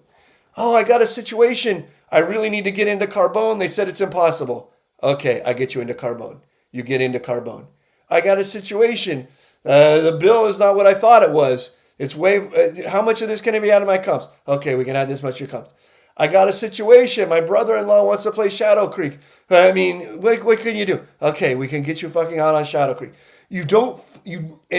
Oh, I got a situation. I really need to get into Carbone. They said it's impossible. Okay, I get you into Carbone. You get into Carbone. I got a situation. The bill is not what I thought it was. It's how much of this can be out of my comps? Okay, we can add this much to your comps. I got a situation. My brother-in-law wants to play Shadow Creek. I mean, what can you do? Okay, we can get you fucking out on Shadow Creek. And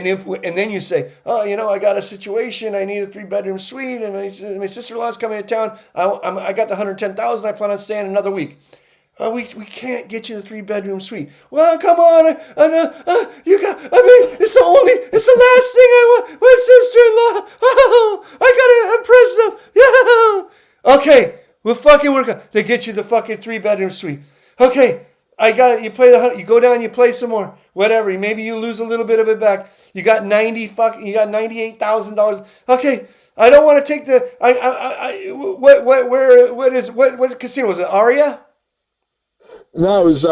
then you say, oh, I got a situation. I need a 3-bedroom suite, and my sister-in-law's coming to town. I got the 110,000. I plan on staying another week. We can't get you the 3-bedroom suite. Well, come on, it's the last thing I want. My sister-in-law, I gotta impress them. Yeah. Okay, we'll fucking work on. They get you the fucking 3-bedroom suite. Okay, I got it. You you go down, you play some more. Whatever. Maybe you lose a little bit of it back. You got $98,000. Okay. I don't want to take the. What casino was it? Aria? No, it was,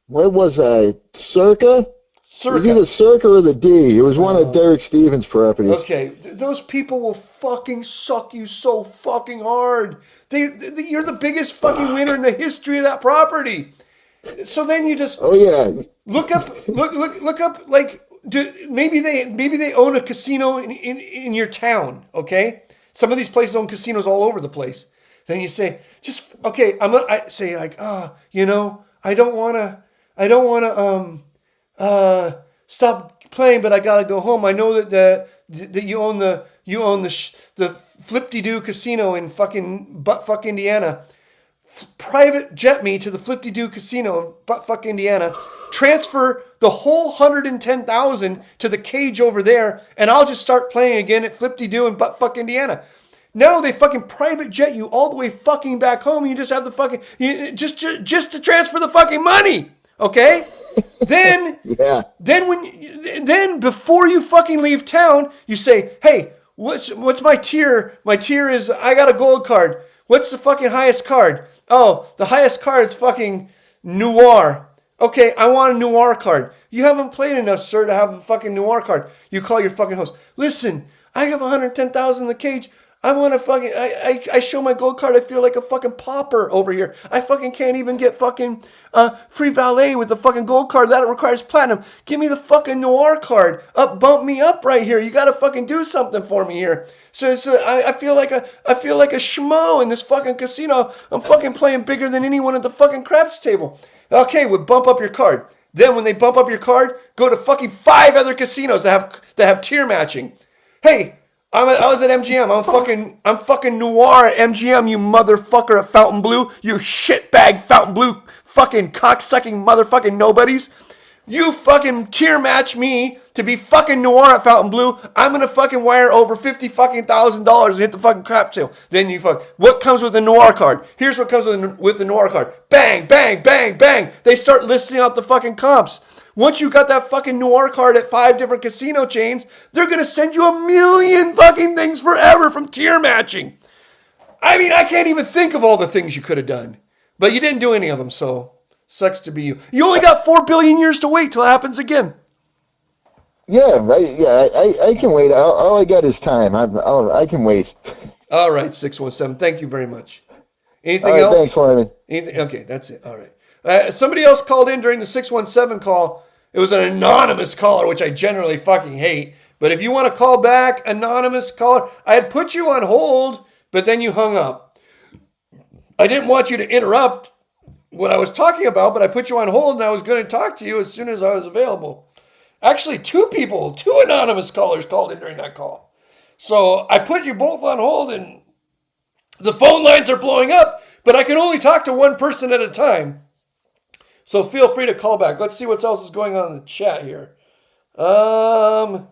what was I? Circa? Circa. It was either Circa or the D. It was one of Derek Stevens' properties. Okay, those people will fucking suck you so fucking hard. You're the biggest fucking winner in the history of that property. So then you just look up like maybe they own a casino in your town. Okay, some of these places own casinos all over the place. Then you say, I say like, I don't want to stop playing, but I gotta go home. I know that you own the Flip-de-Doo casino in fucking buttfuck Indiana. Private jet me to the Flip-de-Doo casino in buttfuck Indiana. Transfer the whole 110,000 to the cage over there, and I'll just start playing again at Flip-de-Doo in buttfuck Indiana. No, they fucking private jet you all the way fucking back home. You just have the fucking just to transfer the fucking money, okay? Then then before you fucking leave town, you say, hey, what's my tier? My tier is I got a gold card. What's the fucking highest card? Oh, the highest card is fucking Noir. Okay, I want a Noir card. You haven't played enough, sir, to have a fucking Noir card. You call your fucking host. Listen, I have 110,000 in the cage. I want to fucking, I show my gold card. I feel like a fucking pauper over here. I fucking can't even get fucking free valet with the fucking gold card. That requires platinum. Give me the fucking Noir card. Bump me up right here. You got to fucking do something for me here. So I feel like a schmo in this fucking casino. I'm fucking playing bigger than anyone at the fucking craps table. Okay, we'll bump up your card. Then when they bump up your card, go to fucking 5 other casinos that have tier matching. Hey, I was at MGM. I'm fucking Noir at MGM, you motherfucker at Fountain Blue. You shitbag Fountain Blue fucking cocksucking motherfucking nobodies. You fucking tier match me to be fucking Noir at Fountain Blue. I'm gonna fucking wire over $50,000 and hit the fucking crap tail. Then what comes with the Noir card? Here's what comes with the Noir card. Bang, bang, bang, bang. They start listing out the fucking comps. Once you got that fucking Noir card at 5 different casino chains, they're going to send you a million fucking things forever from tier matching. I mean, I can't even think of all the things you could have done. But you didn't do any of them, so sucks to be you. You only got 4 billion years to wait till it happens again. I can wait. All I got is time. I can wait. All right, 617. Thank you very much. All Anything right, thanks, else? Lyman. Anything? Okay, that's it. All right. Somebody else called in during the 617 call. It was an anonymous caller, which I generally fucking hate. But if you want to call back, anonymous caller, I had put you on hold, but then you hung up. I didn't want you to interrupt what I was talking about, but I put you on hold and I was going to talk to you as soon as I was available. Actually, two anonymous callers called in during that call. So I put you both on hold and the phone lines are blowing up, but I can only talk to one person at a time. So feel free to call back. Let's see what else is going on in the chat here. I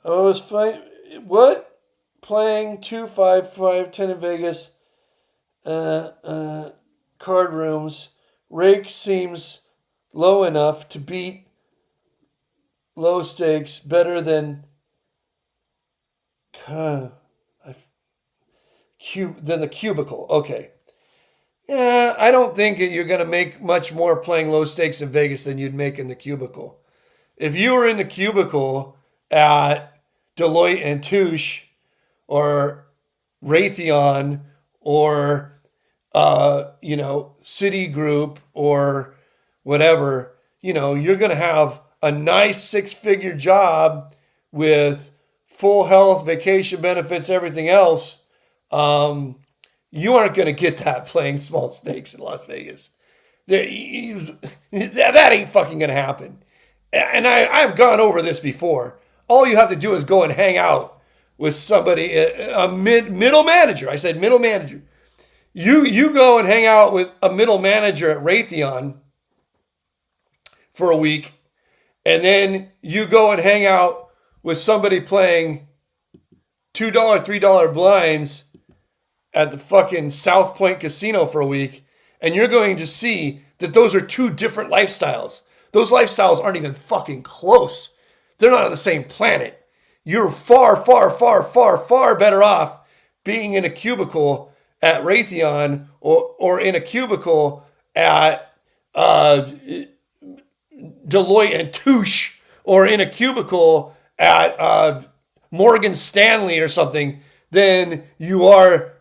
was fine. What? Playing 2, 5, 5, 10 in Vegas. Card rooms. Rake seems low enough to beat low stakes better than than the cubicle. Okay. Yeah, I don't think you're going to make much more playing low stakes in Vegas than you'd make in the cubicle. If you were in the cubicle at Deloitte and Touche or Raytheon or Citigroup or whatever, you're going to have a nice 6-figure job with full health, vacation benefits, everything else. You aren't going to get that playing small stakes in Las Vegas. That ain't fucking going to happen. And I've gone over this before. All you have to do is go and hang out with somebody, a middle manager. I said middle manager. You go and hang out with a middle manager at Raytheon for a week, and then you go and hang out with somebody playing $2, $3 blinds at the fucking South Point Casino for a week, and you're going to see that those are two different lifestyles. Those lifestyles aren't even fucking close. They're not on the same planet. You're far, far, far, far, far better off being in a cubicle at Raytheon or in a cubicle at Deloitte and Touche or in a cubicle at Morgan Stanley or something than you are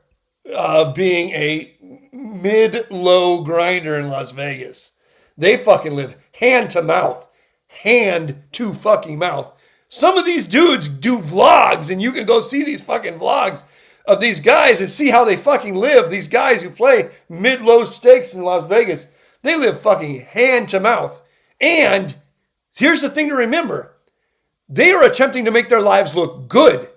being a mid-low grinder in Las Vegas. They fucking live hand to mouth. Hand to fucking mouth. Some of these dudes do vlogs, and you can go see these fucking vlogs of these guys and see how they fucking live. These guys who play mid-low stakes in Las Vegas, they live fucking hand to mouth. And here's the thing to remember. They are attempting to make their lives look good.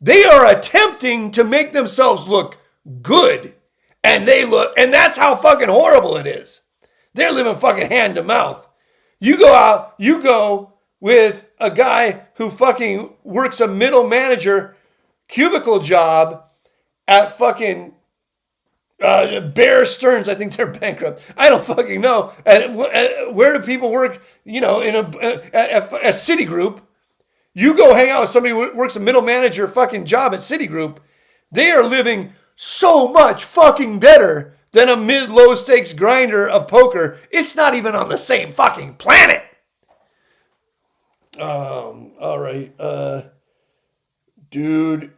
They are attempting to make themselves look good. And that's how fucking horrible it is. They're living fucking hand to mouth. You go out, you go with a guy who fucking works a middle manager cubicle job at fucking Bear Stearns. I think they're bankrupt. I don't fucking know. And where do people work? At Citigroup. You go hang out with somebody who works a middle manager fucking job at Citigroup. They are living so much fucking better than a mid-low stakes grinder of poker. It's not even on the same fucking planet. All right. Dude,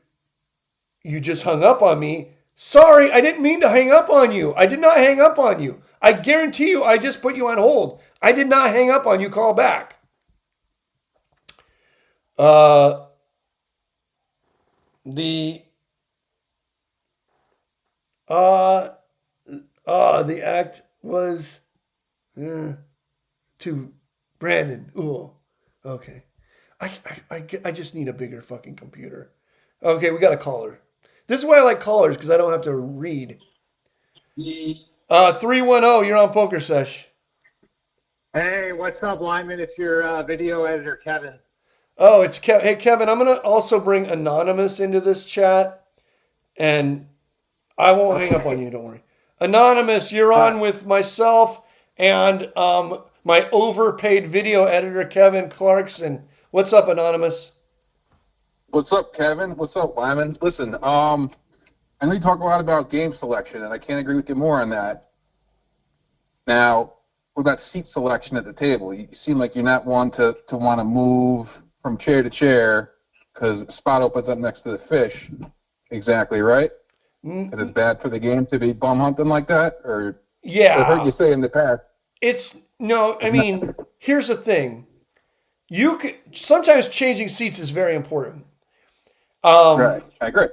you just hung up on me. Sorry, I didn't mean to hang up on you. I did not hang up on you. I guarantee you I just put you on hold. I did not hang up on you. Call back. The act was to Brandon. Ooh, okay. I just need a bigger fucking computer. Okay, we got a caller. This is why I like callers, because I don't have to read. 310, you're on Pokersesh. Hey, what's up, Lyman? It's your video editor, Kevin. Oh, it's Kevin. Hey, Kevin, I'm going to also bring Anonymous into this chat, and I won't hang up on you, don't worry. Anonymous, you're on with myself and my overpaid video editor, Kevin Clarkson. What's up, Anonymous? What's up, Kevin? What's up, Lyman? Listen, I know you talk a lot about game selection, and I can't agree with you more on that. Now, with that seat selection at the table. You seem like you're not one to want to move from chair to chair because spot opens up next to the fish. Exactly right. Is it bad for the game to be bum hunting like that, or yeah, I've heard you say in the past? It's no. I mean, here's the thing. You could sometimes changing seats is very important. Right, I agree.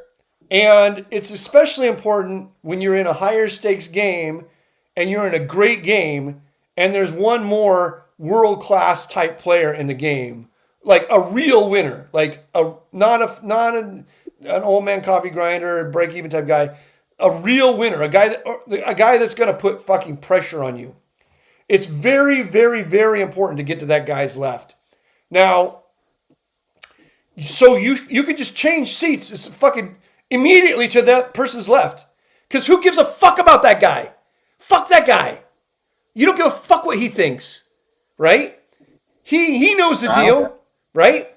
And it's especially important when you're in a higher stakes game and you're in a great game and there's one more world class type player in the game, like a real winner, like not an old man coffee grinder, break even type guy, a real winner, a guy that's going to put fucking pressure on you. It's very, very, very important to get to that guy's left. Now, so you can just change seats. It's fucking immediately to that person's left. Because who gives a fuck about that guy? Fuck that guy. You don't give a fuck what he thinks, right? He knows the deal, right?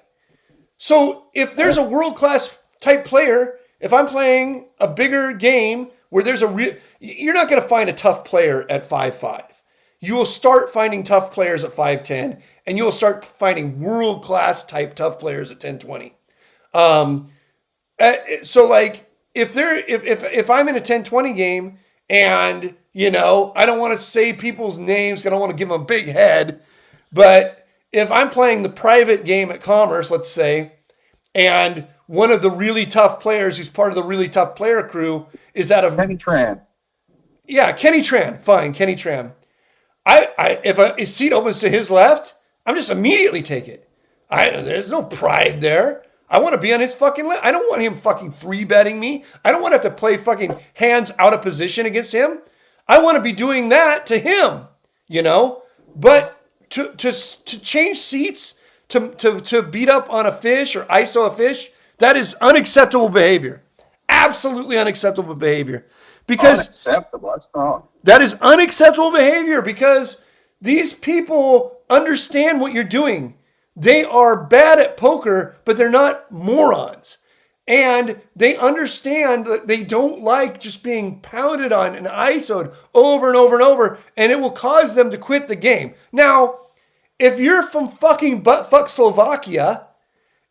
So if there's a world-class type player, if I'm playing a bigger game where there's you're not going to find a tough player at 5'5". You will start finding tough players at 5'10", and you will start finding world-class type tough players at 10'20". So like if I'm in a 10-20 game and I don't want to say people's names because I don't want to give them a big head, but if I'm playing the private game at Commerce, let's say, and one of the really tough players who's part of the really tough player crew is at a Kenny Tran. Yeah, Kenny Tran. Fine, Kenny Tran. If a seat opens to his left, I'm just immediately take it. There's no pride there. I want to be on his fucking left. I don't want him fucking 3-betting me. I don't want to have to play fucking hands out of position against him. I want to be doing that to him, But to change seats, to beat up on a fish or ISO a fish, that is unacceptable behavior. Absolutely unacceptable behavior. Because unacceptable. That's wrong. That is unacceptable behavior because these people understand what you're doing. They are bad at poker, but they're not morons. And they understand that they don't like just being pounded on and ISO'd over and over and over, and it will cause them to quit the game. Now, if you're from fucking buttfuck Slovakia,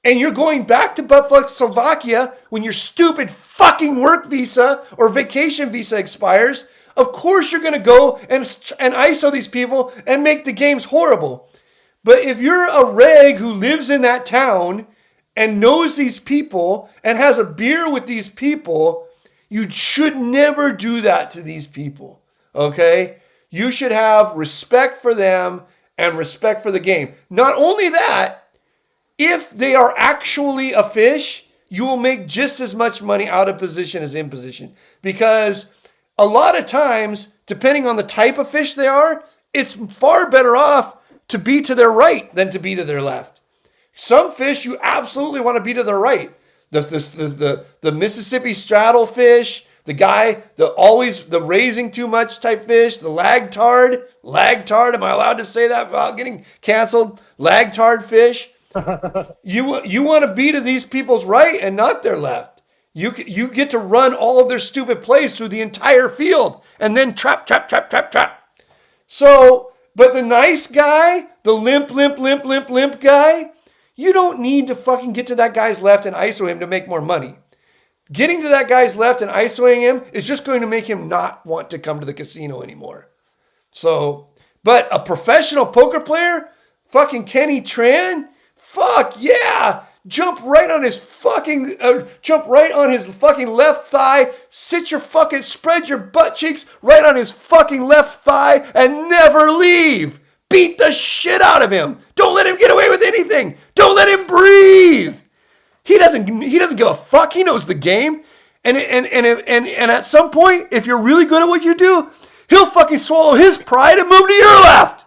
and you're going back to buttfuck Slovakia when your stupid fucking work visa or vacation visa expires, of course you're going to go and ISO these people and make the games horrible. But if you're a reg who lives in that town and knows these people and has a beer with these people, you should never do that to these people, okay? You should have respect for them and respect for the game. Not only that, if they are actually a fish, you will make just as much money out of position as in position. Because a lot of times, depending on the type of fish they are, it's far better off to be to their right than to be to their left. Some fish you absolutely want to be to their right. The Mississippi straddle fish, the raising too much type fish, the lagtard, am I allowed to say that without getting canceled? Lagtard fish. You want to be to these people's right and not their left. You get to run all of their stupid plays through the entire field and then trap. So, but the nice guy, the limp guy, you don't need to fucking get to that guy's left and ISO him to make more money. Getting to that guy's left and ISOing him is just going to make him not want to come to the casino anymore. So, but a professional poker player, fucking Kenny Tran, fuck yeah! Jump right on his fucking left thigh. Spread your butt cheeks right on his fucking left thigh and never leave. Beat the shit out of him. Don't let him get away with anything. Don't let him breathe. He doesn't give a fuck. He knows the game. And at some point, if you're really good at what you do, he'll fucking swallow his pride and move to your left.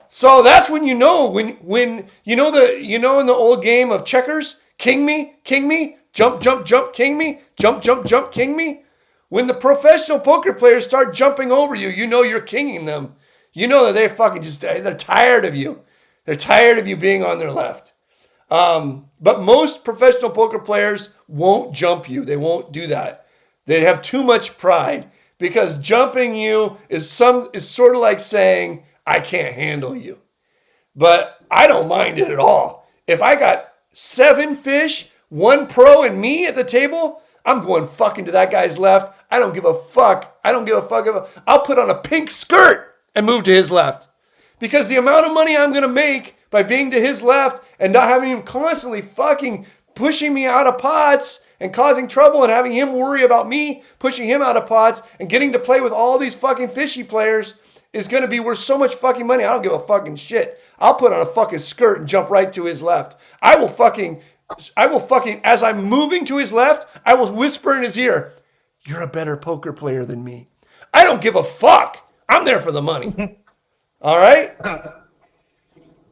So that's when when in the old game of checkers, king me, jump, king me, jump, king me. When the professional poker players start jumping over you, you know you're kinging them. You know that they're tired of you. They're tired of you being on their left. But most professional poker players won't jump you. They won't do that. They have too much pride. Because jumping you is sort of like saying, I can't handle you. But I don't mind it at all. If I got 7 fish, 1 pro, and me at the table, I'm going fucking to that guy's left. I don't give a fuck. I don't give a fuck. I'll put on a pink skirt and move to his left. Because the amount of money I'm going to make by being to his left and not having him constantly fucking pushing me out of pots and causing trouble and having him worry about me pushing him out of pots and getting to play with all these fucking fishy players is going to be worth so much fucking money. I don't give a fucking shit. I'll put on a fucking skirt and jump right to his left. I will fucking, as I'm moving to his left, I will whisper in his ear, you're a better poker player than me. I don't give a fuck. I'm there for the money. All right?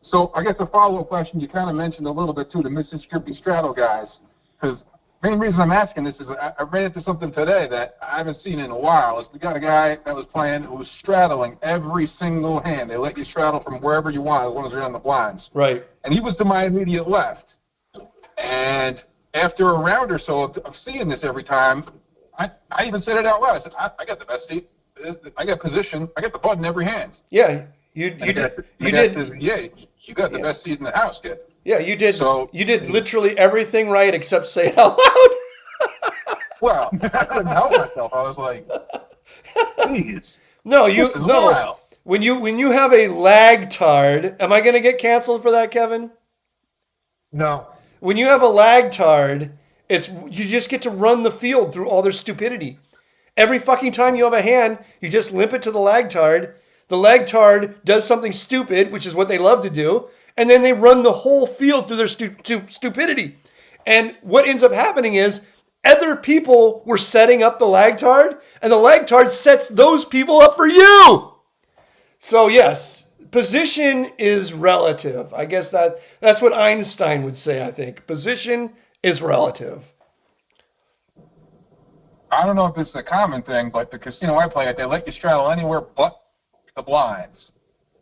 So I guess a follow-up question, you kind of mentioned a little bit too, the Mississippi straddle guys, because main reason I'm asking this is I ran into something today that I haven't seen in a while. Is we got a guy that was playing who was straddling every single hand. They let you straddle from wherever you want as long as you're on the blinds. Right. And he was to my immediate left. And after a round or so of seeing this every time, I even said it out loud. I said, I got the best seat. I got position. I got the button every hand. Yeah, you did. You got the best seat in the house, kid. Yeah, you did. So you did literally everything right except say it out loud. Well, I couldn't help myself. I was like, "Please." No, Wild. When you have a lag tard, am I going to get canceled for that, Kevin? No. When you have a lag tard, you just get to run the field through all their stupidity. Every fucking time you have a hand, you just limp it to the lag tard. The lag tard does something stupid, which is what they love to do, and then they run the whole field through their stupidity. And what ends up happening is other people were setting up the lag tard, and the lag tard sets those people up for you. So yes, position is relative. I guess that's what Einstein would say, I think. Position is relative. I don't know if it's a common thing, but the casino I play at, they let you straddle anywhere but the blinds.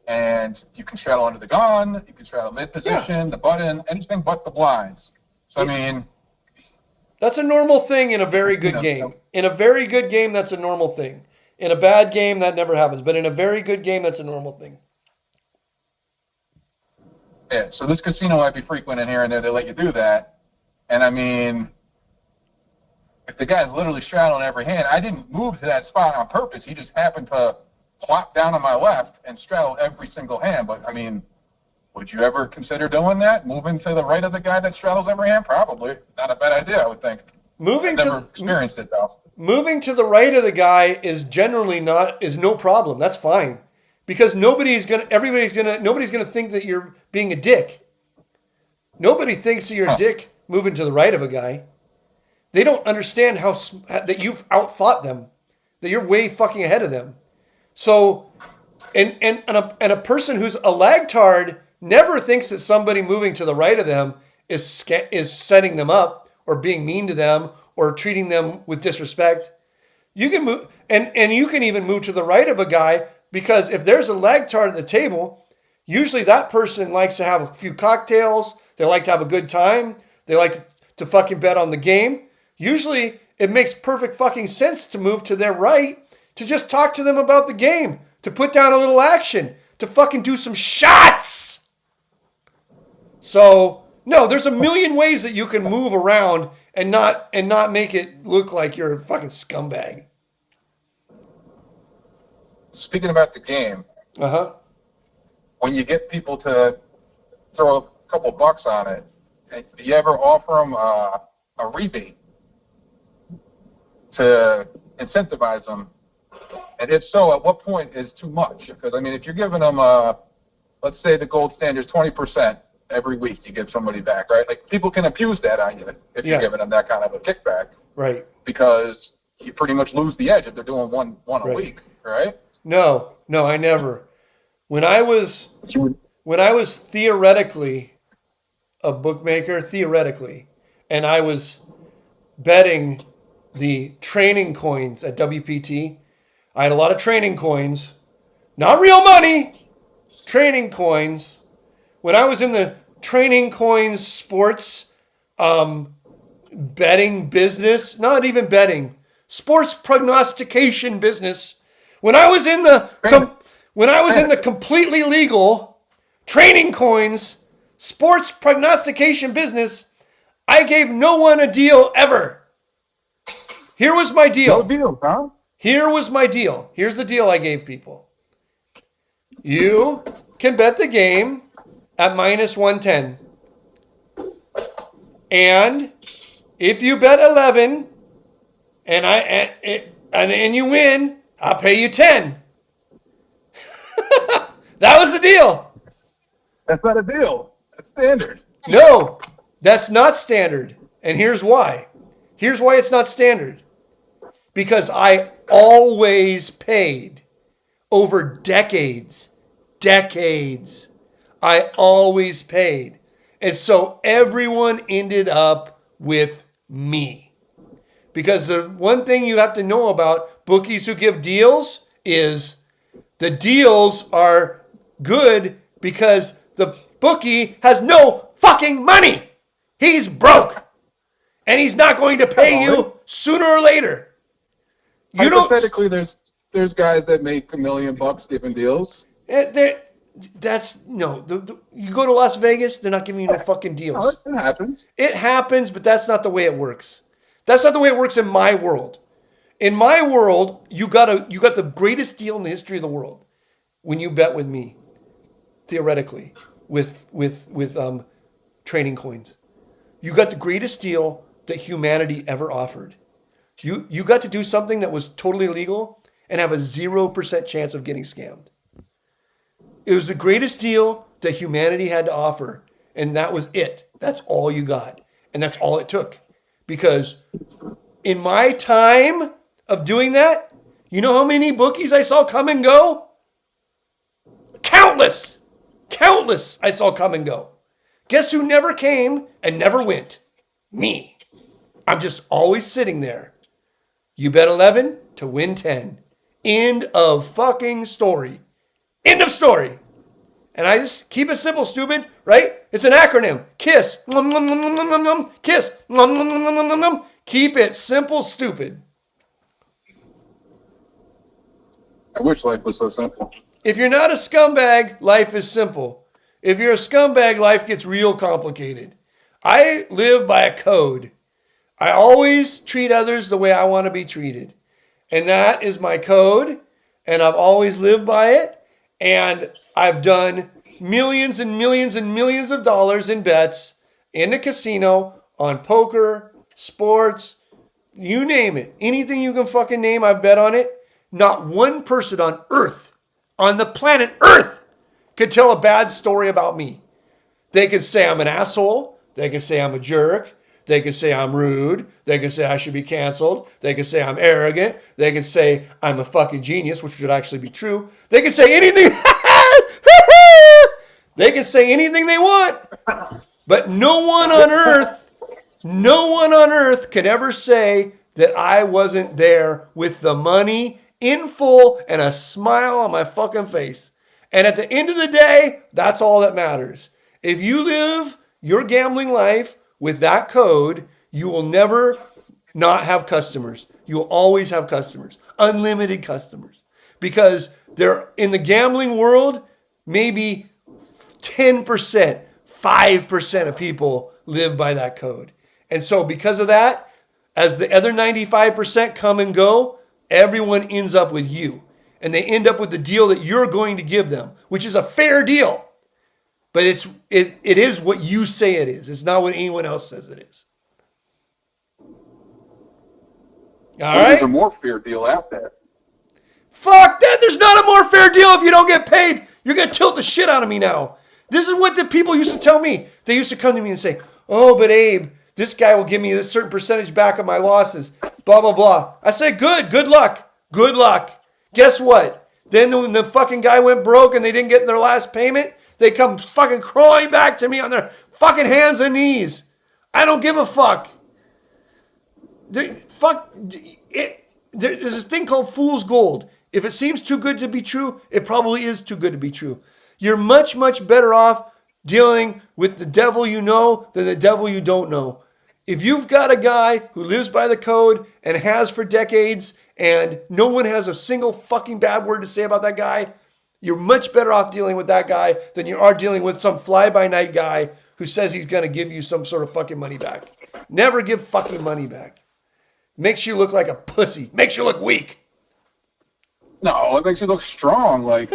And you can straddle under the gun, you can straddle mid-position, the button, anything but the blinds. So, I mean... That's a normal thing in a very good game. In a very good game, that's a normal thing. In a bad game, that never happens. But in a very good game, that's a normal thing. Yeah, so this casino I'd be frequent in here and there, they let you do that. And, I mean... If the guy's literally straddling every hand, I didn't move to that spot on purpose. He just happened to plop down on my left and straddle every single hand. But, I mean, would you ever consider doing that? Moving to the right of the guy that straddles every hand? Probably. Not a bad idea, I would think. I've never experienced it, though. Moving to the right of the guy is generally no problem. That's fine. Because nobody's going to think that you're being a dick. Nobody thinks that you're a dick moving to the right of a guy. They don't understand that you've outfought them, that you're way fucking ahead of them. So, and a person who's a lagtard never thinks that somebody moving to the right of them is setting them up or being mean to them or treating them with disrespect. You can move, and you can even move to the right of a guy because if there's a lagtard at the table, usually that person likes to have a few cocktails. They like to have a good time. They like to fucking bet on the game. Usually, it makes perfect fucking sense to move to their right, to just talk to them about the game, to put down a little action, to fucking do some shots. So, no, there's a million ways that you can move around and not make it look like you're a fucking scumbag. Speaking about the game, when you get people to throw a couple bucks on it, do you ever offer them a rebate to incentivize them? And if so, at what point is too much? Because, I mean, if you're giving them, let's say the gold standard is 20% every week you give somebody back, right? Like, people can abuse that on you if you're giving them that kind of a kickback. Right. Because you pretty much lose the edge if they're doing one a week, right? No, I never. When I was theoretically a bookmaker, and I was betting the training coins at WPT. I had a lot of training coins, not real money, training coins. When I was in the training coins sports betting business, not even betting, sports prognostication business, when I was in the completely legal training coins sports prognostication business, I gave no one a deal ever. Here was my deal. No deal, huh? Here was my deal. Here's the deal I gave people. You can bet the game at minus 110. And if you bet 11 and you win, I'll pay you 10. That was the deal. That's not a deal. That's standard. No, that's not standard. And here's why. Here's why it's not standard. Because I always paid over decades. I always paid. And so everyone ended up with me. Because the one thing you have to know about bookies who give deals is the deals are good because the bookie has no fucking money. He's broke. And he's not going to pay you sooner or later. Hypothetically, there's guys that make $1 million giving deals. That's no. You go to Las Vegas, they're not giving you no fucking deals. It happens. It happens, but that's not the way it works. That's not the way it works in my world. In my world, you got the greatest deal in the history of the world when you bet with me, theoretically, with training coins. You got the greatest deal that humanity ever offered. You got to do something that was totally illegal and have a 0% chance of getting scammed. It was the greatest deal that humanity had to offer, and that was it. That's all you got, and that's all it took. Because in my time of doing that, you know how many bookies I saw come and go? Countless I saw come and go. Guess who never came and never went? Me. I'm just always sitting there. You bet 11 to win 10. End of fucking story. End of story. And I just keep it simple, stupid, right? It's an acronym. KISS. KISS. Keep it simple, stupid. I wish life was so simple. If you're not a scumbag, life is simple. If you're a scumbag, life gets real complicated. I live by a code. I always treat others the way I want to be treated. And that is my code. And I've always lived by it. And I've done millions and millions and millions of dollars in bets in the casino, on poker, sports, you name it. Anything you can fucking name, I've bet on it. Not one person on Earth, on the planet Earth, could tell a bad story about me. They could say I'm an asshole. They could say I'm a jerk. They could say I'm rude. They could say I should be canceled. They could say I'm arrogant. They could say I'm a fucking genius, which would actually be true. They could say anything. They can say anything they want. But no one on earth can ever say that I wasn't there with the money in full and a smile on my fucking face. And at the end of the day, that's all that matters. If you live your gambling life with that code, you will never not have customers. You will always have customers, unlimited customers. Because they're in the gambling world, maybe 10%, 5% of people live by that code. And so because of that, as the other 95% come and go, everyone ends up with you. And they end up with the deal that you're going to give them, which is a fair deal. But it is what you say it is. It's not what anyone else says it is. All right? There's a more fair deal out there. Fuck that. There's not a more fair deal if you don't get paid. You're going to tilt the shit out of me now. This is what the people used to tell me. They used to come to me and say, oh, but Abe, this guy will give me this certain percentage back of my losses. Blah, blah, blah. I said, good luck. Good luck. Guess what? Then when the fucking guy went broke and they didn't get their last payment, they come fucking crawling back to me on their fucking hands and knees. I don't give a fuck. There's a thing called fool's gold. If it seems too good to be true, it probably is too good to be true. You're much, much better off dealing with the devil you know than the devil you don't know. If you've got a guy who lives by the code and has for decades and no one has a single fucking bad word to say about that guy, you're much better off dealing with that guy than you are dealing with some fly-by-night guy who says he's going to give you some sort of fucking money back. Never give fucking money back. Makes you look like a pussy. Makes you look weak. No, it makes you look strong. Like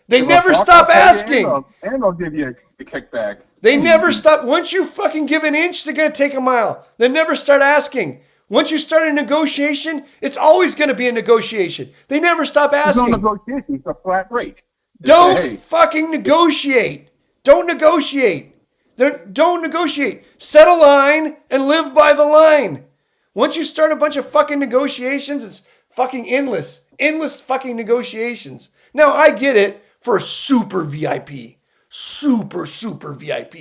they never stop asking. And they'll give you a kickback. They never stop. Once you fucking give an inch, they're going to take a mile. They never start asking. Once you start a negotiation, it's always going to be a negotiation. They never stop asking. There's no negotiation. It's a flat rate. Don't fucking negotiate. Don't negotiate. Don't negotiate. Set a line and live by the line. Once you start a bunch of fucking negotiations, it's fucking endless. Endless fucking negotiations. Now, I get it for a super VIP. Super VIP.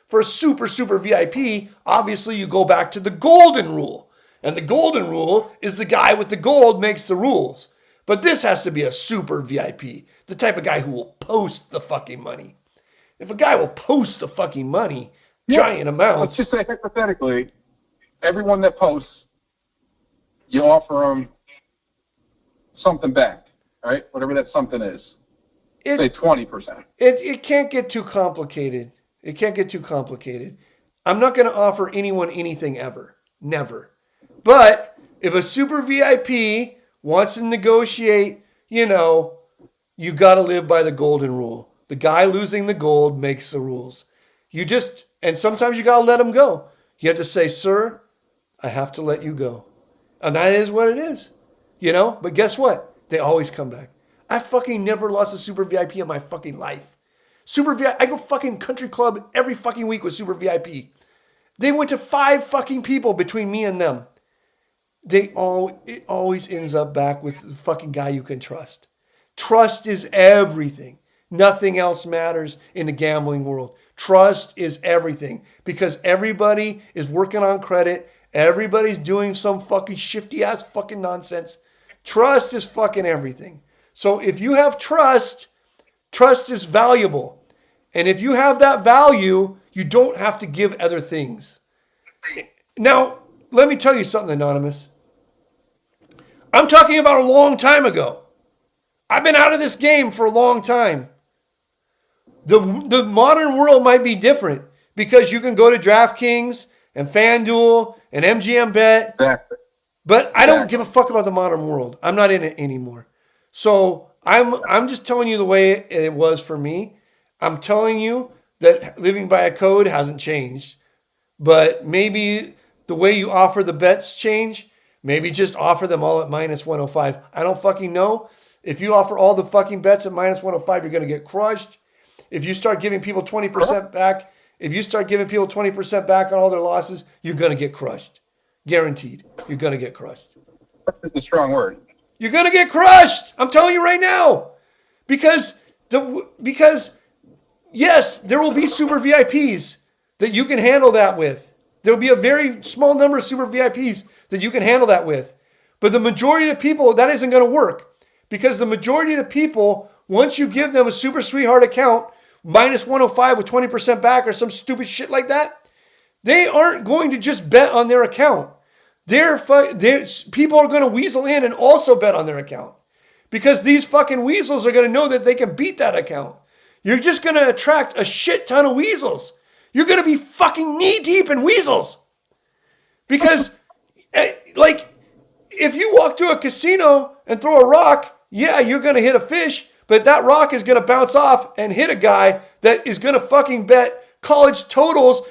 For a super VIP, obviously you go back to the golden rule. And the golden rule is the guy with the gold makes the rules. But this has to be a super VIP. The type of guy who will post the fucking money. If a guy will post the fucking money, giant amounts. Let's just say hypothetically, everyone that posts, you offer them something back, right? Whatever that something is. Say 20%. It can't get too complicated. It can't get too complicated. I'm not going to offer anyone anything ever. Never. But if a super VIP wants to negotiate, you got to live by the golden rule. The guy losing the gold makes the rules. And sometimes you got to let him go. You have to say, sir, I have to let you go. And that is what it is. But guess what? They always come back. I fucking never lost a super VIP in my fucking life. Super VIP, I go fucking country club every fucking week with super VIP. They went to 5 fucking people between me and them. It always ends up back with the fucking guy you can trust. Trust is everything. Nothing else matters in the gambling world. Trust is everything because everybody is working on credit. Everybody's doing some fucking shifty ass fucking nonsense. Trust is fucking everything. So if you have trust, trust is valuable. And if you have that value, you don't have to give other things. Now, let me tell you something, Anonymous. I'm talking about a long time ago. I've been out of this game for a long time. The modern world might be different because you can go to DraftKings and FanDuel and MGM Bet. Exactly. But I don't give a fuck about the modern world. I'm not in it anymore. So I'm just telling you the way it was for me. I'm telling you that living by a code hasn't changed. But maybe the way you offer the bets change. Maybe just offer them all at minus 105. I don't fucking know. If you offer all the fucking bets at minus 105, you're going to get crushed. If you start giving people 20% back, on all their losses, you're going to get crushed. Guaranteed. You're going to get crushed. That's a strong word. You're going to get crushed. I'm telling you right now. Because yes, there will be super VIPs that you can handle that with. There will be a very small number of super VIPs that you can handle that with. But the majority of people, that isn't going to work. Because the majority of the people, once you give them a super sweetheart account, minus 105 with 20% back or some stupid shit like that, they aren't going to just bet on their account. People are going to weasel in and also bet on their account. Because these fucking weasels are going to know that they can beat that account. You're just going to attract a shit ton of weasels. You're going to be fucking knee deep in weasels. Because, if you walk to a casino and throw a rock, yeah, you're going to hit a fish, but that rock is going to bounce off and hit a guy that is going to fucking bet college totals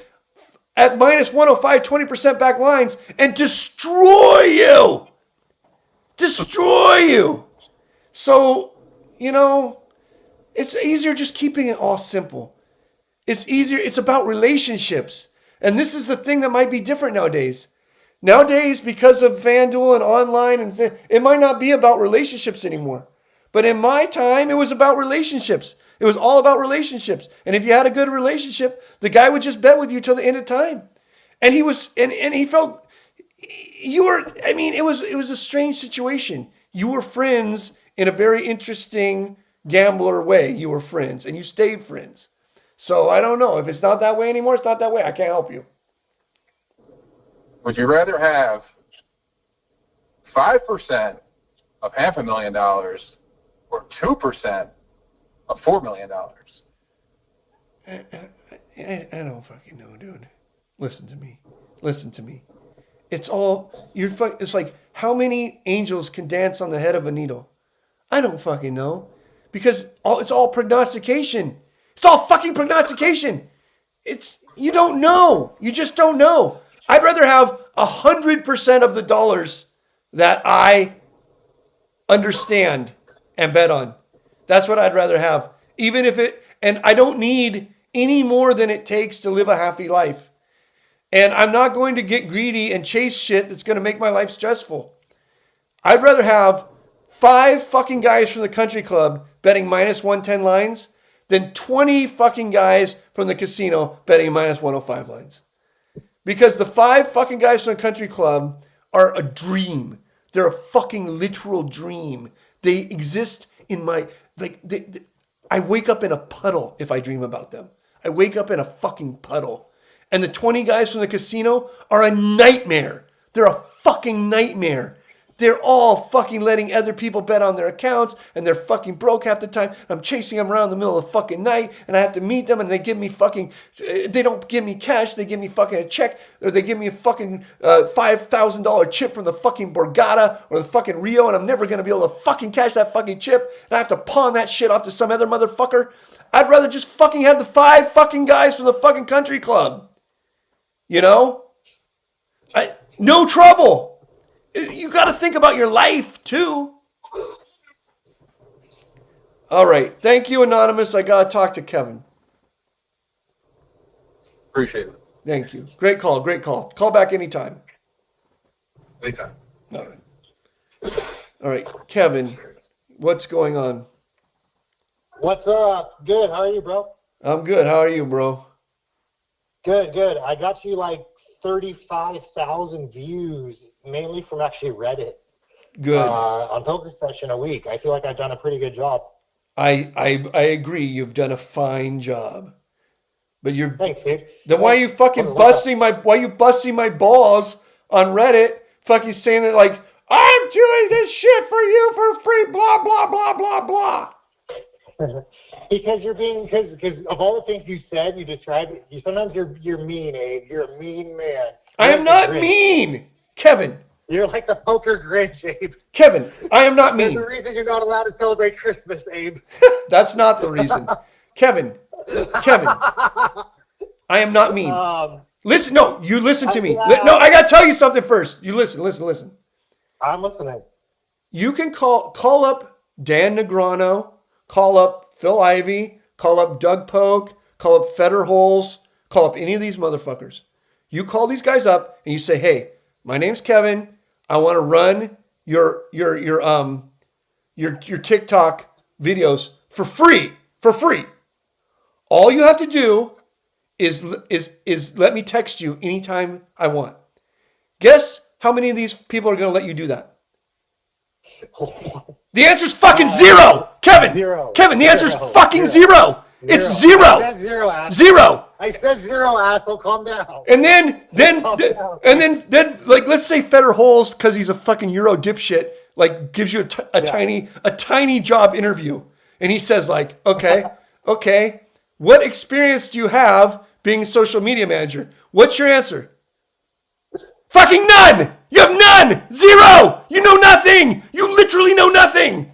at minus 105, 20% back lines and destroy you. Destroy you. So, it's easier just keeping it all simple. It's easier. It's about relationships. And this is the thing that might be different nowadays. Nowadays, because of FanDuel and online, it might not be about relationships anymore. But in my time, it was about relationships. It was all about relationships. And if you had a good relationship, the guy would just bet with you till the end of time. And he was, and he felt, it was a strange situation. You were friends in a very interesting gambler way. You were friends and you stayed friends. So I don't know. If it's not that way anymore, it's not that way. I can't help you. Would you rather have 5% of $500,000 or 2% of $4 million? I don't fucking know, dude. Listen to me. It's all it's like, how many angels can dance on the head of a needle? I don't fucking know, because it's all prognostication. It's all fucking prognostication. You don't know. You just don't know. I'd rather have 100% of the dollars that I understand and bet on. That's what I'd rather have. Even if and I don't need any more than it takes to live a happy life. And I'm not going to get greedy and chase shit that's going to make my life stressful. I'd rather have 5 fucking guys from the country club betting minus 110 lines than 20 fucking guys from the casino betting minus 105 lines. Because the 5 fucking guys from the country club are a dream. They're a fucking literal dream. They exist in my, I wake up in a puddle if I dream about them. I wake up in a fucking puddle. And the 20 guys from the casino are a nightmare. They're a fucking nightmare. They're all fucking letting other people bet on their accounts, and they're fucking broke half the time. I'm chasing them around in the middle of the fucking night, and I have to meet them, and they give me fucking, they don't give me cash, they give me fucking a check, or they give me a fucking $5,000 chip from the fucking Borgata or the fucking Rio, and I'm never going to be able to fucking cash that fucking chip, and I have to pawn that shit off to some other motherfucker. I'd rather just fucking have the 5 fucking guys from the fucking country club. You know? No trouble. You got to think about your life, too. All right. Thank you, Anonymous. I got to talk to Kevin. Appreciate it. Thank you. Great call. Call back anytime. Anytime. All right. Kevin, what's going on? What's up? Good. How are you, bro? I'm good. How are you, bro? Good. I got you like 35,000 views, mainly from actually Reddit. Good. On Pokersesh in a week. I feel like I've done a pretty good job. I agree. You've done a fine job. But you're Thanks, dude. Then why are you fucking busting my balls on Reddit? Fucking saying that like, I'm doing this shit for you for free, blah blah blah blah blah. Because of all the things you said, you described, sometimes you're mean, Abe. You're a mean man. I am not mean, Kevin. You're like the poker Grinch, Abe. Kevin, I am not mean. There's a reason you're not allowed to celebrate Christmas, Abe. That's not the reason. Kevin, I am not mean. Listen, no, you listen to me. No, I got to tell you something first. You listen. I'm listening. You can call up Dan Negrano, call up Phil Ivey, call up Doug Polk, call up Federholes, call up any of these motherfuckers. You call these guys up and you say, "Hey, my name's Kevin. I want to run your TikTok videos for free. All you have to do is let me text you anytime I want." Guess how many of these people are going to let you do that? The answer's fucking zero, Kevin. Zero. Kevin, the answer's fucking zero. It's zero. I said zero, asshole. Zero. I said zero, asshole. Calm down. And then like, let's say Federholes, because he's a fucking Euro dipshit, like gives you a tiny job interview, and he says like, okay, what experience do you have being a social media manager? What's your answer? Fucking none! You have none! Zero! You know nothing! You literally know nothing!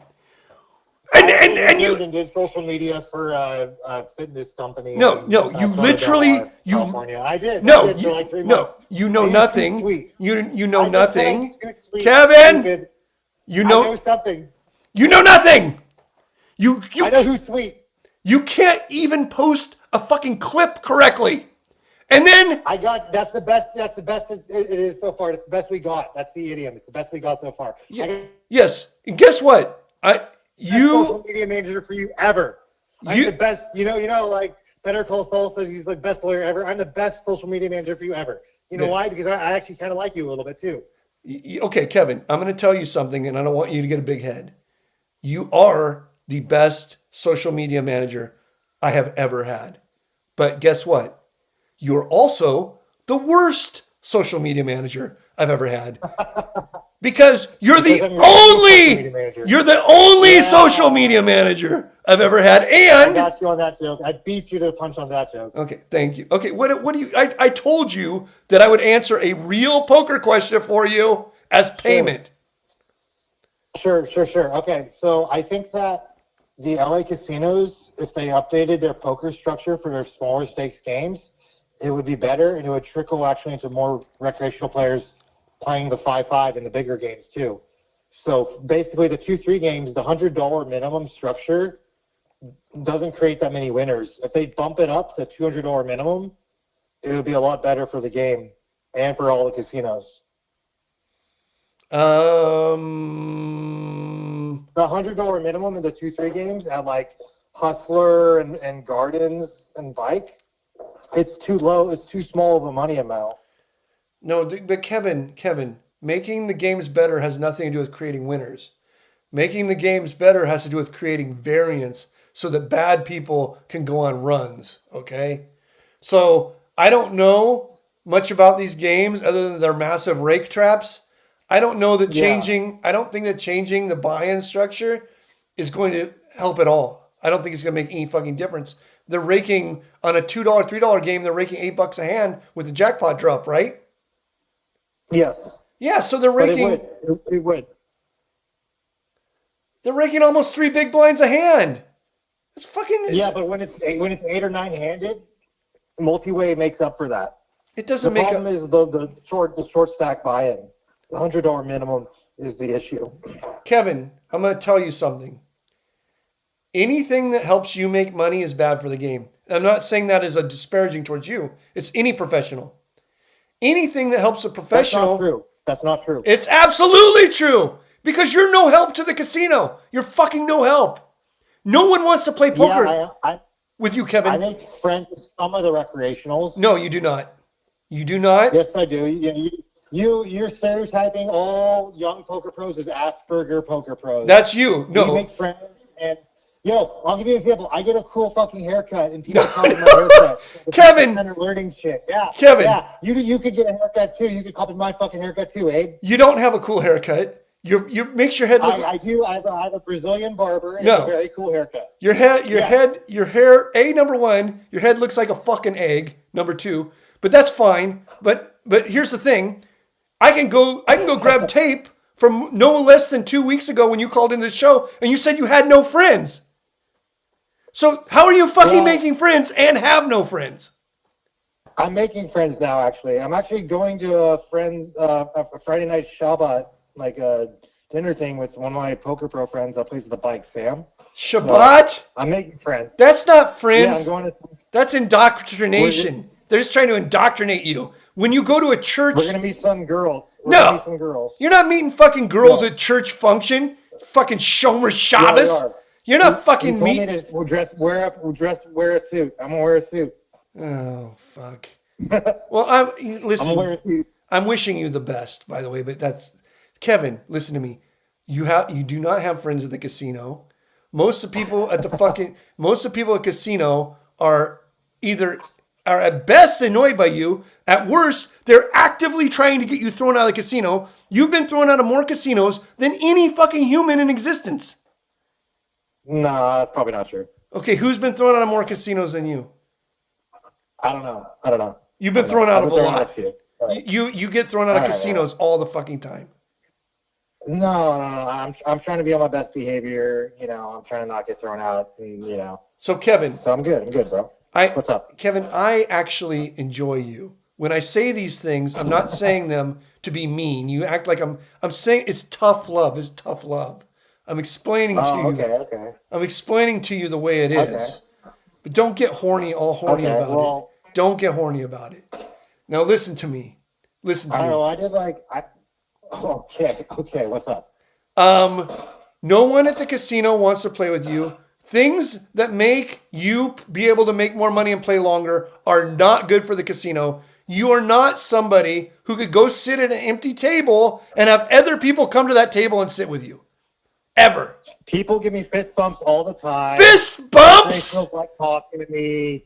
And you did social media for a fitness company. No, you literally California. I did. No, I did for like 3 months. no, you know nothing. Sweet. You know nothing. Sweet. Kevin, Stupid. you I know know something. you know nothing. You I know who's sweet. You can't even post a fucking clip correctly. And then that's the best it is so far. It's the best we got. That's the idiom. It's the best we got so far. Yes. And guess what? Social media manager for you ever. I'm the best. You know, like Better Call Saul says he's the best lawyer ever. I'm the best social media manager for you ever. You know why? Because I actually kind of like you a little bit too. Okay, Kevin, I'm going to tell you something, and I don't want you to get a big head. You are the best social media manager I have ever had. But guess what? You're also the worst social media manager I've ever had. Because you're the only social media manager I've ever had. And I got you on that joke. I beat you to the punch on that joke. Okay, thank you. Okay, what do you? I told you that I would answer a real poker question for you as payment. Sure. Okay, so I think that the LA casinos, if they updated their poker structure for their smaller stakes games, it would be better, and it would trickle actually into more recreational players playing the 5-5 in the bigger games too. So basically, the 2-3 games, the $100 minimum structure doesn't create that many winners. If they bump it up to $200 minimum, it would be a lot better for the game and for all the casinos. The $100 minimum in the 2-3 games at like Hustler and Gardens and Bike, it's too low. It's too small of a money amount. No, but Kevin, making the games better has nothing to do with creating winners. Making the games better has to do with creating variance so that bad people can go on runs, okay? So I don't know much about these games other than their massive rake traps. I don't know that I don't think that changing the buy-in structure is going to help at all. I don't think it's going to make any fucking difference. They're raking on a $2, $3 game, they're raking $8 a hand with the jackpot drop, right? Yes. Yeah, so they're raking. It would. They're raking almost 3 big blinds a hand. It's fucking. Yeah, but when it's 8 or 9 handed, multi-way makes up for that. It doesn't make. The problem is the short stack buy-in. The $100 minimum is the issue. Kevin, I'm going to tell you something. Anything that helps you make money is bad for the game. I'm not saying that as a disparaging towards you. It's any professional. Anything that helps a professional. That's not true. It's absolutely true. Because you're no help to the casino. You're fucking no help. No one wants to play poker with you, Kevin. I make friends with some of the recreationals. No, you do not. You do not? Yes, I do. You're stereotyping all young poker pros as Asperger poker pros. That's you. No. You make friends and... Yo, I'll give you an example. I get a cool fucking haircut, and people copy my haircut. Kevin! They're learning shit. Yeah. Kevin! Yeah. You could get a haircut, too. You could copy my fucking haircut, too, Abe. You don't have a cool haircut. You makes your head look... I do. I have a Brazilian barber, and it's a very cool haircut. Your hair, number one, your head looks like a fucking egg, number two. But that's fine. But here's the thing. I can go grab tape from no less than 2 weeks ago when you called into the show, and you said you had no friends. So how are you fucking making friends and have no friends? I'm making friends now, actually. I'm actually going to a Friday night Shabbat, like a dinner thing with one of my poker pro friends that plays the bike, Sam. Shabbat? So I'm making friends. That's not friends. Yeah, I'm going to... That's indoctrination. They're just trying to indoctrinate you. When you go to a church... We're going to meet some girls. You're not meeting fucking girls at church function. Fucking Shomer Shabbos. Yeah, You're not fucking meeting... Wear a suit. I'm going to wear a suit. Oh, fuck. Well, listen, I'm wishing you the best, by the way, but that's... Kevin, listen to me. You do not have friends at the casino. Most of the people at casino are at best annoyed by you. At worst, they're actively trying to get you thrown out of the casino. You've been thrown out of more casinos than any fucking human in existence. No, that's probably not true. Okay, who's been thrown out of more casinos than you? I don't know. You've been thrown out of a lot. You get thrown out of casinos all the fucking time. No. I'm trying to be on my best behavior. I'm trying to not get thrown out. And, So Kevin. So I'm good, bro. What's up? Kevin, I actually enjoy you. When I say these things, I'm not saying them to be mean. You act like I'm saying it's tough love. It's tough love. I'm explaining to you. Okay. I'm explaining to you the way it is. But don't get about it. Don't get horny about it. Now listen to me. Okay, what's up? No one at the casino wants to play with you. Things that make you be able to make more money and play longer are not good for the casino. You are not somebody who could go sit at an empty table and have other people come to that table and sit with you. Ever. People give me fist bumps all the time. Fist bumps? They feel like talking to me.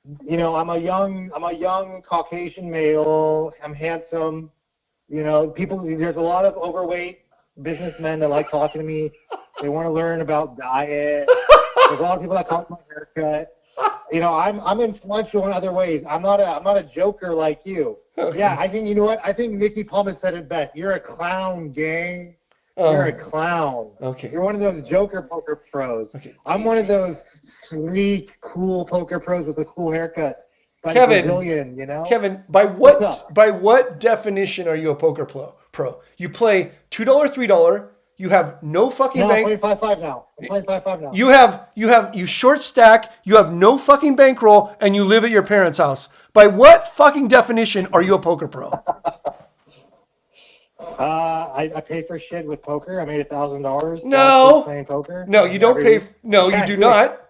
I'm a young Caucasian male. I'm handsome. There's a lot of overweight businessmen that like talking to me. They want to learn about diet. There's a lot of people that call my haircut. I'm influential in other ways. I'm not a joker like you. Okay. Yeah, I think, you know what? I think Mickey Palmer said it best. You're a clown, gang. You're a clown. Okay. You're one of those joker poker pros. Okay. I'm one of those sleek, cool poker pros with a cool haircut. Like Kevin, Brazilian, Kevin, by what definition are you a poker pro? You play $2, $3. You have no fucking bank. I'm playing 5-5 now. I'm playing 5-5 now. You short stack. You have no fucking bankroll, and you live at your parents' house. By what fucking definition are you a poker pro? I pay for shit with poker. I made $1,000. No, playing poker. No, you don't pay. No, you do not.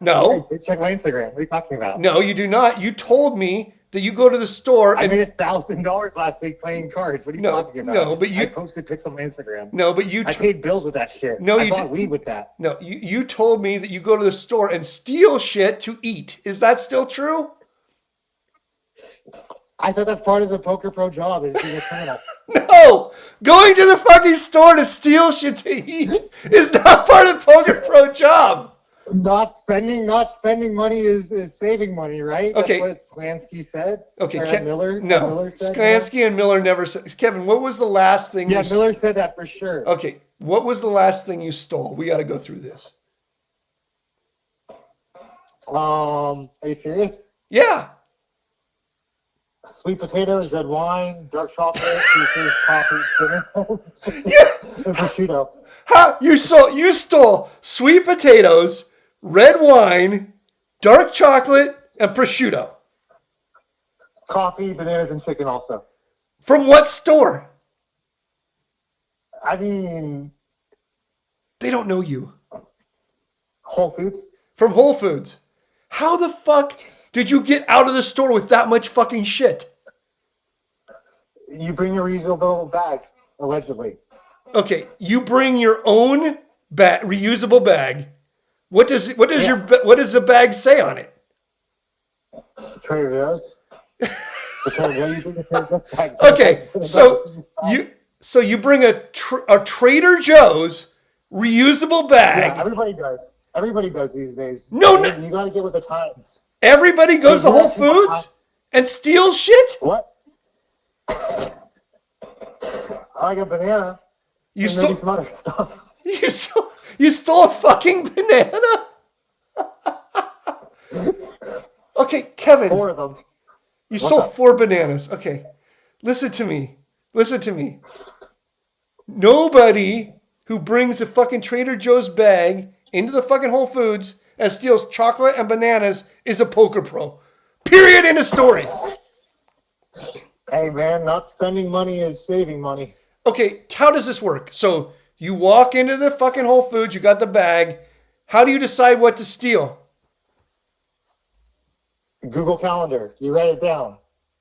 No. Check my Instagram. What are you talking about? No, you do not. You told me that you go to the store. I made $1,000 last week playing cards. What are you talking about? No, but I posted pics on my Instagram. No, but I paid bills with that shit. No, I bought weed with that. No, you told me that you go to the store and steal shit to eat. Is that still true? I thought that's part of the poker pro job, is being a criminal. No! Going to the fucking store to steal shit to eat is not part of the poker pro job. Not spending money is saving money, right? Okay. That's what Sklansky said. Okay. Miller said, Sklansky and Miller never said. Kevin, what was the last thing? Yeah, Miller said that for sure. Okay. What was the last thing you stole? We got to go through this. Are you serious? Yeah. Sweet potatoes, red wine, dark chocolate, pieces, coffee, and prosciutto. How you stole sweet potatoes, red wine, dark chocolate, and prosciutto. Coffee, bananas, and chicken also. From what store? I mean, they don't know you. Whole Foods. From Whole Foods. How the fuck did you get out of the store with that much fucking shit? You bring a reusable bag, allegedly. Okay, you bring your own reusable bag. What does the bag say on it? Trader Joe's. Okay, so you bring a Trader Joe's reusable bag. Yeah, everybody does. Everybody does these days. No, you got to get with the times. Everybody goes to Whole Foods and steals shit? What? I like a banana. You stole some other stuff. You stole a fucking banana? Okay, Kevin. 4 of them. You stole 4 bananas. Okay. Listen to me. Nobody who brings a fucking Trader Joe's bag into the fucking Whole Foods and steals chocolate and bananas is a poker pro. Period. End of story. Hey, man, not spending money is saving money. Okay, how does this work? So you walk into the fucking Whole Foods, you got the bag. How do you decide what to steal? Google Calendar. You write it down.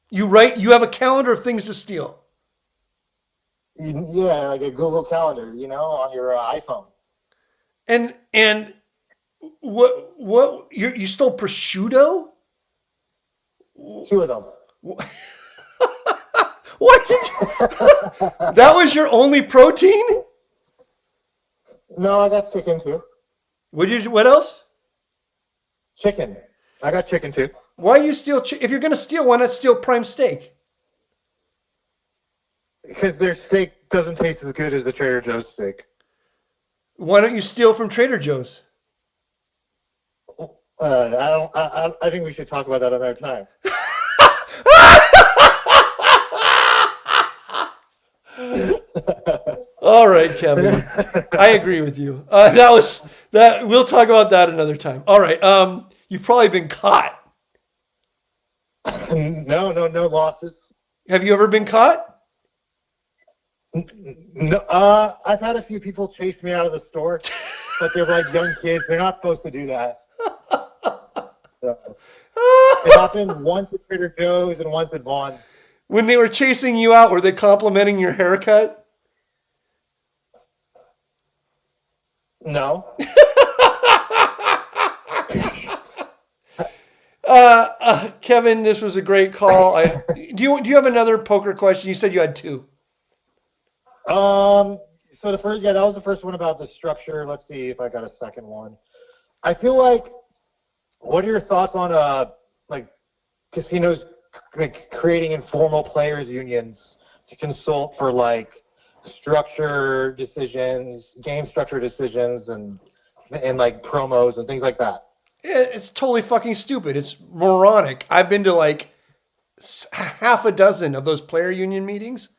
You have a calendar of things to steal. Yeah, like a Google Calendar, on your iPhone. And what you stole prosciutto? 2 of them. What? That was your only protein? No, I got chicken too. What else? Chicken. I got chicken too. Why you steal? If you're gonna steal, why not steal prime steak? Because their steak doesn't taste as good as the Trader Joe's steak. Why don't you steal from Trader Joe's? I think we should talk about that another time. All right, Kevin. I agree with you. We'll talk about that another time. All right. You've probably been caught. No losses. Have you ever been caught? No. I've had a few people chase me out of the store, but they're like young kids. They're not supposed to do that. So, it happened once at Trader Joe's and once at Vaughn's. When they were chasing you out, were they complimenting your haircut? No. Kevin, this was a great call. Do you have another poker question? You said you had two. So the first, that was the first one about the structure. Let's see if I got a second one. I feel like, what are your thoughts on like casinos like creating informal players unions to consult for like structure decisions, game structure decisions, and like promos and things like that? It's totally fucking stupid. It's moronic. I've been to like half a dozen of those player union meetings.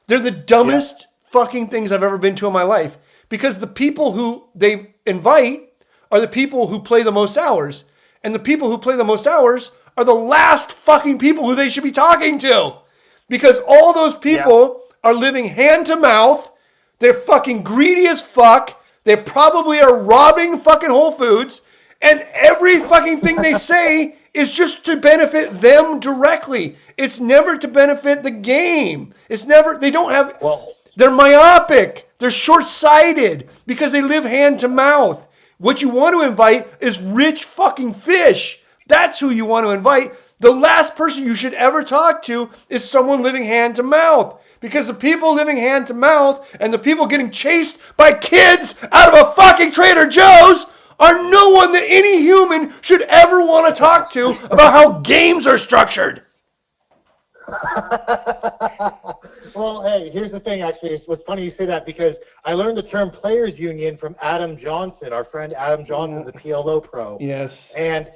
They're the dumbest fucking things I've ever been to in my life, because the people who they invite are the people who play the most hours. And the people who play the most hours are the last fucking people who they should be talking to. Because all those people are living hand to mouth. They're fucking greedy as fuck. They probably are robbing fucking Whole Foods. And every fucking thing they say is just to benefit them directly. It's never to benefit the game. It's never, they don't have, they're myopic. They're short-sighted because they live hand to mouth. What you want to invite is rich fucking fish. That's who you want to invite. The last person you should ever talk to is someone living hand to mouth. Because the people living hand to mouth and the people getting chased by kids out of a fucking Trader Joe's are no one that any human should ever want to talk to about how games are structured. Well, hey, here's the thing, actually. It's funny you say that, because I learned the term players union from Adam Johnson, our friend Adam Johnson, the PLO pro. Yes. And,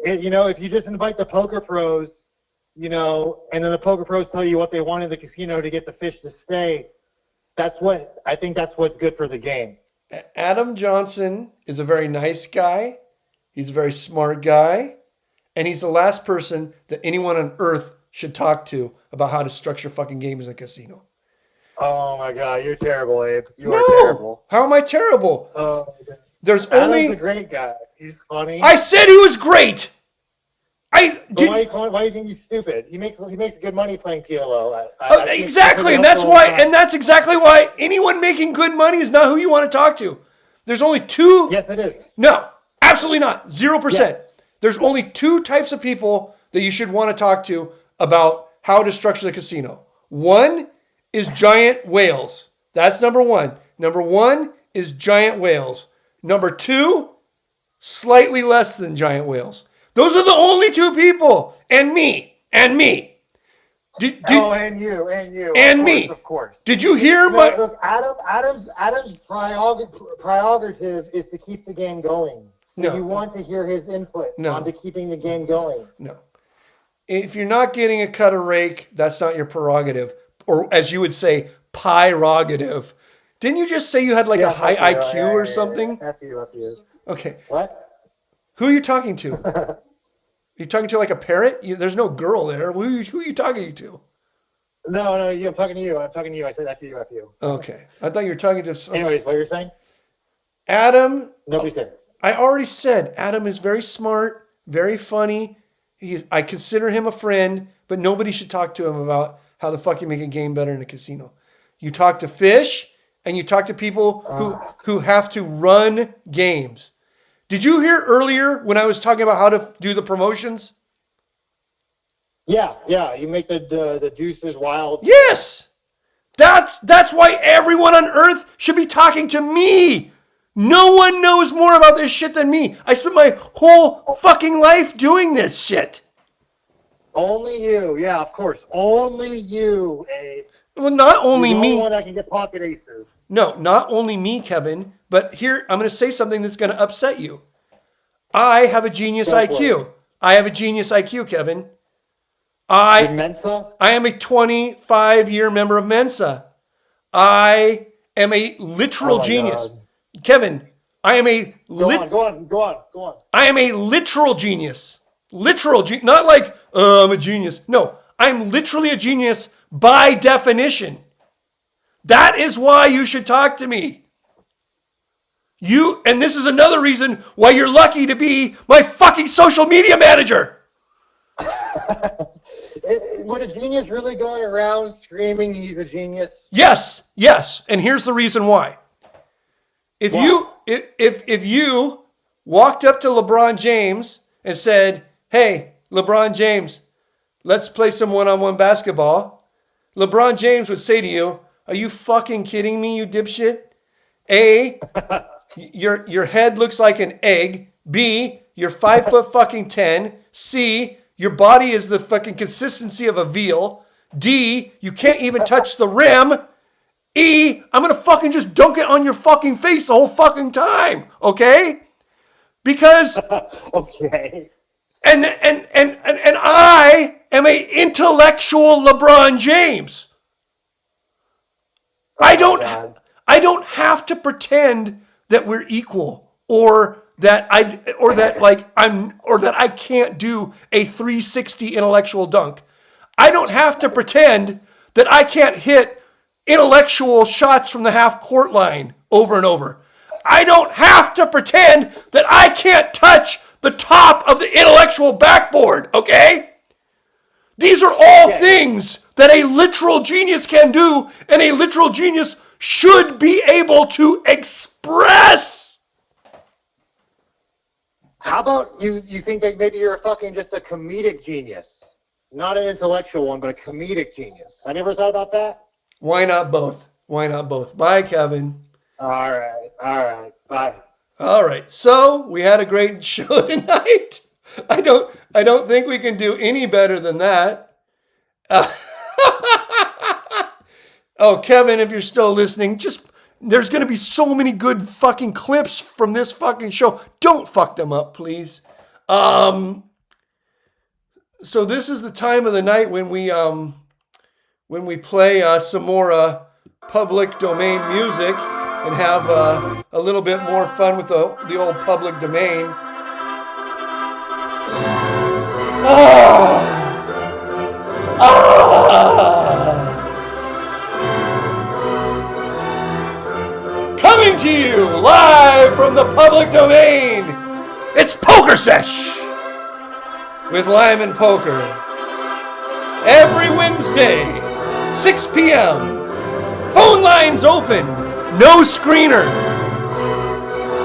if you just invite the poker pros, and then the poker pros tell you what they want in the casino to get the fish to stay, I think that's what's good for the game. Adam Johnson is a very nice guy. He's a very smart guy. And he's the last person that anyone on earth should talk to about how to structure fucking games in a casino. Oh my God, you're terrible, Abe. You are No! terrible. How am I terrible? Oh, There's Adam's only... a great guy. He's funny. I said he was great! Why do you think he's stupid? He makes good money playing PLO. Exactly, and that's exactly why anyone making good money is not who you want to talk to. There's only two. Yes, it is. No, absolutely not. 0%. Yeah. There's only two types of people that you should want to talk to about how to structure the casino. One is giant whales. That's number one. Number one is giant whales. Number two, slightly less than giant whales. Those are the only two people. And me. And me. And you. And me. Of course. Did you hear my... Look, Adam's prerogative is to keep the game going. So you want to hear his input onto keeping the game going. No. If you're not getting a cut of rake, that's not your prerogative. Or as you would say, prerogative. Didn't you just say you had like a high IQ or something? F you. Okay. What? Who are you talking to? You talking to like a parrot? There's no girl there. Who are you talking to? No, I'm talking to you. I said F you. Okay. I thought you were talking to... Anyways, what you're saying? Adam... Nobody said. I already said Adam is very smart, very funny. I consider him a friend, but nobody should talk to him about how the fuck you make a game better in a casino. You talk to fish, and you talk to people who have to run games. Did you hear earlier when I was talking about how to do the promotions? Yeah. You make the juices wild. Yes! That's why everyone on earth should be talking to me. No one knows more about this shit than me. I spent my whole fucking life doing this shit. Only you. Yeah, of course. Only you, Abe. Well, not only You're the me. only one that can get pocket aces. No, not only me, Kevin, but here, I'm going to say something that's going to upset you. I have a genius IQ. I have a genius IQ, Kevin. Mensa? I am a 25-year member of Mensa. I am a literal genius. God. Kevin, I am a... Go on. I am a literal genius. Not like, I'm a genius. No, I'm literally a genius by definition. That is why you should talk to me. And this is another reason why you're lucky to be my fucking social media manager. Would a genius really going around screaming he's a genius? Yes. And here's the reason why. If you walked up to LeBron James and said, hey, LeBron James, let's play some one-on-one basketball. LeBron James would say to you, are you fucking kidding me, you dipshit? A, your head looks like an egg. B, you're 5'10". C, your body is the fucking consistency of a veal. D, you can't even touch the rim. E, I'm gonna fucking just dunk it on your fucking face the whole fucking time, okay? Because Okay. and I am a intellectual LeBron James. I don't have to pretend that we're equal or that I can't do a 360 intellectual dunk. I don't have to pretend that I can't hit intellectual shots from the half court line over and over. I don't have to pretend that I can't touch the top of the intellectual backboard, okay? These are all things that a literal genius can do, and a literal genius should be able to express. How about you think that maybe you're just a comedic genius? Not an intellectual one, but a comedic genius. Have you ever thought about that? Why not both? Why not both? Bye, Kevin. All right. Bye. All right. So we had a great show tonight. I don't think we can do any better than that. Oh, Kevin, if you're still listening, there's going to be so many good fucking clips from this fucking show. Don't fuck them up, please. So this is the time of the night when we play some more public domain music and have a little bit more fun with the old public domain. Coming to you live from the public domain, it's Pokersesh with Limon Poker. Every Wednesday, 6 p.m. Phone lines open, no screener.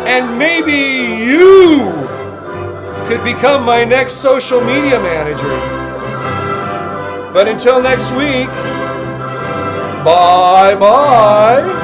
And maybe you could become my next social media manager. But until next week, bye-bye.